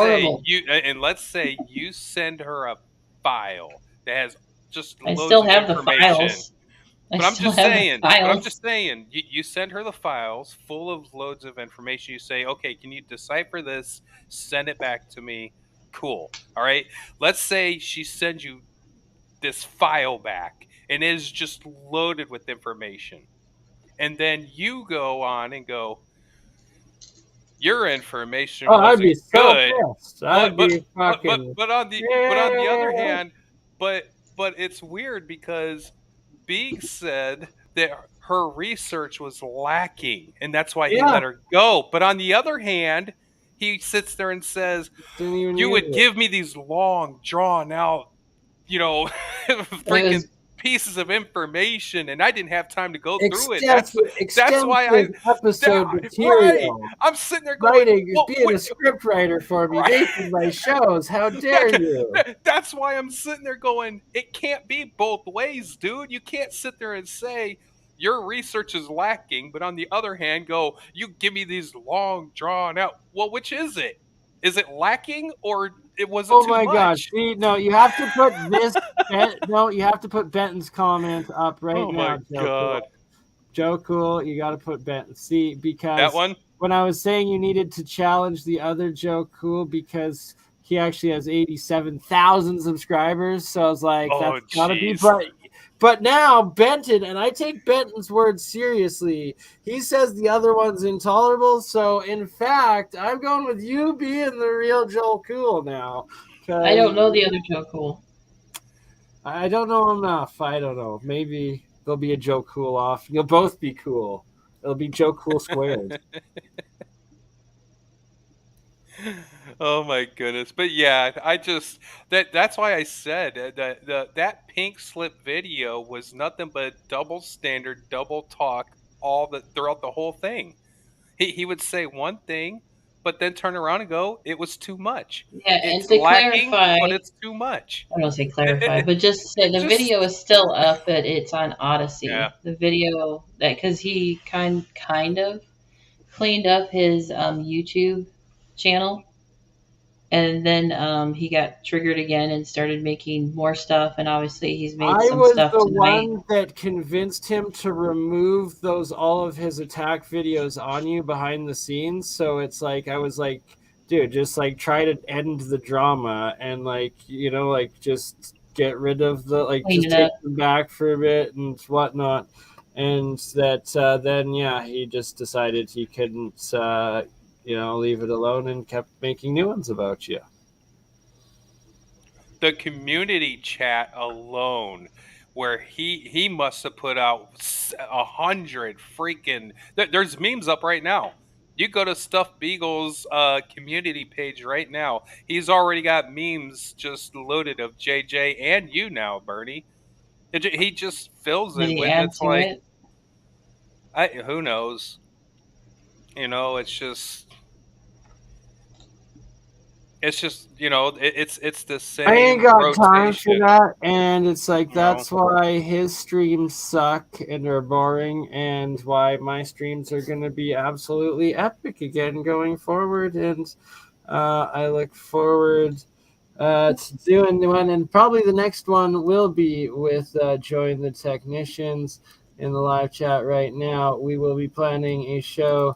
say you send her a file that has just I loads still of have the information. files. But I'm just saying, you send her the files full of loads of information. You say, okay, can you decipher this? Send it back to me. Cool. All right. Let's say she sends you this file back and it is just loaded with information. And then you go on and go, your information wasn't I'd be so good. pissed. I'd be but on the other hand, but it's weird because Beeg said that her research was lacking, and that's why he let her go. But on the other hand, he sits there and says, "You would give me these long, drawn out, freaking pieces of information, and I didn't have time to go through it. That's why episode material. Right. I'm sitting there going, being a script writer for me, making my shows. How dare you? That's why I'm sitting there going, it can't be both ways, dude. You can't sit there and say your research is lacking, but on the other hand, go, you give me these long, drawn out. Well, which is it? Is it lacking or it wasn't too much? Oh my gosh! See, no, you have to put this. You have to put Benton's comment up right now. Oh my God, Joe Cool, you got to put Benton. See, because that one. When I was saying you needed to challenge the other Joe Cool because he actually has 87,000 subscribers, so I was like, that's gotta be. But now Benton, and I take Benton's word seriously, he says the other one's intolerable. So in fact, I'm going with you being the real Joe Cool now. I don't know the other Joe Cool. I don't know enough. I don't know. Maybe there'll be a Joe Cool off. You'll both be cool. It'll be Joe Cool squared. Oh my goodness. But yeah, that's why I said that pink slip video was nothing but double standard, double talk throughout the whole thing. He would say one thing, but then turn around and go, it was too much. Yeah, and to clarify, but it's too much. I don't say clarify, but just say the video is still up, but it's on OdySee. Yeah. The video because he kind of cleaned up his YouTube channel. And then he got triggered again and started making more stuff. And obviously he's made some stuff tonight. I was the one that convinced him to remove all of his attack videos on you behind the scenes. So it's like, I was like, dude, just like try to end the drama and just get rid of just take them back for a bit and whatnot. And that then, he just decided he couldn't... leave it alone and kept making new ones about you. The community chat alone, where he must have put out 100 freaking... There's memes up right now. You go to Stuffed Beagle's community page right now. He's already got memes just loaded of JJ and you now, Bernie. He just fills it with it's like... who knows? It's just... It's the same. I ain't got rotation. time for that, and it's like that's why his streams suck and are boring, and why my streams are going to be absolutely epic again going forward. And I look forward to doing one, and probably the next one will be with Join the Technicians in the live chat right now. We will be planning a show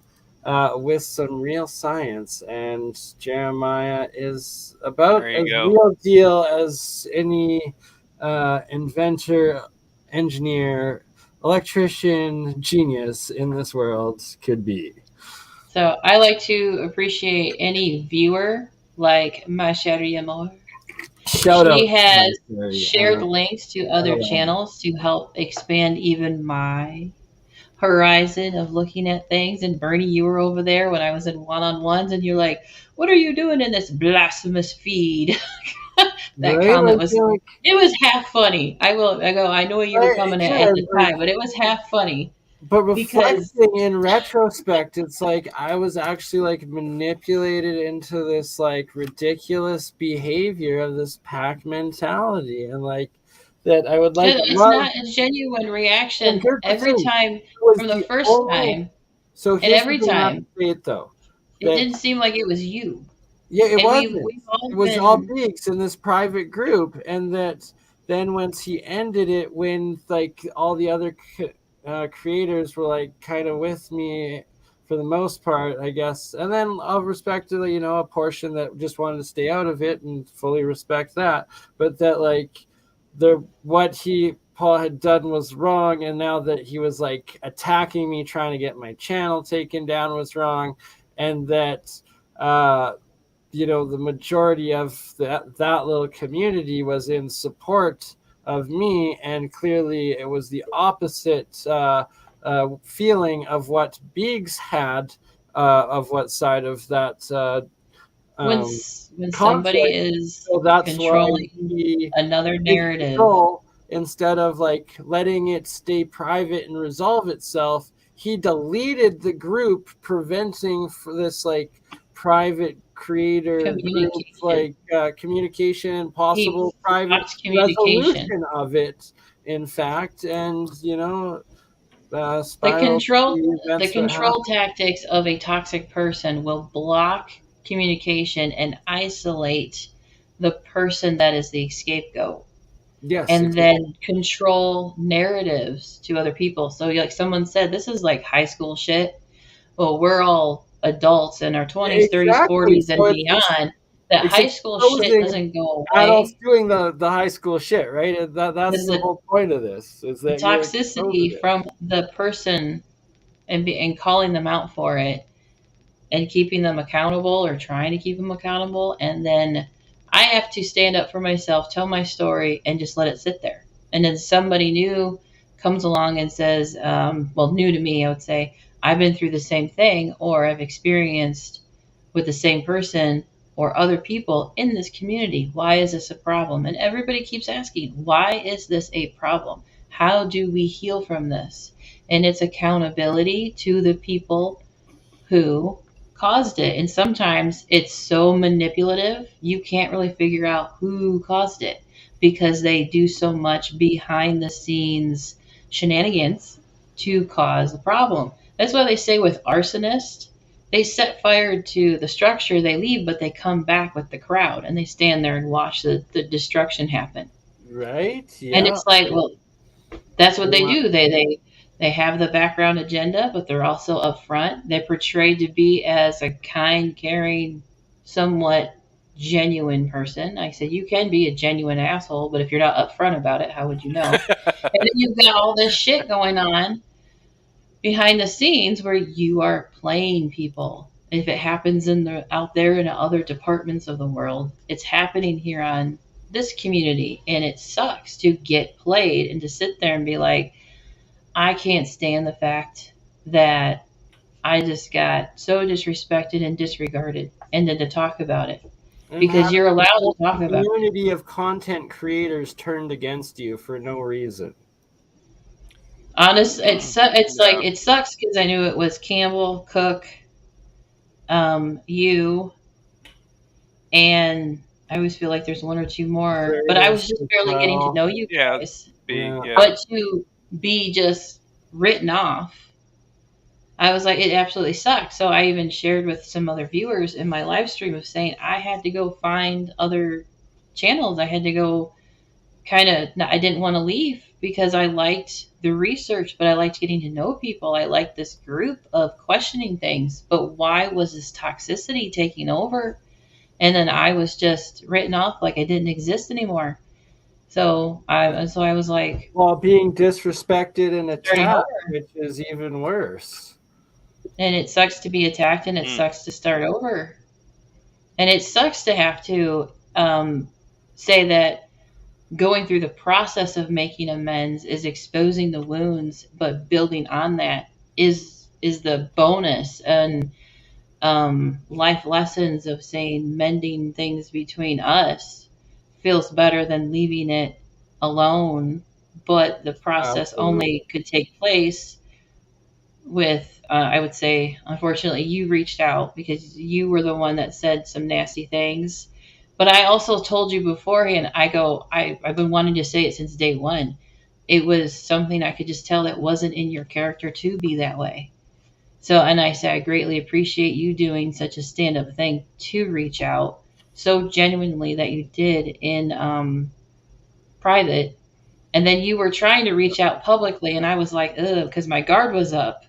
with some real science, and Jeremiah is about as real deal as any inventor, engineer, electrician, genius in this world could be. So I like to appreciate any viewer like my chérie amour. Shout out She to has Mary, shared links to other channels to help expand even my horizon of looking at things. And Bernie, you were over there when I was in one-on-ones, and you're like, "What are you doing in this blasphemous feed?" That Right? comment Like, was you know, like, it was half funny. I know you were right, coming yeah, at the like, time, but it was half funny but because reflecting in retrospect, it's like I was actually like manipulated into this like ridiculous behavior of this pack mentality, and like that I would like it's love. not a genuine And reaction here's the every thing, time it was from the the first only. time, So and here's the every thing I have time to say it though. it That didn't seem like it was you. yeah, it And wasn't. we've all It was all been Beaks in this private group, and that then once he ended it, when like all the other creators were like kind of with me for the most part, I guess, and then I'll respect a portion that just wanted to stay out of it and fully respect that, but that like what Paul had done was wrong, and now that he was like attacking me, trying to get my channel taken down was wrong, and that the majority of that little community was in support of me, and clearly it was the opposite feeling of what Biggs had, of what side of that when somebody conflict. is So that's why controlling he another his narrative. control, instead of like letting it stay private and resolve itself, he deleted the group, preventing for this like private creator group, like communication and possible private resolution of it, in fact. And the control tactics of a toxic person will block communication and isolate the person that is the scapegoat. Yes, and exactly. Then control narratives to other people. So like someone said, this is like high school shit. Well, we're all adults in our 20s, Exactly. 30s, 40s, So and beyond. That high school shit doesn't go away. Adults doing the high school shit, right? That's the whole point of this. Is that toxicity from the person and calling them out for it and keeping them accountable or trying to keep them accountable. And then I have to stand up for myself, tell my story, and just let it sit there. And then somebody new comes along and says, new to me, I would say, I've been through the same thing, or I've experienced with the same person or other people in this community. Why is this a problem? And everybody keeps asking, why is this a problem? How do we heal from this? And it's accountability to the people who caused it. And sometimes it's so manipulative, you can't really figure out who caused it because they do so much behind the scenes shenanigans to cause the problem. That's why they say with arsonists, they set fire to the structure, they leave, but they come back with the crowd and they stand there and watch the destruction happen. Right? Yeah. And it's like, well, that's what they do. They have the background agenda, but they're also upfront. They're portrayed to be as a kind, caring, somewhat genuine person. I said, you can be a genuine asshole, but if you're not upfront about it, how would you know? And then you've got all this shit going on behind the scenes where you are playing people. If it happens out there in other departments of the world, it's happening here on this community, and it sucks to get played and to sit there and be like, I can't stand the fact that I just got so disrespected and disregarded, and then to talk about it because you're allowed to talk about it. Community of content creators turned against you for no reason. Honest, it's like it sucks because I knew it was Campbell, Cook, you, and I always feel like there's one or two more, but I was just barely getting to know you guys. But to be just written off, I was like, it absolutely sucks. So I even shared with some other viewers in my live stream of saying I had to go find other channels. I had to go I didn't want to leave because I liked the research, but I liked getting to know people. I liked this group of questioning things, but why was this toxicity taking over? And then I was just written off like I didn't exist anymore. So I was like, well, being disrespected and attacked, which is even worse. And it sucks to be attacked, and it sucks to start over. And it sucks to have to say that going through the process of making amends is exposing the wounds, but building on that is the bonus. And life lessons of saying mending things between us feels better than leaving it alone. But the process only could take place with, I would say, unfortunately, you reached out because you were the one that said some nasty things. But I also told you beforehand, I've been wanting to say it since day one. It was something I could just tell that wasn't in your character to be that way. So, and I say, I greatly appreciate you doing such a stand-up thing to reach out so genuinely that you did in private. And then you were trying to reach out publicly, and I was like, ugh, because my guard was up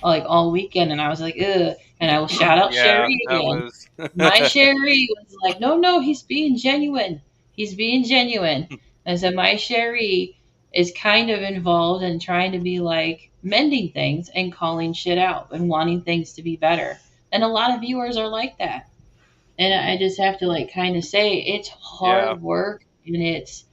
like all weekend, and I was like, ugh. And I will shout out Sherry again. My Sherry was like, no, he's being genuine. He's being genuine. And so my Sherry is kind of involved in trying to be like mending things and calling shit out and wanting things to be better. And a lot of viewers are like that. And I just have to like kind of say it's hard work, and it's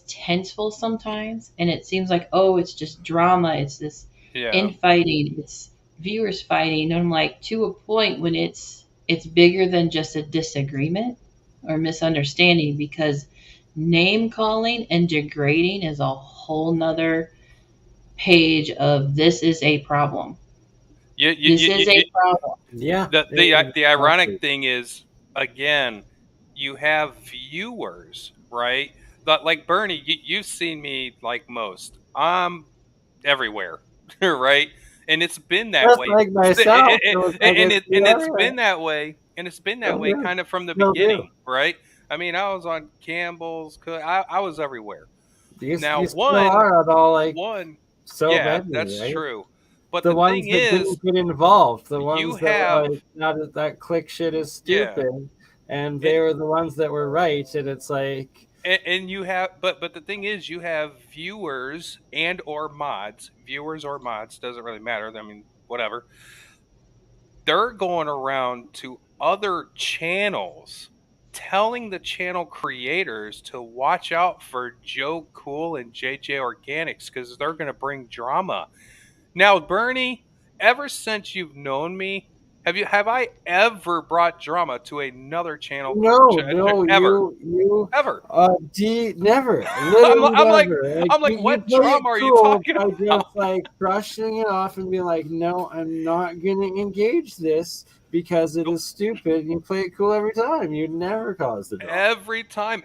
tenseful sometimes, and it seems like, oh, it's just drama, it's this infighting, it's viewers fighting. And I'm like, to a point when it's bigger than just a disagreement or misunderstanding, because name calling and degrading is a whole nother page of this is a problem. This is a problem. Yeah. The ironic thing is, again, you have viewers, right? But like Bernie, you've seen me like most. I'm everywhere, right? And it's been that Just way. like myself. It's been that way. And it's been that way kind of from the beginning, right? I mean, I was on Campbell's. I was everywhere. Now, that's right? true. But the ones thing that is, didn't get involved, the ones that like, now that click shit is stupid, and they were the ones that were right, and it's like, and you have, but the thing is, you have viewers and or mods, doesn't really matter. I mean, whatever. They're going around to other channels, telling the channel creators to watch out for Joe Cool and JJ Organics because they're going to bring drama. Now, Bernie, ever since you've known me, have I ever brought drama to another channel? No, ever. Never. Never. I'm like, what drama are you talking about? Just like brushing it off and being like, no, I'm not gonna engage this because it is stupid. And you play it cool every time. You never cause the drama. Every time.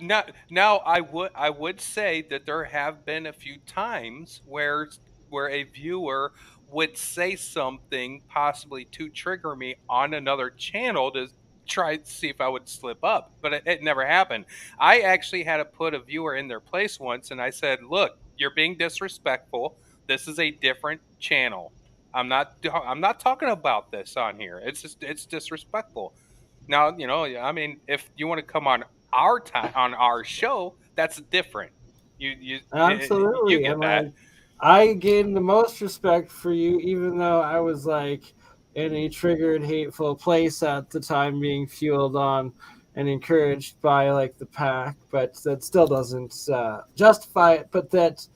Now, I would say that there have been a few times where a viewer would say something possibly to trigger me on another channel to try to see if I would slip up, but it never happened. I actually had to put a viewer in their place once, and I said, look, you're being disrespectful. This is a different channel. I'm not talking about this on here. It's disrespectful. Now, I mean, if you want to come on our show, that's different. You absolutely you get that. I gained the most respect for you, even though I was like in a triggered, hateful place at the time, being fueled on and encouraged by like the pack. But that still doesn't justify it. But that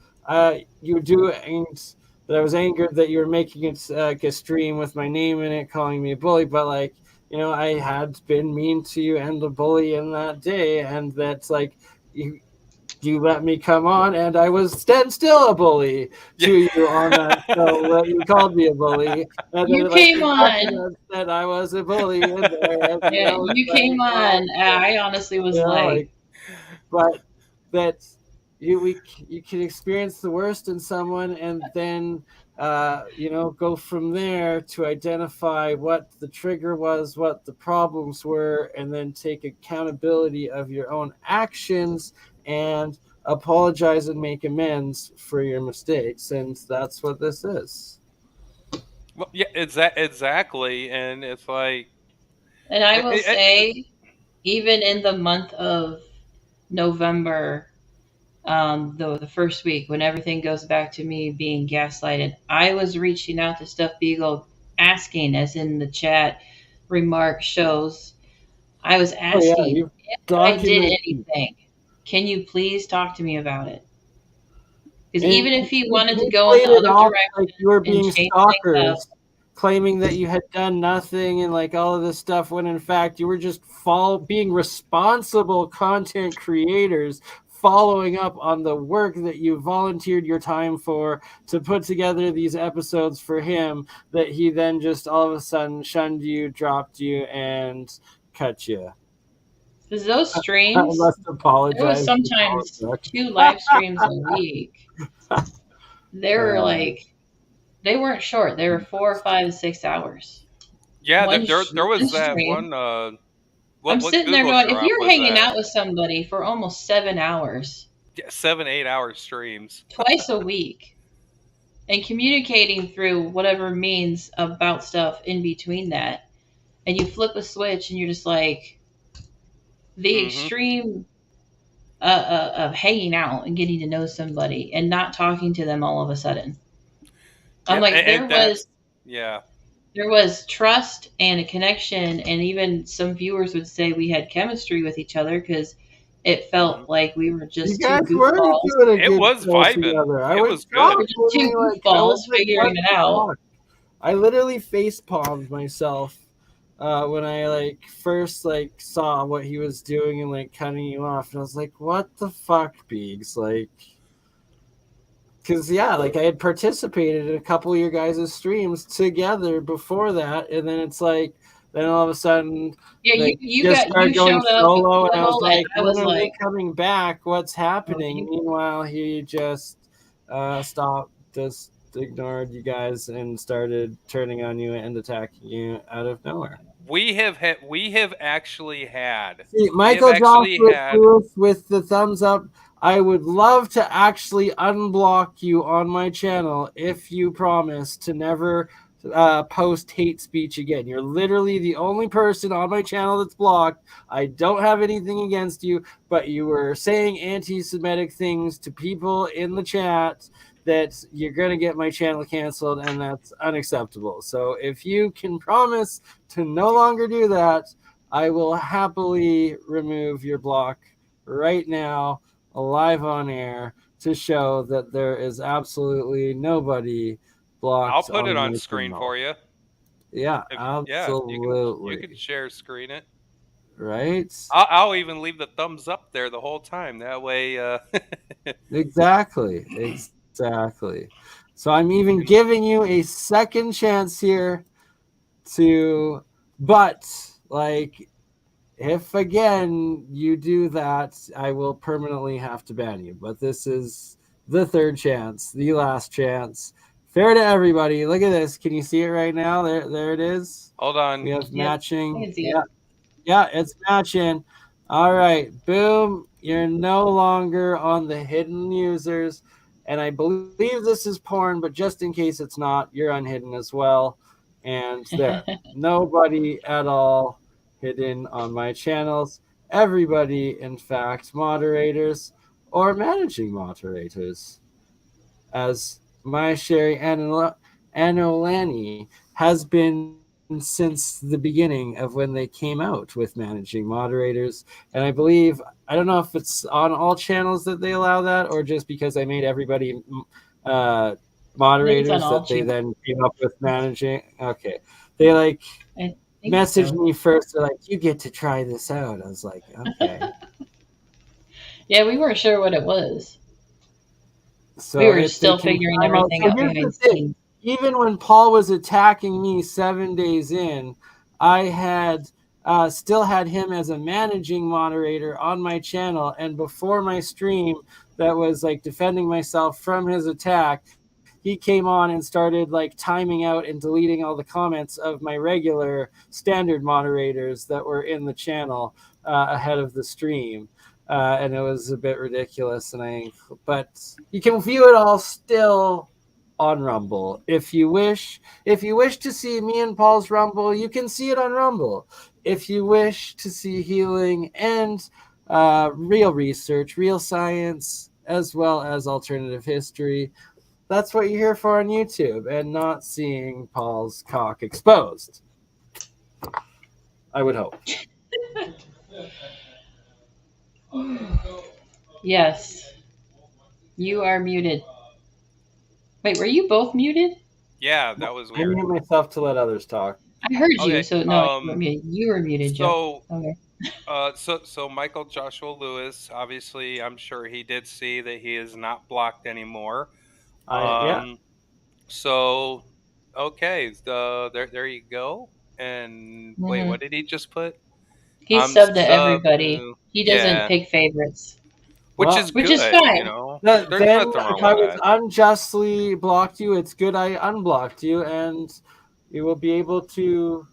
you do, and that I was angered that you were making it like a stream with my name in it, calling me a bully. But like, I had been mean to you and a bully in that day, and that's like you let me come on, and I was still a bully to you on that show. You called me a bully. And you came on. That I was a bully. In there, you came on. I honestly was but that you can experience the worst in someone, and then go from there to identify what the trigger was, what the problems were, and then take accountability of your own actions and apologize and make amends for your mistakes. And that's what this is. Well, yeah, exactly. And it's like, and I will say, even in the month of November, the first week when everything goes back to me being gaslighted, I was reaching out to Stuff Beagle asking, as in the chat remark shows, I was asking you've if I did documented. anything. Can you please talk to me about it? Because And even if he wanted to you go in played the it other off direction like you were and being change things up, stalkers, claiming that you had done nothing and like all of this stuff, when in fact you were just being responsible content creators, following up on the work that you volunteered your time for to put together these episodes for him, that he then just all of a sudden shunned you, dropped you, and cut you. because those I streams, must apologize. there was sometimes 2 live streams a week. They were like, they weren't short. They were 4, 5, 6 hours. Yeah, One there was that stream. one. I'm What sitting there Google going, if drop you're was hanging that? out with somebody for almost 7 hours, 7-8 hour streams twice a week, and communicating through whatever means about stuff in between that, and you flip a switch and you're just like, the extreme of hanging out and getting to know somebody and not talking to them all of a sudden. I'm like, there was trust and a connection, and even some viewers would say we had chemistry with each other because it felt like we were just You guys two were goofballs. doing a It good was show vibing. together. It was good. We're just two goofballs figuring it out. I literally face palmed myself when I like first like saw what he was doing and like cutting you off, and I was like, "What the fuck, Beegs?" Like, because yeah, like I had participated in a couple of your guys' streams together before that, and then it's like, then all of a sudden, yeah, you started going showed up solo, with and I was Little, like, and I was when are they like, coming back? What's happening? Meanwhile, he just stopped, just ignored you guys, and started turning on you and attacking you out of nowhere. We have actually had. See, Michael Joshua with the thumbs up. I would love to actually unblock you on my channel if you promise to never post hate speech again. You're literally the only person on my channel that's blocked. I don't have anything against you, but you were saying anti-Semitic things to people in the chat that you're going to get my channel canceled, and that's unacceptable. So if you can promise to no longer do that, I will happily remove your block right now, live on air, to show that there is absolutely nobody blocked. I'll put it on screen for you. Yeah, absolutely. You can share screen it. Right? I'll even leave the thumbs up there the whole time. That way. Exactly. So I'm even giving you a second chance here to, but like, if again you do that, I will permanently have to ban you. But this is the third chance, the last chance. Fair to everybody. Look at this. Can you see it right now? There it is. Hold on. We have matching. Yeah, it's matching. All right. Boom. You're no longer on the hidden users. And I believe this is porn, but just in case it's not, you're unhidden as well. And there. Nobody at all hidden on my channels. Everybody, in fact, moderators or managing moderators. As my Sherry Anolani has been since the beginning of when they came out with managing moderators. And I believe, I don't know if it's on all channels that they allow that, or just because I made everybody moderators that they then came up with managing. Okay. They like messaged me first. They're like, you get to try this out. I was like, okay. Yeah, we weren't sure what it was. So we were still figuring everything out behind the scenes. Even when Paul was attacking me 7 days in, I had still had him as a managing moderator on my channel. And before my stream that was like defending myself from his attack, he came on and started like timing out and deleting all the comments of my regular standard moderators that were in the channel ahead of the stream. And it was a bit ridiculous. But you can view it all still on Rumble if you wish. If you wish to see me and Paul's Rumble, you can see it on Rumble. If you wish to see healing and real research, real science, as well as alternative history, that's what you're here for on YouTube, and not seeing Paul's cock exposed. I would hope. Yes. You are muted. Wait, were you both muted? Yeah, that was I weird. mute myself to let others talk. I heard you, Okay, so no, you were muted. You were muted, Joe. So, Okay. so Michael Joshua Lewis, obviously, I'm sure he did see that he is not blocked anymore. Yeah. So, okay, there you go. And wait, what did he just put? He's I'm subbed to sub everybody. to- He doesn't yeah. pick favorites. Which is which good, is fine. you know. Then, There's if nothing wrong I with was that. unjustly blocked you, it's good I unblocked you, and you will be able to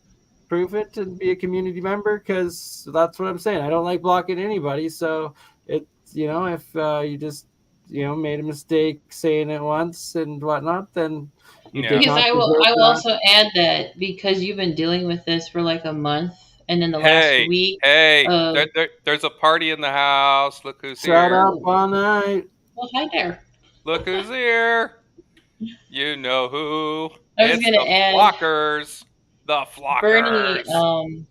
prove it and be a community member, because that's what I'm saying. I don't like blocking anybody, so it's, if you just, made a mistake saying it once and whatnot, then you did Because not I will deserve that. also add that because you've been dealing with this for like a month, and in the last week, there's a party in the house. Look who's Shut here. up all night. Well, hi there. Look who's here. You know who. I was It's gonna the add Flockers. The Bernie, Flockers.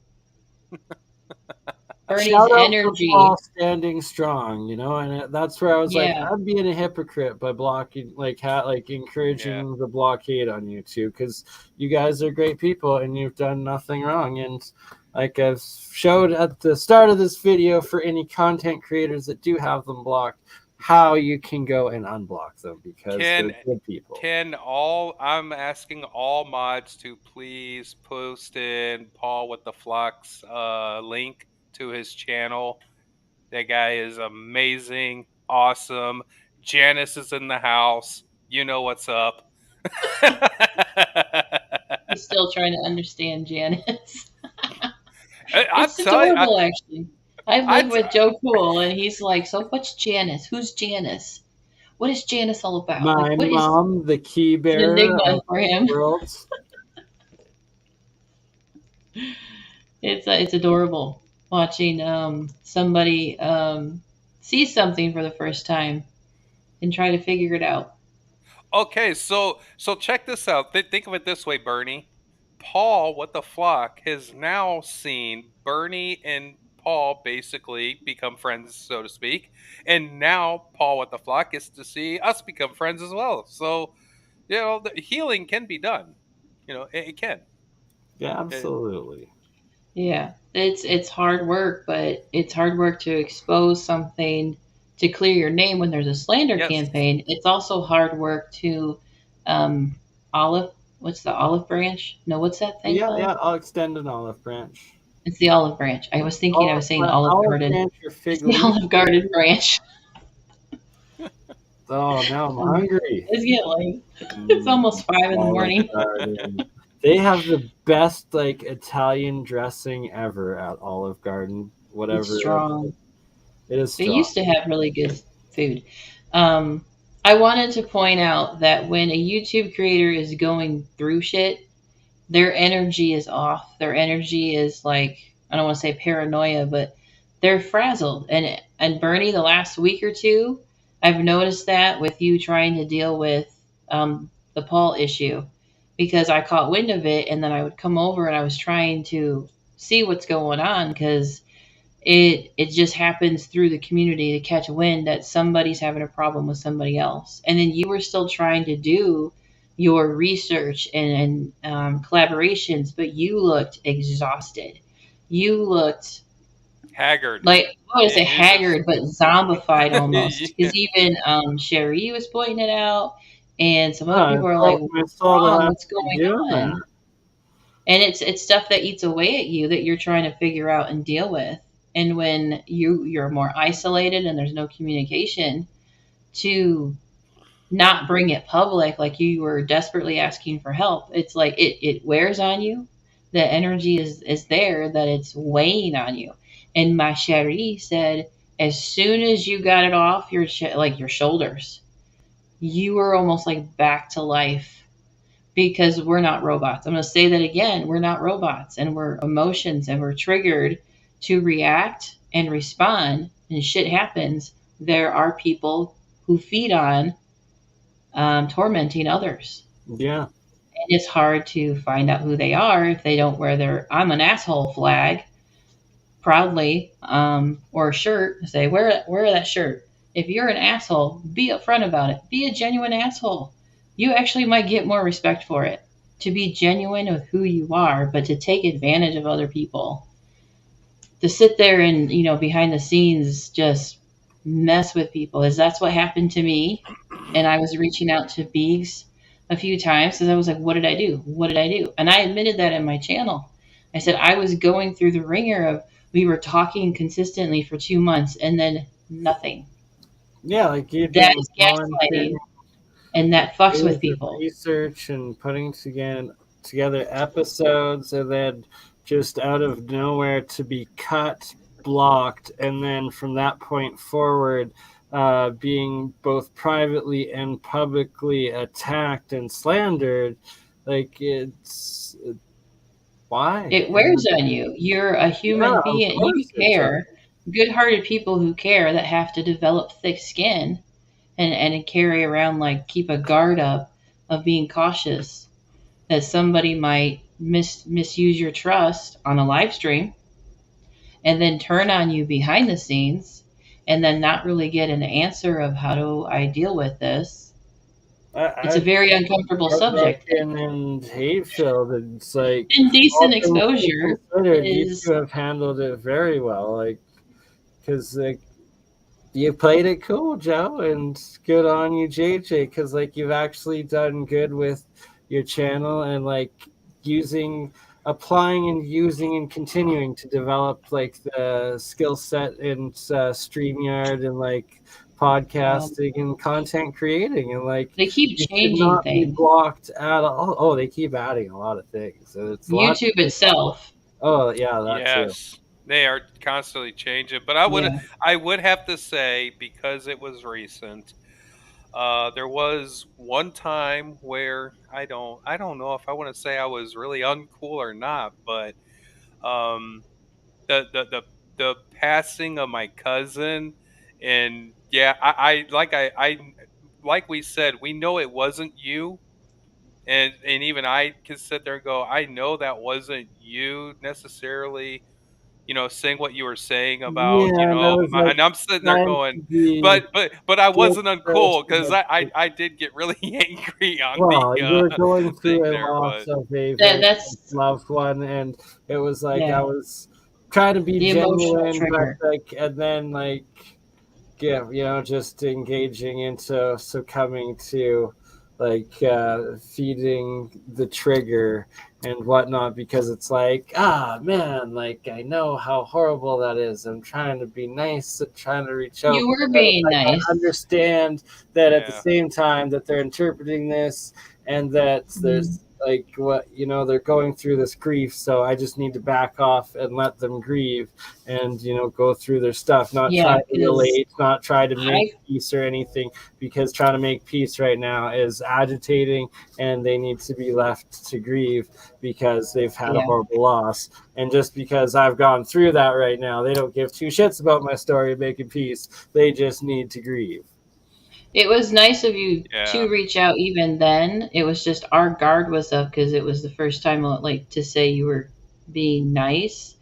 Bernie's Shout out energy. for Paul standing strong, and that's where I was like, Yeah. I'm being a hypocrite by blocking, encouraging the blockade on you two, because you guys are great people and you've done nothing wrong. And like I've showed at the start of this video, for any content creators that do have them blocked, how you can go and unblock them, because they're good people. I'm asking all mods to please post in Paul with the Flux link to his channel. That guy is amazing, awesome. Janice is in the house. You know what's up. He's still trying to understand Janice. It's adorable, actually. I've lived with Joe Cool, and he's like, so what's Janice? Who's Janice? What is Janice all about? My mom, the key bearer of for him. worlds. It's adorable watching somebody see something for the first time and try to figure it out. Okay, so check this out. Think of it this way, Bernie. Paul, what the flock, has now seen Bernie and Paul basically become friends, so to speak. And now Paul, what the flock, gets to see us become friends as well. So, the healing can be done. It can. Yeah, absolutely. Yeah, it's hard work, but it's hard work to expose something to clear your name when there's a slander campaign. It's also hard work to what's the olive branch? No, what's that thing called? Yeah, I'll extend an olive branch. It's the olive branch. I was thinking I was saying Olive Garden. It's the Olive Garden branch. Oh, now I'm hungry. It's almost 5 in the morning. They have the best Italian dressing ever at Olive Garden. Whatever. It's strong. It is strong. They used to have really good food. I wanted to point out that when a YouTube creator is going through shit, their energy is off. Their energy is I don't want to say paranoia, but they're frazzled. And Bernie, the last week or two, I've noticed that with you trying to deal with the Paul issue, because I caught wind of it, and then I would come over and I was trying to see what's going on, because it just happens through the community to catch wind that somebody's having a problem with somebody else. And then you were still trying to do your research and collaborations, but you looked exhausted. You looked haggard. I want to say haggard, but zombified almost. Because even Sherry was pointing it out, and some other people are like, what's going on? And it's stuff that eats away at you that you're trying to figure out and deal with. And when you're more isolated and there's no communication, to not bring it public like you were desperately asking for help, it's like it wears on you. The energy is there, that it's weighing on you. And my Cherie said, as soon as you got it off your shoulders, you were almost back to life, because we're not robots. I'm going to say that again. We're not robots, and we're emotions, and we're triggered to react and respond, and shit happens. There are people who feed on tormenting others. Yeah. And it's hard to find out who they are if they don't wear their I'm an asshole flag. proudly, or a shirt, say, wear that shirt. If you're an asshole, be upfront about it. Be a genuine asshole. You actually might get more respect for it. To be genuine with who you are, but to take advantage of other people, to sit there and, behind the scenes just mess with people, is that's what happened to me. And I was reaching out to Beegs a few times because I was like, what did I do? What did I do? And I admitted that in my channel. I said I was going through the ringer of, we were talking consistently for 2 months and then nothing. Yeah, like you. That is gaslighting, and that fucks with people. Research and putting together episodes, and then just out of nowhere to be cut, blocked, and then from that point forward, being both privately and publicly attacked and slandered. Like, why? It wears on you. You're a human being. You care. Good-hearted people who care, that have to develop thick skin and carry around, like, keep a guard up of being cautious that somebody might misuse your trust on a live stream and then turn on you behind the scenes and then not really get an answer of how do I deal with this. It's a very uncomfortable subject. And hate-filled. It's like indecent exposure. You two have handled it very well, like, because like you played it cool, Joe, and good on you, JJ, because like you've actually done good with your channel and like applying and using and continuing to develop like the skill set in Streamyard and like podcasting and content creating, and like they keep changing not things. Be blocked at all. Oh, they keep adding a lot of things. So it's YouTube itself. Oh yeah, that yes. too. They are constantly changing, but I would have to say, because it was recent, there was one time where I don't know if I want to say I was really uncool or not, but the passing of my cousin, and yeah, I like we said, we know it wasn't you. And even I can sit there and go, I know that wasn't you necessarily, saying what you were saying about, and I'm sitting there going, but I wasn't uncool, because I did get really angry on you were going through a loss of a loved one, and it was like I was trying to be genuine, but like, and then like, just engaging into succumbing to like feeding the trigger and whatnot, because it's like, man, like I know how horrible that is. I'm trying to be nice, trying to reach out. You were being nice. I understand that at the same time that they're interpreting this and that there's like they're going through this grief, so I just need to back off and let them grieve and go through their stuff, not try to relate, not try to make peace or anything, because trying to make peace right now is agitating and they need to be left to grieve because they've had a horrible loss. And just because I've gone through that right now, they don't give two shits about my story of making peace. They just need to grieve. It was nice of you to reach out even then. It was just our guard was up because it was the first time, like, to say you were being nice.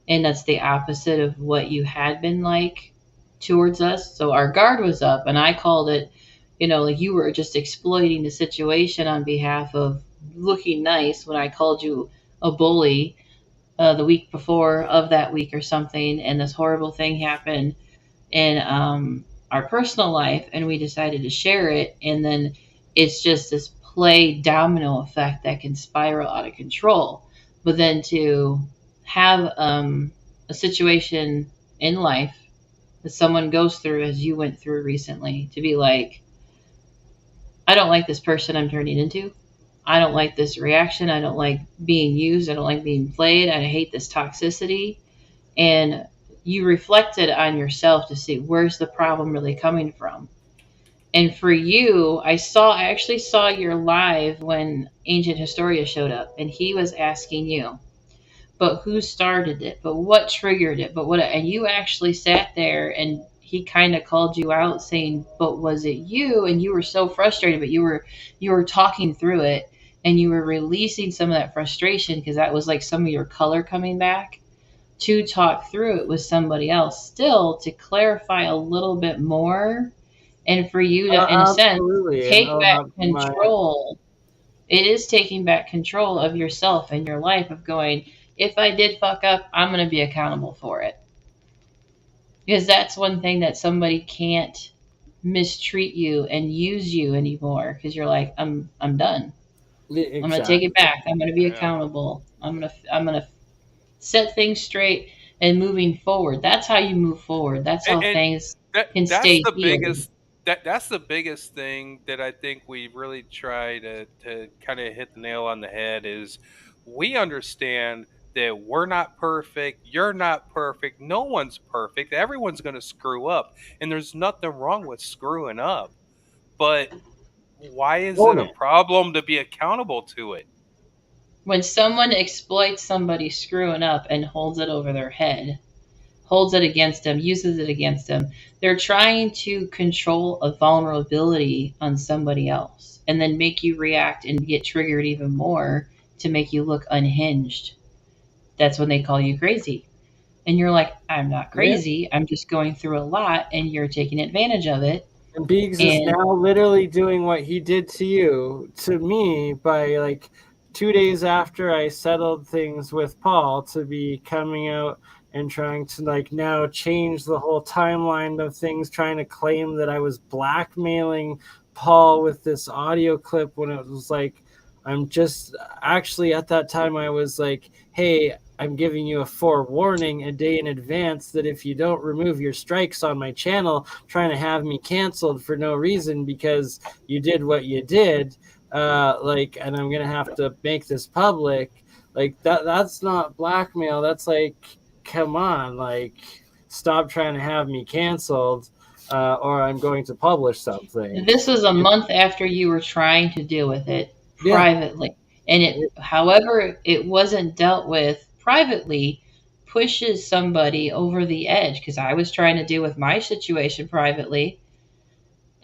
And that's the opposite of what you had been like towards us. So our guard was up, and I called it, like you were just exploiting the situation on behalf of looking nice when I called you a bully the week before of that week or something. And this horrible thing happened. And, our personal life, and we decided to share it, and then it's just this play domino effect that can spiral out of control. But then to have a situation in life that someone goes through, as you went through recently, to be like, I don't like this person I'm turning into. I don't like this reaction. I don't like being used. I don't like being played. I hate this toxicity. And you reflected on yourself to see where's the problem really coming from. And for you, I actually saw your live when Ancient Historia showed up, and he was asking you, but who started it? But what triggered it? But what? And you actually sat there, and he kind of called you out, saying, "But was it you?" And you were so frustrated, but you were talking through it, and you were releasing some of that frustration because that was like some of your color coming back. to talk through it with somebody else, still to clarify a little bit more, and for you to, in a sense, take back control. It is taking back control of yourself and your life, of going, if I did fuck up, I'm going to be accountable for it. Because that's one thing that somebody can't mistreat you and use you anymore, because you're like, I'm done. Exactly. I'm going to take it back. I'm going to be accountable. I'm going to set things straight and moving forward. That's how you move forward. That's how things can stay healed. That's the biggest thing that I think we really try to kind of hit the nail on the head is we understand that we're not perfect, you're not perfect, no one's perfect, everyone's going to screw up, and there's nothing wrong with screwing up. But why is it a problem to be accountable to it? When someone exploits somebody screwing up and holds it over their head, holds it against them, uses it against them, they're trying to control a vulnerability on somebody else and then make you react and get triggered even more to make you look unhinged. That's when they call you crazy. And you're like, I'm not crazy. I'm just going through a lot, and you're taking advantage of it. And Biggs is now literally doing what he did to you, to me, by like 2 days after I settled things with Paul, to be coming out and trying to like now change the whole timeline of things, trying to claim that I was blackmailing Paul with this audio clip, when it was like, I'm just actually at that time I was like, hey, I'm giving you a forewarning a day in advance that if you don't remove your strikes on my channel, trying to have me canceled for no reason because you did what you did, and I'm gonna have to make this public. Like that's not blackmail. That's like, come on, like stop trying to have me canceled, or I'm going to publish something. This was a month after you were trying to deal with it privately. And however it wasn't dealt with privately pushes somebody over the edge, because I was trying to deal with my situation privately,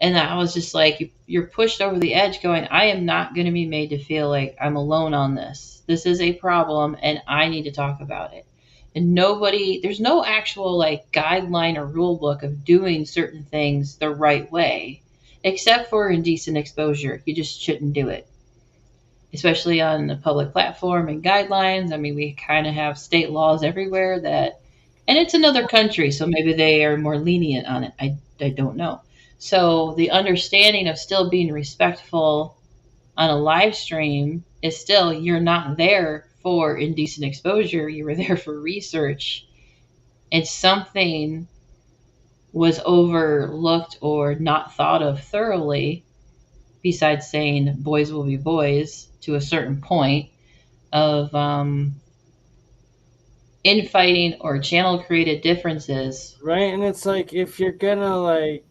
and I was just like, you're pushed over the edge going, I am not going to be made to feel like I'm alone on this. This is a problem and I need to talk about it. And there's no actual like guideline or rule book of doing certain things the right way, except for indecent exposure. You just shouldn't do it, especially on the public platform and guidelines. I mean, we kind of have state laws everywhere and it's another country, so maybe they are more lenient on it. I don't know. So the understanding of still being respectful on a live stream is still, you're not there for indecent exposure. You were there for research. And something was overlooked or not thought of thoroughly, besides saying boys will be boys to a certain point of infighting or channel created differences. Right. And it's like, if you're gonna like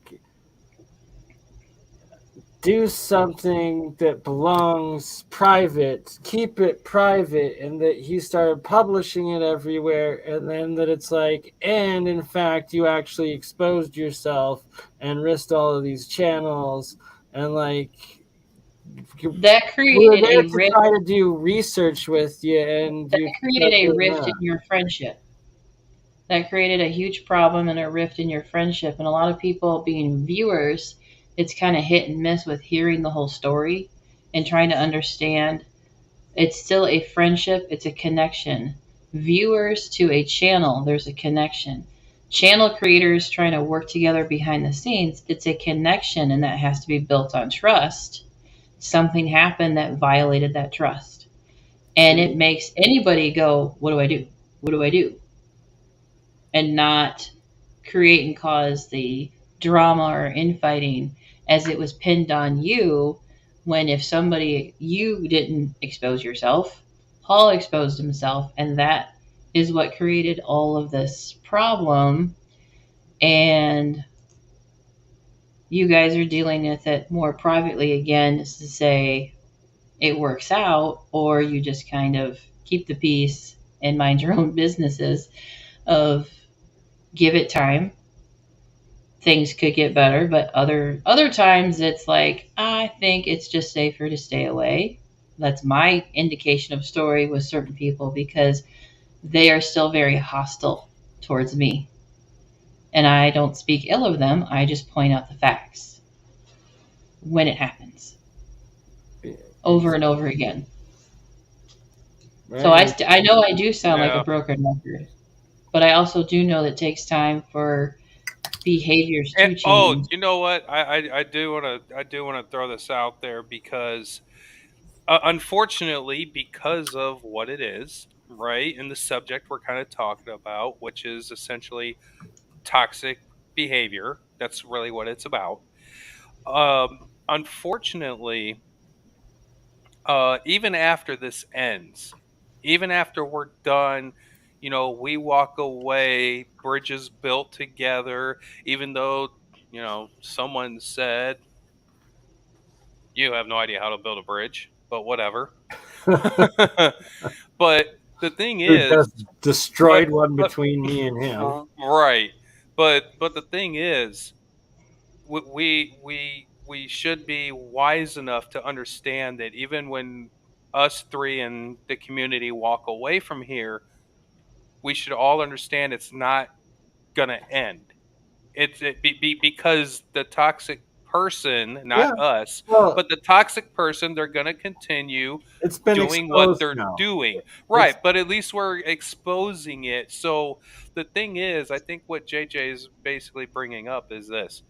do something that belongs private, keep it private, and that he started publishing it everywhere, and then that it's like, and in fact you actually exposed yourself and risked all of these channels, and like that created a rift. Try to do research with you, and that created a rift in your friendship. That created a huge problem and a rift in your friendship. And a lot of people, being viewers, it's kind of hit and miss with hearing the whole story and trying to understand. It's still a friendship. It's a connection. Viewers to a channel, there's a connection. Channel creators trying to work together behind the scenes, it's a connection, and that has to be built on trust. Something happened that violated that trust. And it makes anybody go, what do I do? What do I do? And not create and cause the drama or infighting as it was pinned on you, when if you didn't expose yourself, Paul exposed himself, and that is what created all of this problem. And you guys are dealing with it more privately again, is to say it works out, or you just kind of keep the peace and mind your own businesses of give it time. Things could get better, but other times it's like, I think it's just safer to stay away. That's my indication of story with certain people, because they are still very hostile towards me. And I don't speak ill of them. I just point out the facts when it happens over and over again. Right. So I know I do sound like Yeah. a broken record, but I also do know that it takes time for behaviors to change. Oh, you know what? I do want to throw this out there because, unfortunately, because of what it is, right, and the subject we're kind of talking about, which is essentially toxic behavior. That's really what it's about. Unfortunately, even after this ends, even after we're done, you know, we walk away, bridges built together, even though, you know, someone said, you have no idea how to build a bridge, but whatever. But the thing Who is, just destroyed one between me and him. right. But the thing is, we should be wise enough to understand that even when us three and the community walk away from here, we should all understand it's not gonna end. Because the toxic person, not us, but the toxic person, they're gonna continue It's been doing what exposed they're now. doing. Right, but at least we're exposing it. So the thing is, I think what JJ is basically bringing up is this.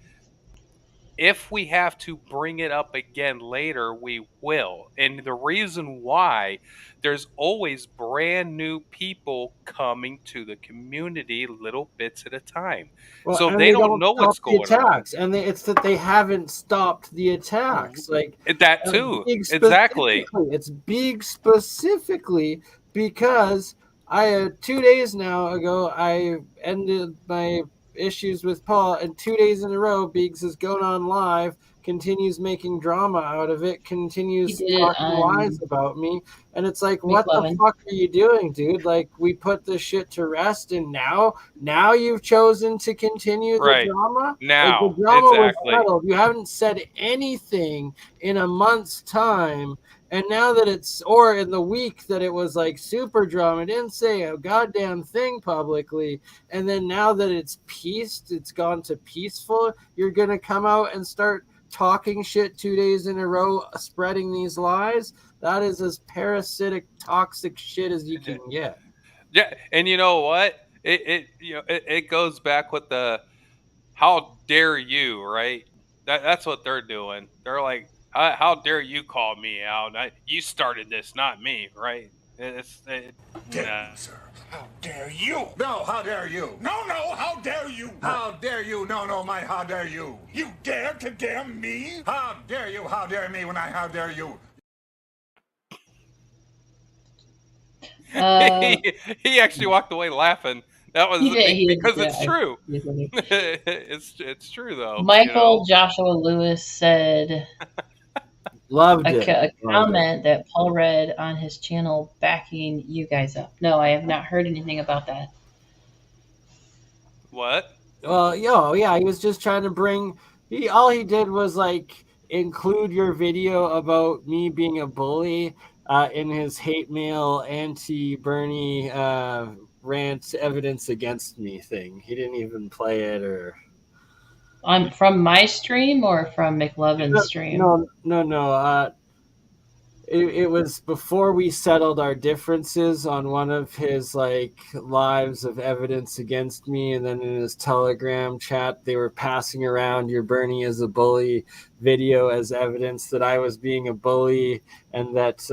If we have to bring it up again later, we will. And the reason why, there's always brand new people coming to the community little bits at a time. Well, so and they don't know what's stop the going on. attacks, and it's that they haven't stopped the attacks. Like That too. Exactly. It's big specifically because 2 days now ago I ended my issues with Paul, and 2 days in a row Biggs is going on live, continues making drama out of it, continues talking lies about me, and it's like, what the fuck are you doing, dude? Like, we put this shit to rest, and now you've chosen to continue the drama? Now, like, the drama was settled. You haven't said anything in a month's time. And now that or in the week that it was like super drama, didn't say a goddamn thing publicly. And then now that it's gone to peaceful, you're going to come out and start talking shit 2 days in a row, spreading these lies. That is as parasitic, toxic shit as you can get. Yeah. And you know what? It goes back with the, how dare you, right? That's what they're doing. They're like, how dare you call me out? You started this, not me, right? Dare you, sir. How dare you? No, how dare you? No, how dare you? How dare you? No, how dare you? You dare condemn me? How dare you? How dare me when how dare you? He actually walked away laughing. That was because it's true. It's true though. Michael Joshua Lewis said, Loved a comment that Paul read on his channel backing you guys up. No, I have not heard anything about that. What? Well, yeah, he was just trying to bring. All he did was like include your video about me being a bully in his hate mail anti-BurnEye rant evidence against me thing. He didn't even play it or. From my stream or from McLovin's stream? No. It was before we settled our differences on one of his lives of evidence against me, and then in his Telegram chat they were passing around your BurnEye as a bully video as evidence that I was being a bully and that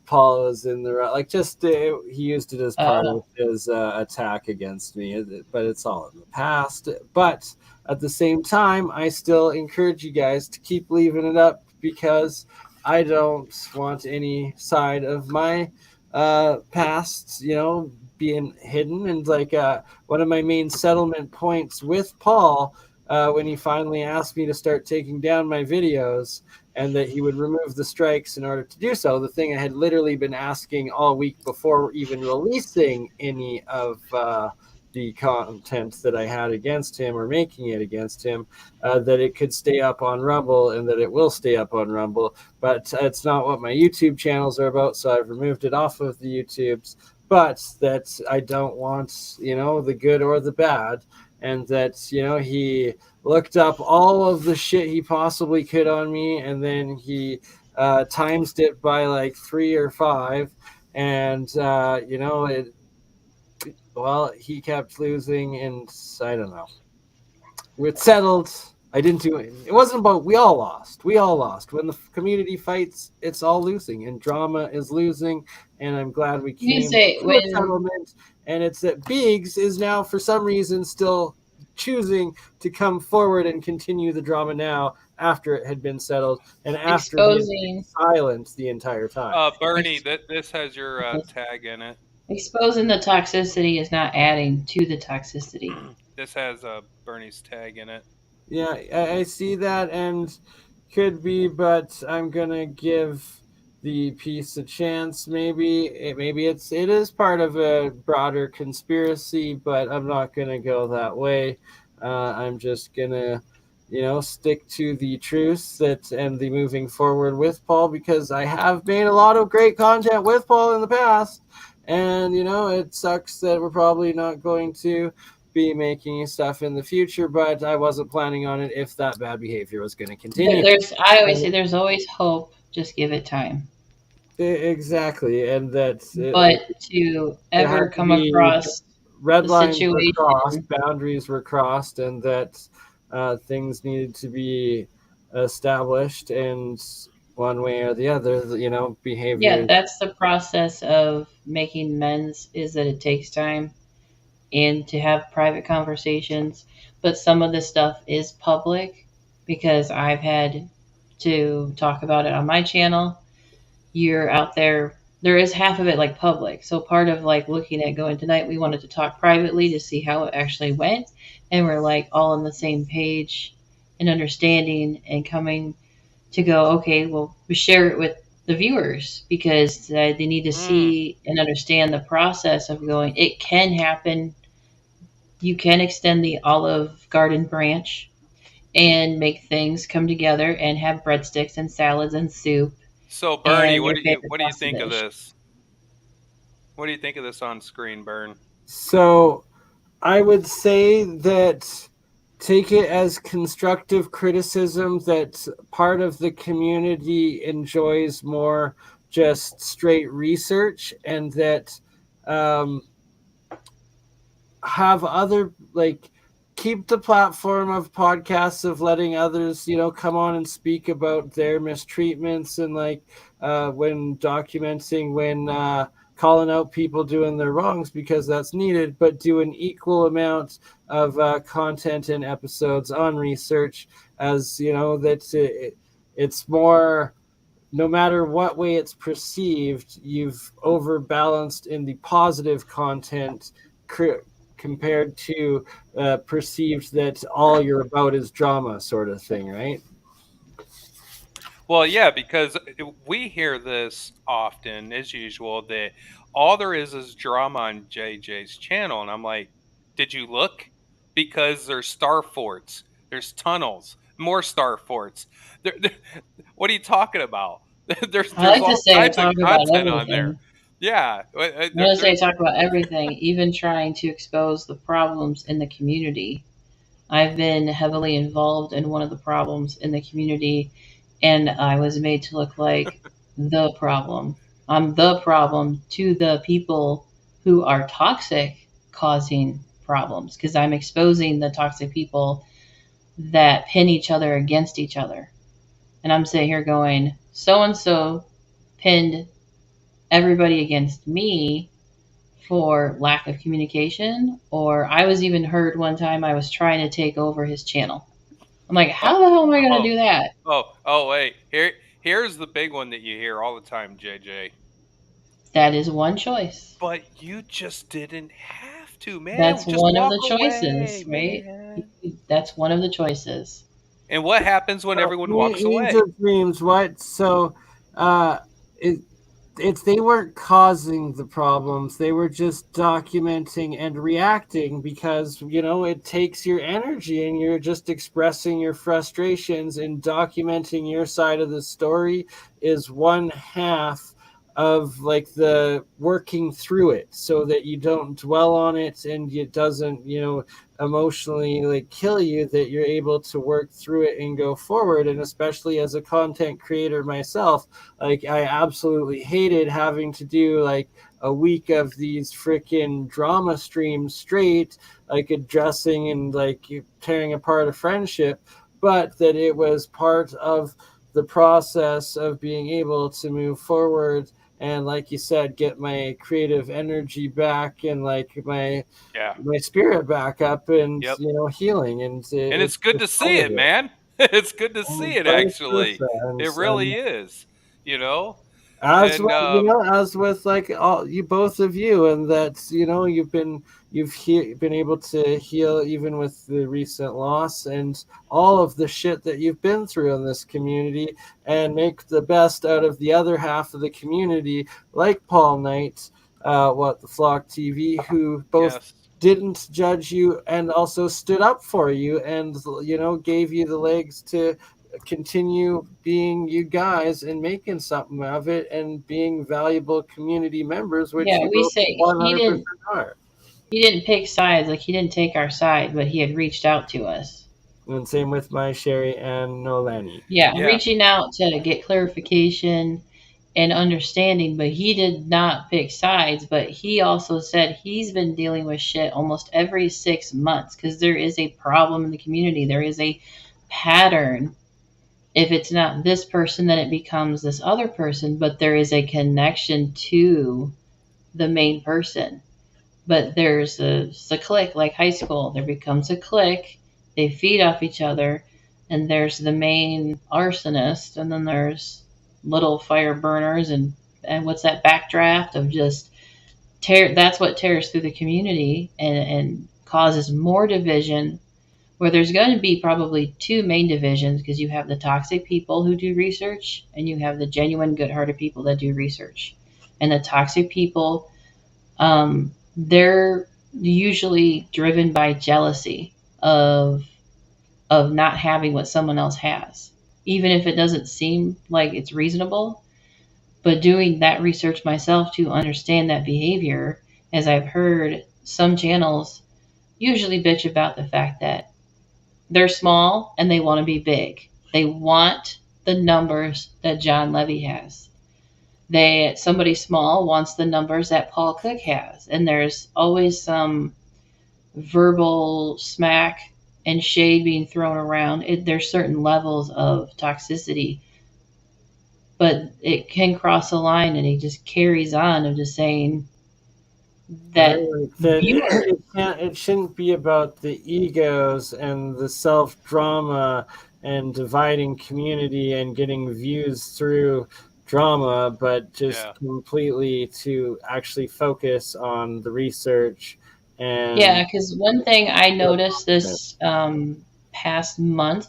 Paul was in the he used it as part of his attack against me, but it's all in the past. But at the same time, I still encourage you guys to keep leaving it up because I don't want any side of my past, being hidden. And one of my main settlement points with Paul, when he finally asked me to start taking down my videos and that he would remove the strikes in order to do so, the thing I had literally been asking all week before even releasing any of the content that I had against him or making it against him, that it could stay up on Rumble and that it will stay up on Rumble. But it's not what my YouTube channels are about, so I've removed it off of the YouTubes. but that I don't want, the good or the bad, and that, he looked up all of the shit he possibly could on me, and then he times it by like 3 or 5, and he kept losing, and I don't know. We're settled. I didn't do it. It wasn't about, we all lost. When the community fights, it's all losing, and drama is losing, and I'm glad we came to a settlement. And it's that Biggs is now, for some reason, still choosing to come forward and continue the drama now after it had been settled and after being silent the entire time. Bernie, this has your tag in it. Exposing the toxicity is not adding to the toxicity. This has Bernie's tag in it. Yeah, I see that, and could be, but I'm gonna give the piece a chance. Maybe it is part of a broader conspiracy, but I'm not gonna go that way. I'm just gonna, stick to the truth and the moving forward with Paul, because I have made a lot of great content with Paul in the past, and it sucks that we're probably not going to be making stuff in the future, but I wasn't planning on it if that bad behavior was going to continue. I always say there's always hope, just give it time. Exactly, and to ever come across red lines were crossed, boundaries were crossed, and that things needed to be established, and one way or the other, behavior. Yeah, that's the process of making amends, is that it takes time and to have private conversations. But some of this stuff is public because I've had to talk about it on my channel. You're out there. There is half of it like public. So part of like looking at going tonight, we wanted to talk privately to see how it actually went. And we're like all on the same page and understanding and coming to go, okay, well, we share it with the viewers because they need to see and understand the process of going, it can happen. You can extend the Olive Garden branch and make things come together and have breadsticks and salads and soup. So Bernie, what do you think of this? What do you think of this on screen, Bern? So I would say that take it as constructive criticism, that part of the community enjoys more just straight research, and that have other, keep the platform of podcasts of letting others, come on and speak about their mistreatments, and when documenting, when calling out people doing their wrongs, because that's needed, but do an equal amount of content and episodes on research, as that it's more, no matter what way it's perceived, you've overbalanced in the positive content compared to perceived that all you're about is drama, sort of thing, right? Well, yeah, because we hear this often, as usual, that all there is drama on JJ's channel. And I'm like, did you look? Because there's star forts, there's tunnels, more star forts. What are you talking about? There's all kinds of content on there. Yeah. I want to say talk about everything, even trying to expose the problems in the community. I've been heavily involved in one of the problems in the community, and I was made to look like the problem. I'm the problem to the people who are toxic, causing problems, because I'm exposing the toxic people that pin each other against each other. And I'm sitting here going, so-and-so pinned everybody against me for lack of communication, or I was even heard one time I was trying to take over his channel. I'm like, how the hell am I going to do that? Oh, wait. Here's the big one that you hear all the time, JJ. That is one choice. But you just didn't have to, man. That's just one of the choices, right? Man. That's one of the choices. And what happens when everyone walks away? Dreams, what? So, they weren't causing the problems. They were just documenting and reacting because, it takes your energy, and you're just expressing your frustrations, and documenting your side of the story is one half of like the working through it, so that you don't dwell on it and it doesn't, you know, emotionally like kill you, that you're able to work through it and go forward. And especially as a content creator myself, like I absolutely hated having to do like a week of these freaking drama streams straight, like addressing and like tearing apart a friendship, but that it was part of the process of being able to move forward and, like you said, get my creative energy back and like my spirit back up and you know, healing. And it's good to see it, man. It's good to see it, actually. It really is, you know. As with, you know, as with like all you, both of you, and that's, you know, you've been able to heal even with the recent loss and all of the shit that you've been through in this community, and make the best out of the other half of the community, like Paul Knight, the Flock TV, who both didn't judge you and also stood up for you, and, you know, gave you the legs to continue being you guys and making something of it and being valuable community members, which we say 100% are. He didn't pick sides, like he didn't take our side, but he had reached out to us. And same with my Sherry and Nolani. Reaching out to get clarification and understanding, but he did not pick sides. But he also said he's been dealing with shit almost every 6 months, because there is a problem in the community. There is a pattern. If it's not this person, then it becomes this other person, but there is a connection to the main person. But there's a clique, like high school. There becomes a clique. They feed off each other, and there's the main arsonist, and then there's little fire burners, and what's that backdraft of just that's what tears through the community and causes more division, where there's going to be probably 2 main divisions, because you have the toxic people who do research, and you have the genuine good-hearted people that do research. And the toxic people, they're usually driven by jealousy of not having what someone else has, even if it doesn't seem like it's reasonable. But doing that research myself to understand that behavior, as I've heard some channels usually bitch about the fact that they're small and they want to be big. They want the numbers that John Levy has. Somebody small wants the numbers that Paul Cook has. And there's always some verbal smack and shade being thrown around. There's certain levels of toxicity, but it can cross a line, and he just carries on of just saying that it shouldn't be about the egos and the self-drama and dividing community and getting views through drama, but just completely to actually focus on the research. And because one thing I noticed this past month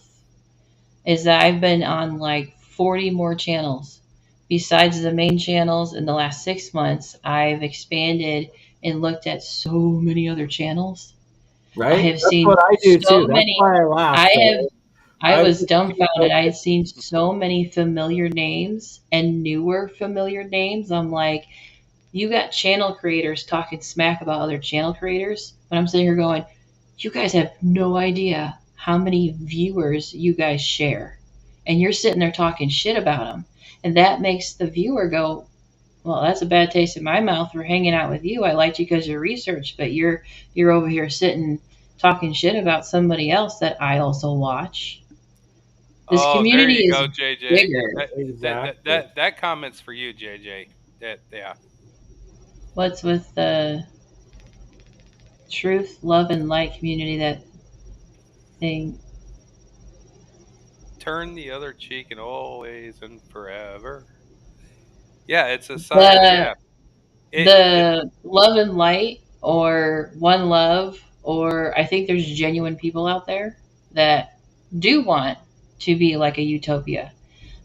is that I've been on like 40 more channels. Besides the main channels, in the last 6 months, I've expanded and looked at so many other channels. Right? I have seen what I do so too. many. That's why I laughed. I was dumbfounded. I had seen so many familiar names and newer familiar names. I'm like, you got channel creators talking smack about other channel creators, but I'm sitting here going, you guys have no idea how many viewers you guys share, and you're sitting there talking shit about them, and that makes the viewer go, well, that's a bad taste in my mouth for hanging out with you. I liked you because of research, but you're over here sitting talking shit about somebody else that I also watch. This community there you is go, JJ. bigger. That comment's for you, JJ. What's with the truth, love, and light community, that thing? Turn the other cheek and always and forever. Yeah, it's a sign. The love and light, or one love, or I think there's genuine people out there that do want to be like a utopia.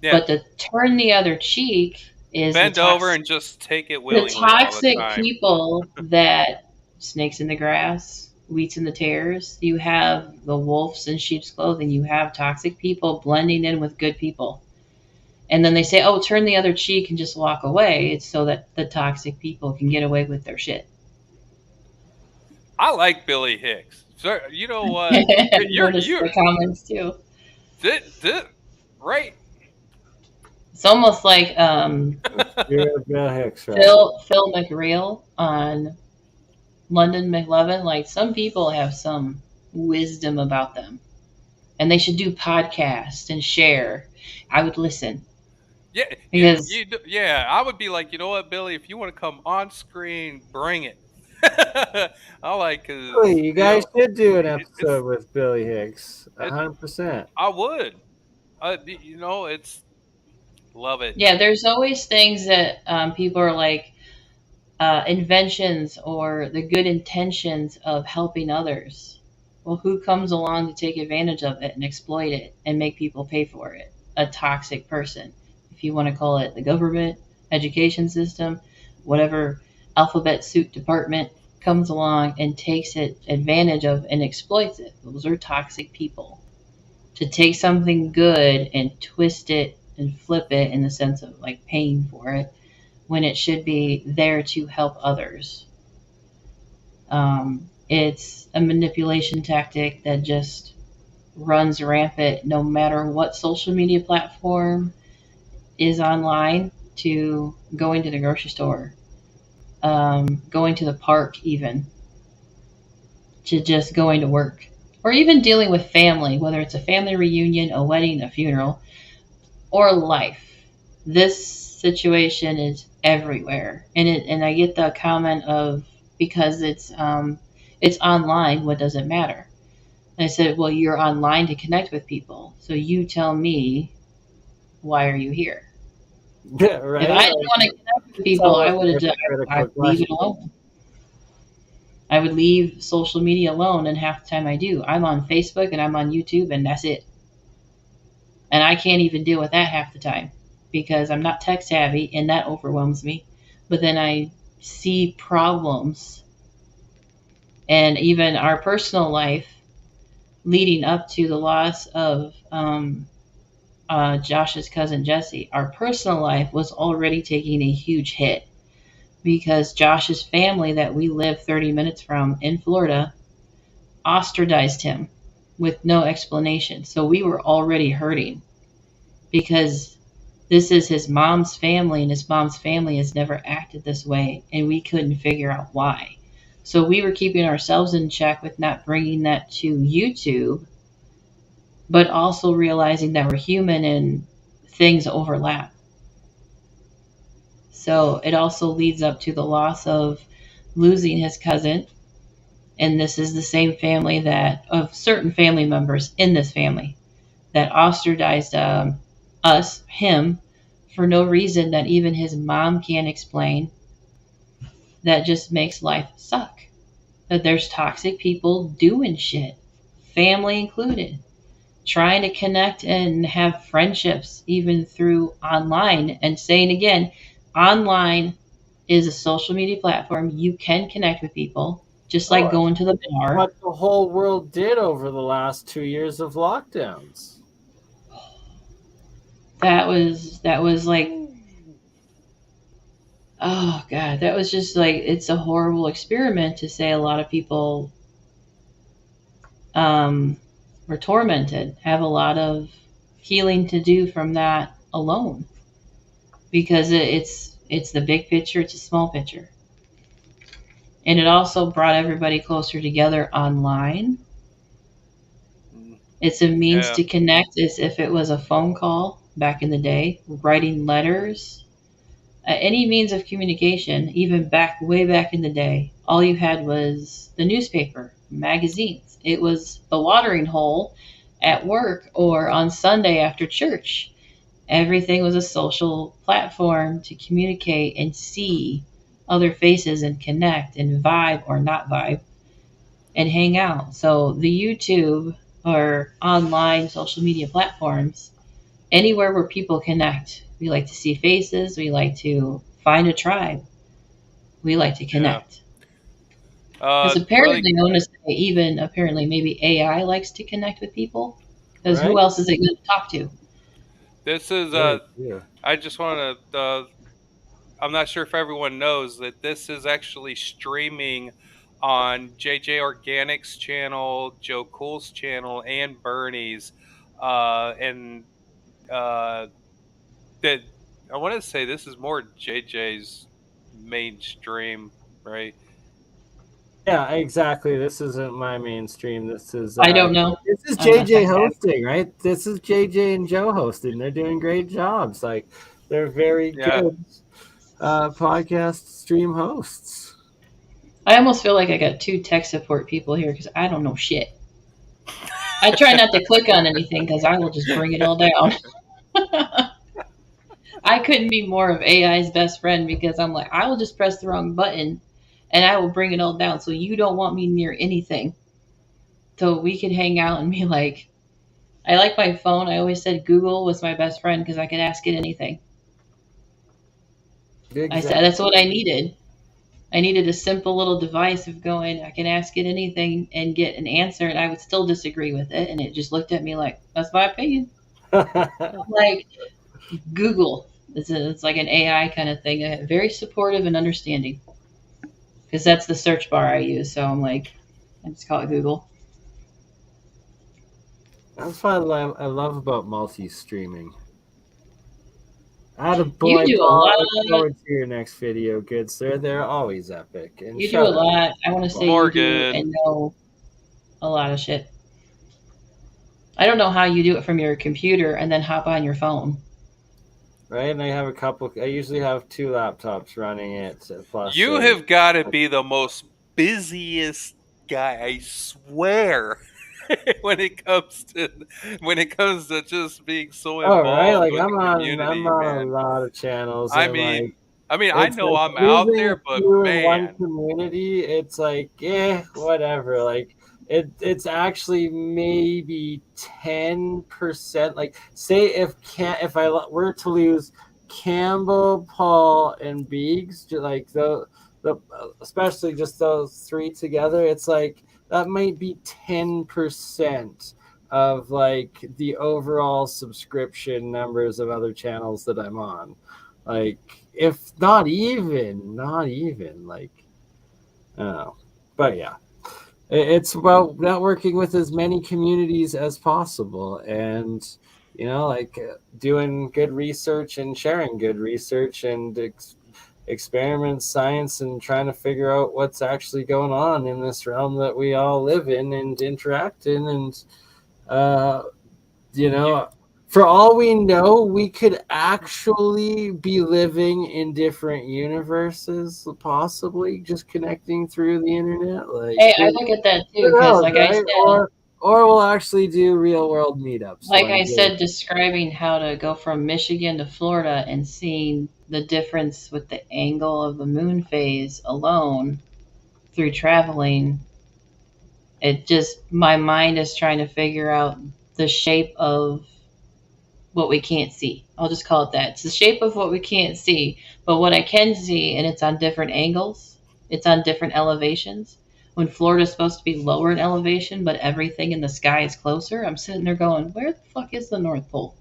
But to turn the other cheek is bend over and just take it willingly. The toxic all the time. people that snakes in the grass, wheats in the tares. You have the wolves in sheep's clothing. You have toxic people blending in with good people. And then they say, oh, turn the other cheek and just walk away. It's so that the toxic people can get away with their shit. I like Billy Hicks. So, you know what? You're the comments too. Right. It's almost like Bill Hicks, right? Phil McReal on London McLovin. Like, some people have some wisdom about them, and they should do podcasts and share. I would listen. Yeah, because I would be like, you know what, Billy, if you want to come on screen, bring it. I like. You guys should do an episode with Billy Hicks. 100%. I would. You know, it's love it. Yeah, there's always things that people are like inventions or the good intentions of helping others. Well, who comes along to take advantage of it and exploit it and make people pay for it? A toxic person. If you want to call it the government, education system, whatever alphabet soup department comes along and takes it advantage of and exploits it. Those are toxic people. To take something good and twist it and flip it in the sense of like paying for it when it should be there to help others. It's a manipulation tactic that just runs rampant no matter what social media platform is online, to going to the grocery store, going to the park, even to just going to work, or even dealing with family, whether it's a family reunion, a wedding, a funeral, or life. This situation is everywhere, and I get the comment of, because it's online, what does it matter? And I said, well, you're online to connect with people, so you tell me, why are you here? Yeah, right. If I didn't want to connect with people, I would have I'd leave it alone. I would leave social media alone, and half the time I do. I'm on Facebook and I'm on YouTube, and that's it. And I can't even deal with that half the time because I'm not tech savvy, and that overwhelms me. But then I see problems, and even our personal life leading up to the loss of Josh's cousin Jesse, our personal life was already taking a huge hit because Josh's family that we live 30 minutes from in Florida ostracized him with no explanation. So we were already hurting because this is his mom's family, and his mom's family has never acted this way, and we couldn't figure out why. So we were keeping ourselves in check with not bringing that to YouTube, but also realizing that we're human and things overlap. So it also leads up to the loss of losing his cousin. And this is the same family of certain family members in this family that ostracized him for no reason that even his mom can't explain. That just makes life suck. That there's toxic people doing shit, family included, trying to connect and have friendships even through online, and saying again, online is a social media platform. You can connect with people, just like going to the bar. What the whole world did over the last 2 years of lockdowns. That was like, oh God, that was just like, it's a horrible experiment to say a lot of people were tormented, have a lot of healing to do from that alone, because it's the big picture, it's a small picture. And it also brought everybody closer together online. It's a means to connect, as if it was a phone call back in the day, writing letters, any means of communication, even way back in the day. All you had was the newspaper, magazines. It was the watering hole at work or on Sunday after church. Everything was a social platform to communicate and see other faces and connect and vibe or not vibe and hang out. So the YouTube or online social media platforms, anywhere where people connect. We like to see faces. We like to find a tribe. We like to connect. Because apparently, I want to say, even apparently maybe AI likes to connect with people. Because who else is it going to talk to? This is Yeah. I just want to. I'm not sure if everyone knows that this is actually streaming on JJ Organics channel, Joe Cool's channel, and BurnEye's, and that I want to say this is more JJ's mainstream, right? Yeah, exactly. This isn't my mainstream. This is I don't know. This is I'm not JJ that guy. hosting, right? This is JJ and Joe hosting. They're doing great jobs. Like they're very Yeah. good podcast stream hosts. I almost feel like I got 2 tech support people here because I don't know shit. I try not to click on anything because I will just bring it all down. I couldn't be more of AI's best friend because I'm like, I will just press the wrong button and I will bring it all down. So you don't want me near anything. So we could hang out and be like, I like my phone. I always said Google was my best friend because I could ask it anything. Exactly. I said that's what I needed. I needed a simple little device of going, I can ask it anything and get an answer, and I would still disagree with it. And it just looked at me like, that's my opinion. Like Google. It's like an AI kind of thing. Very supportive and understanding. Because that's the search bar I use. So I'm like, I just call it Google. That's what I love about multi-streaming. Attaboy, You do a Paul. lot. Look forward to your next video, good sir. They're always epic. And You do a lot. I want to say you do Morgan. and know a lot of shit. I don't know how you do it from your computer and then hop on your phone. Right, and I have a couple. I usually have 2 laptops running it. Plus, You have got to be the most busiest guy, I swear. when it comes to just being so involved right, like with I'm the on community, a man. lot of channels. I and, mean, like, I it's know like I'm out losing there, a but few in one man, community, it's like, whatever. Like it's actually maybe 10%. Like, say if I were to lose Campbell, Paul, and Biggs, like the especially just those 3 together, it's like that might be 10% of like the overall subscription numbers of other channels that I'm on. Like, if not even, like, I don't know. But yeah, it's about networking with as many communities as possible, and like doing good research and sharing good research and experiment science and trying to figure out what's actually going on in this realm that we all live in and interact in. And for all we know, we could actually be living in different universes, possibly just connecting through the internet. Like, Hey, I look at that too, because like I said, or we'll actually do real world meetups. like I said, describing how to go from Michigan to Florida and seeing the difference with the angle of the moon phase alone through traveling, my mind is trying to figure out the shape of what we can't see. I'll just call it that. It's the shape of what we can't see, but what I can see, and it's on different angles, it's on different elevations. When Florida's supposed to be lower in elevation, but everything in the sky is closer, I'm sitting there going, where the fuck is the North Pole?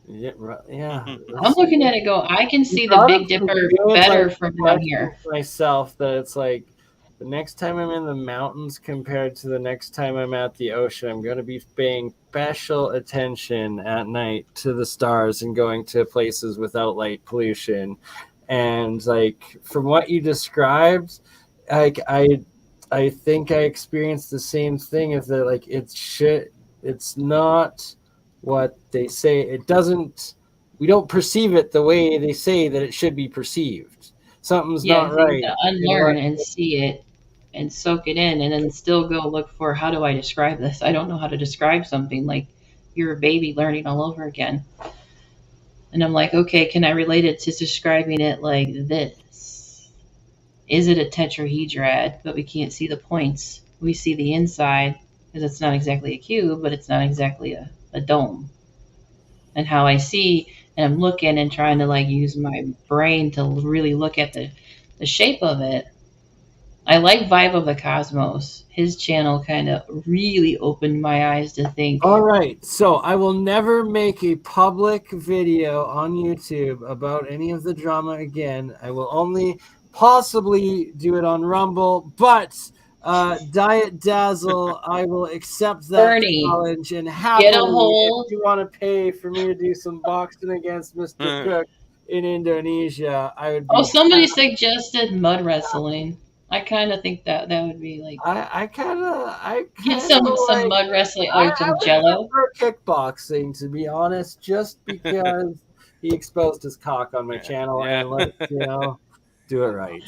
Yeah. I'm looking at it I can see the Big Dipper better from down here. Myself, that it's like, the next time I'm in the mountains compared to the next time I'm at the ocean, I'm going to be paying special attention at night to the stars and going to places without light pollution. And like, from what you described, like I think I experienced the same thing. Is that like it's not what they say. We don't perceive it the way they say that it should be perceived. Something's not right. To unlearn and see it and soak it in, and then still go look for, how do I describe this? I don't know how to describe something. Like, you're a baby learning all over again. And I'm like, okay, can I relate it to describing it like this? Is it a tetrahedride, but we can't see the points? We see the inside because it's not exactly a cube, but it's not exactly a dome. And how I see, and I'm looking and trying to like use my brain to really look at the shape of it. I like Vibe of the Cosmos. His channel kind of really opened my eyes to think. All right, so I will never make a public video on YouTube about any of the drama again. I will only possibly do it on Rumble, but Diet Dazzle, I will accept that Bernie, challenge and get a happily, hold. if you want to pay for me to do some boxing against Mr. Cook in Indonesia, I would be. Oh, somebody suggested mud wrestling. I kind of think that would be like. I kind of get some mud wrestling or some Jello. For kickboxing, to be honest, just because he exposed his cock on my channel, and let's do it right.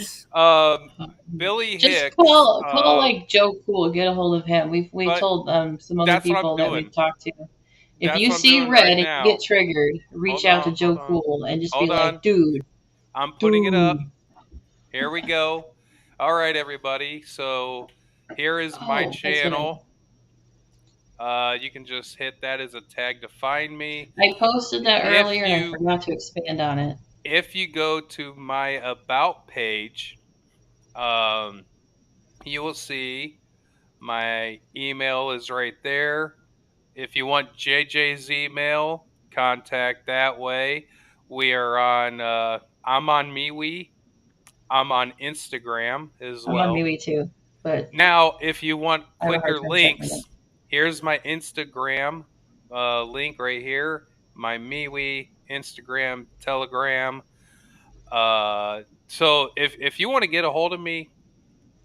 Billy just Hicks. Call like Joe Cool. Get a hold of him. We've told some other people that we've talked to. If you see red and you get triggered, reach out to Joe Cool and just be like, dude. I'm putting it up. Here we go. All right, everybody. So here is my channel. You can just hit that as a tag to find me. I posted that earlier and I forgot to expand on it. If you go to my About page, you will see my email is right there. If you want JJ's email, contact that way. We are on, I'm on MeWe. I'm on Instagram as well. I'm on MeWe too. But now, if you want quicker links, here's my Instagram link right here. My MeWe, Instagram, Telegram. So if you want to get a hold of me,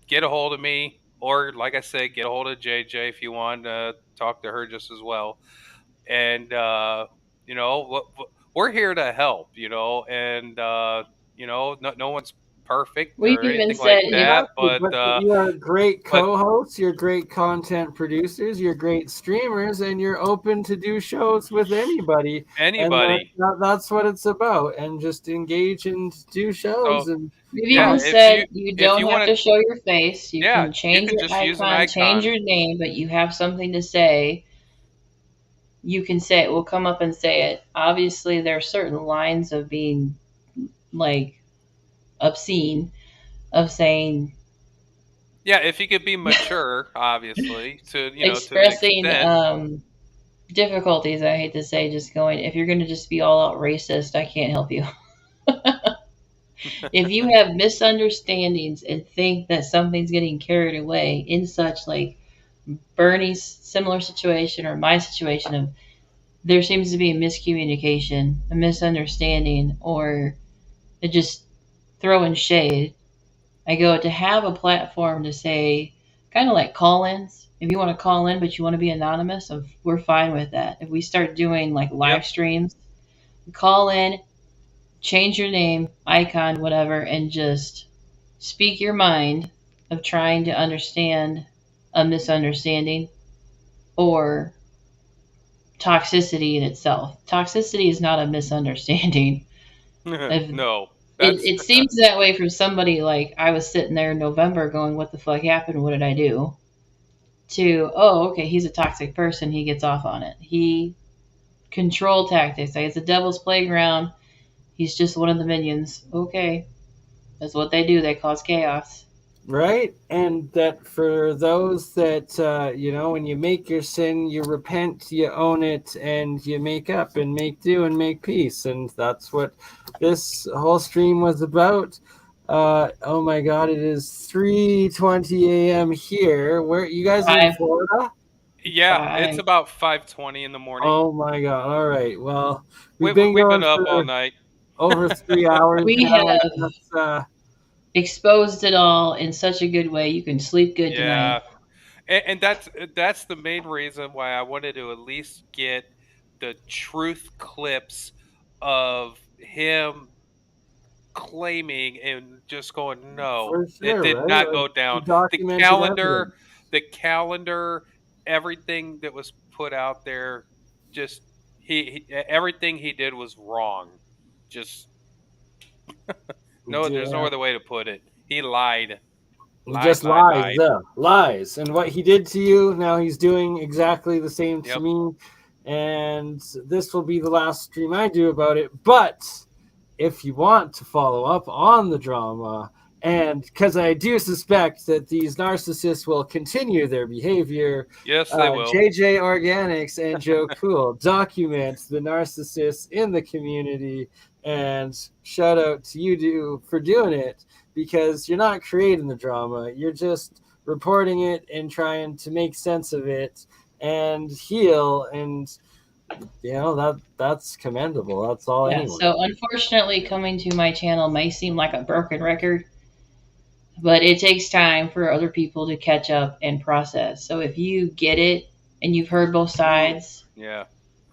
get a hold of me. Or, like I said, get a hold of JJ if you want to talk to her just as well. And, we're here to help, and, no one's perfect We've or even anything said, like that. But you are great co-hosts, you're great content producers, you're great streamers, and you're open to do shows with anybody. Anybody. And that's what it's about. And just engage and do shows. And we've even said you don't have to show your face. You can change your icon, change your name, but you have something to say. You can say it. We'll come up and say it. Obviously, there are certain lines of being like obscene, of saying. Yeah, if you could be mature, obviously, to expressing to difficulties. I hate to say, just going. If you're going to just be all out racist, I can't help you. If you have misunderstandings and think that something's getting carried away in such like Bernie's similar situation or my situation of there seems to be a miscommunication, a misunderstanding, or just throwing shade, I go to have a platform to say, kind of like call-ins. If you want to call in but you want to be anonymous, we're fine with that. If we start doing like live streams, call in, change your name, icon, whatever, and just speak your mind of trying to understand a misunderstanding or toxicity in itself. Toxicity is not a misunderstanding. No. It seems that way from somebody like I was sitting there in November going, what the fuck happened? What did I do? To, oh, okay, he's a toxic person. He gets off on it. He control tactics. Like, it's a devil's playground. He's just one of the minions. Okay. That's what they do. They cause chaos. Right? And that for those that, when you make your sin, you repent, you own it, and you make up and make do and make peace. And that's what this whole stream was about. Oh my God, it is 3:20 a.m. here. Where you guys are in Florida? Yeah, it's about 5:20 in the morning. Oh my God. All right. Well, we've been up all night. Over 3 hours. We have exposed it all in such a good way. You can sleep good tonight. And that's the main reason why I wanted to at least get the truth clips of him claiming and just going, no, it did not go down. The calendar, everything that was put out there, just he everything he did was wrong. Just there's no other way to put it. He lied. Lies. And what he did to you, now he's doing exactly the same to me. And this will be the last stream I do about it. But if you want to follow up on the drama And because I do suspect that these narcissists will continue their behavior, Yes, they will. JJ Organics and Joe Cool document the narcissists in the community, and shout out to you for doing it, because you're not creating the drama. You're just reporting it and trying to make sense of it and heal, and that's commendable. That's all. Yeah, anyone. so unfortunately, coming to my channel may seem like a broken record, but it takes time for other people to catch up and process. So if you get it and you've heard both sides,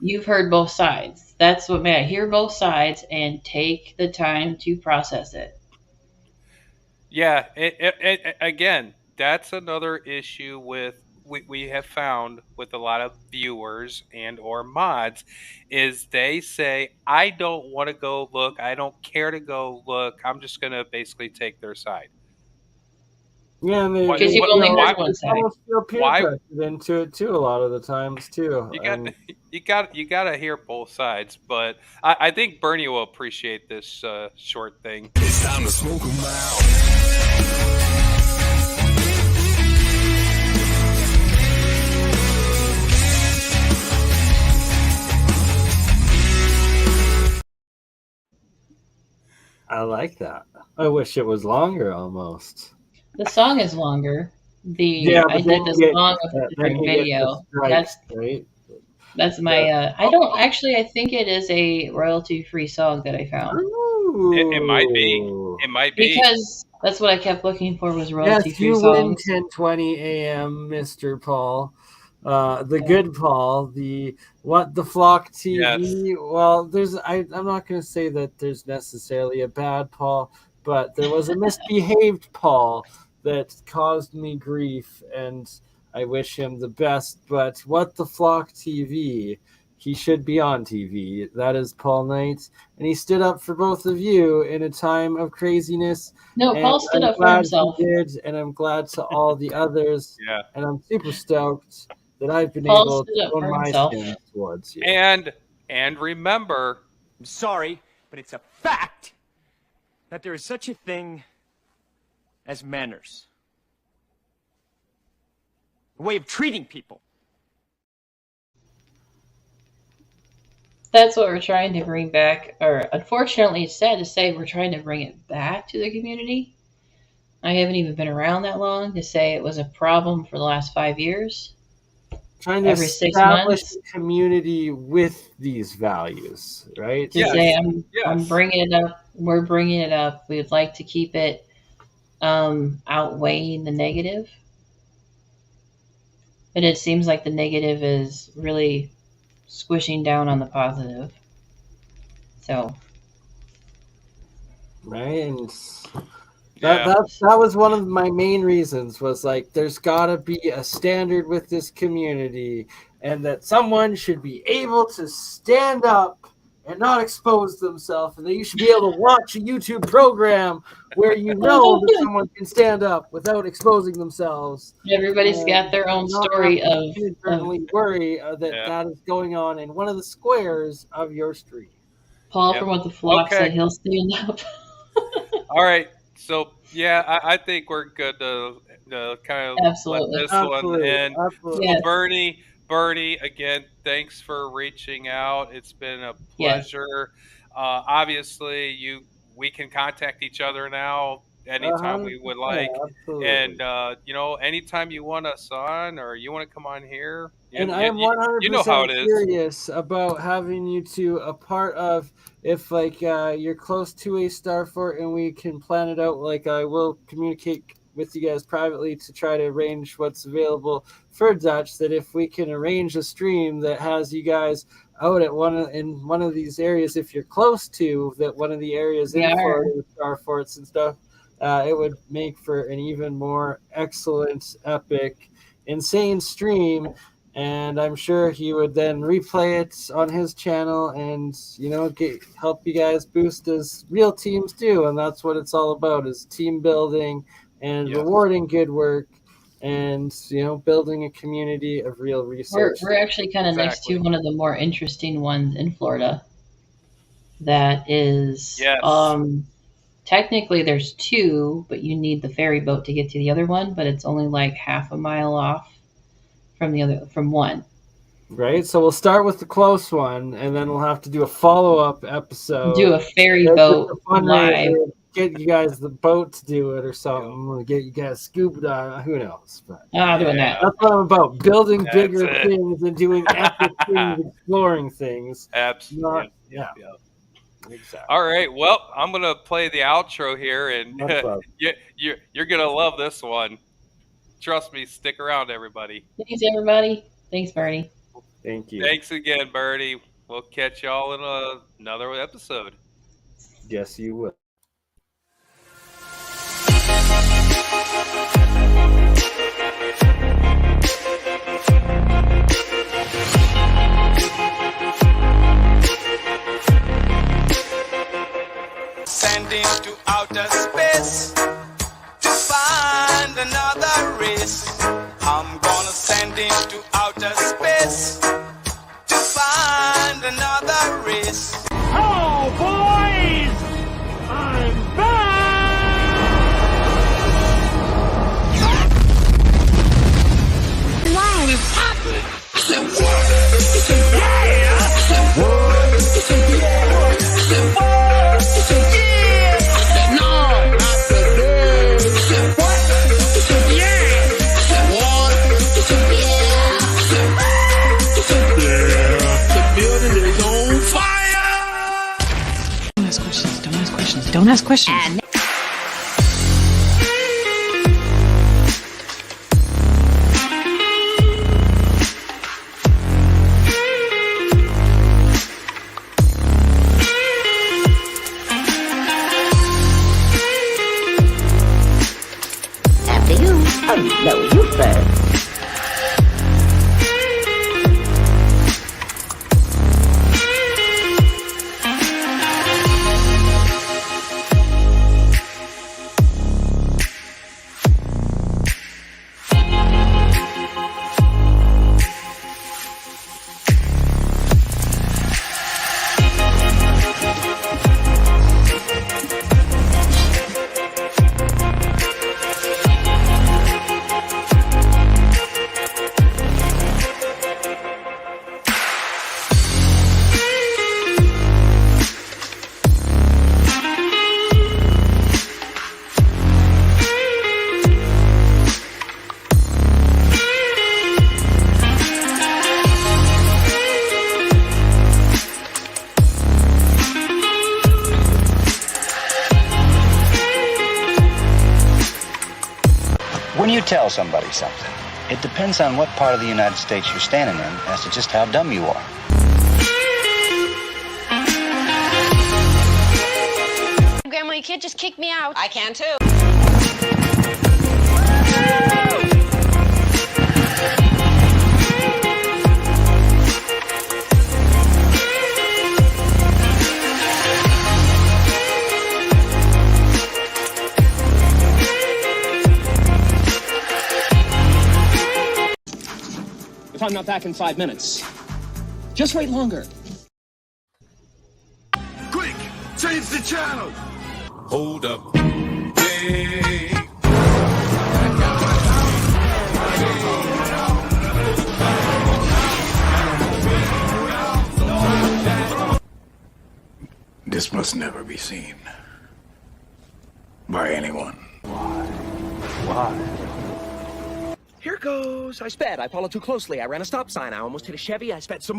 you've heard both sides. That's what matters. Hear both sides and take the time to process it. Yeah, again, that's another issue with we have found with a lot of viewers and or mods, is they say, I don't want to go look, I don't care to go look, I'm just going to basically take their side. Yeah, because you've only heard one side. Almost feel peer pressured into it too a lot of the times too. You got to hear both sides, but I think Bernie will appreciate this short thing. It's time to smoke 'em out. I like that. I wish it was longer almost. The song is longer. I did the song with a different video. That's my. I think it is a royalty-free song that I found. It might be. It might be, because that's what I kept looking for, was royalty-free songs. Yes, you win 10:20 a.m., Mr. Paul. The good Paul, the What the Flock TV. Yes. Well, I'm not going to say that there's necessarily a bad Paul, but there was a misbehaved Paul that caused me grief, and I wish him the best. But What the Flock TV, he should be on TV. That is Paul Knight, and he stood up for both of you in a time of craziness. No, Paul stood up for himself. He did, and I'm glad to all the others. Yeah. And I'm super stoked that I've been able to own my sins towards you. And remember, I'm sorry, but it's a fact that there is such a thing as manners. A way of treating people. That's what we're trying to bring back, or unfortunately, it's sad to say, we're trying to bring it back to the community. I haven't even been around that long to say it was a problem for the last 5 years. Trying to establish a community with these values, right? To say, I'm bringing it up. We're bringing it up. We would like to keep it outweighing the negative. But it seems like the negative is really squishing down on the positive. So. Right, and that was one of my main reasons, was like, there's got to be a standard with this community, and that someone should be able to stand up and not expose themselves, and that you should be able to watch a YouTube program where you know that someone can stand up without exposing themselves. Everybody's got their own story of worry that is going on in one of the squares of your stream. Paul from What the Flock said he'll stand up. All right. So, I think we're good to kind of let this one end. Absolutely. Bernie, again, thanks for reaching out. It's been a pleasure. Obviously, we can contact each other now anytime we would like. Absolutely. And, anytime you want us on or you want to come on here. And I am 100% curious about having you two a part of, if you're close to a Star Fort and we can plan it out, I will communicate with you guys privately to try to arrange what's available for Dutch, that if we can arrange a stream that has you guys out at in one of these areas, if you're close to that, one of the areas in Florida with Star Forts and stuff, it would make for an even more excellent, epic, insane stream. And I'm sure he would then replay it on his channel and, help you guys boost as real teams do. And that's what it's all about, is team building and rewarding good work and, building a community of real research. We're actually kind of next to one of the more interesting ones in Florida. That is, technically there's 2, but you need the ferry boat to get to the other one, but it's only like half a mile off from one. Right, so we'll start with the close one, and then we'll have to do a follow-up episode. Do a ferry boat live. Get you guys the boat to do it or something. We'll get you guys scuba dive. Who knows? But doing that. That's what I'm about. Building bigger things and doing epic things, exploring things. Absolutely. Yeah. Exactly. All right. Well, I'm gonna play the outro here, and you're gonna love this one. Trust me. Stick around, everybody. Thanks, everybody. Thanks, Bernie. Thank you. Thanks again, Bernie. We'll catch y'all in another episode. Yes, you will. Sending to outer space to find another race. I'm gonna send into outer space to find another race. Hello, boys! I'm back! Wow, it's happening! I said, what? Yeah! I said, what? I said, yeah! I said, what? I said, yeah! I said, no! I said, no! I said, what? I said, yeah! I said, what? I said, yeah! I said, what? I said, yeah! The building is on fire! Don't ask questions. Don't ask questions. Don't ask questions. After you. Oh, no, you first. When you tell somebody something, it depends on what part of the United States you're standing in as to just how dumb you are. Grandma, you can't just kick me out. I can too. If I'm not back in 5 minutes, just wait longer. Quick, change the channel. Hold up. Hey. This must never be seen by anyone. Why? Here goes. I sped. I followed too closely. I ran a stop sign. I almost hit a Chevy. I sped some more.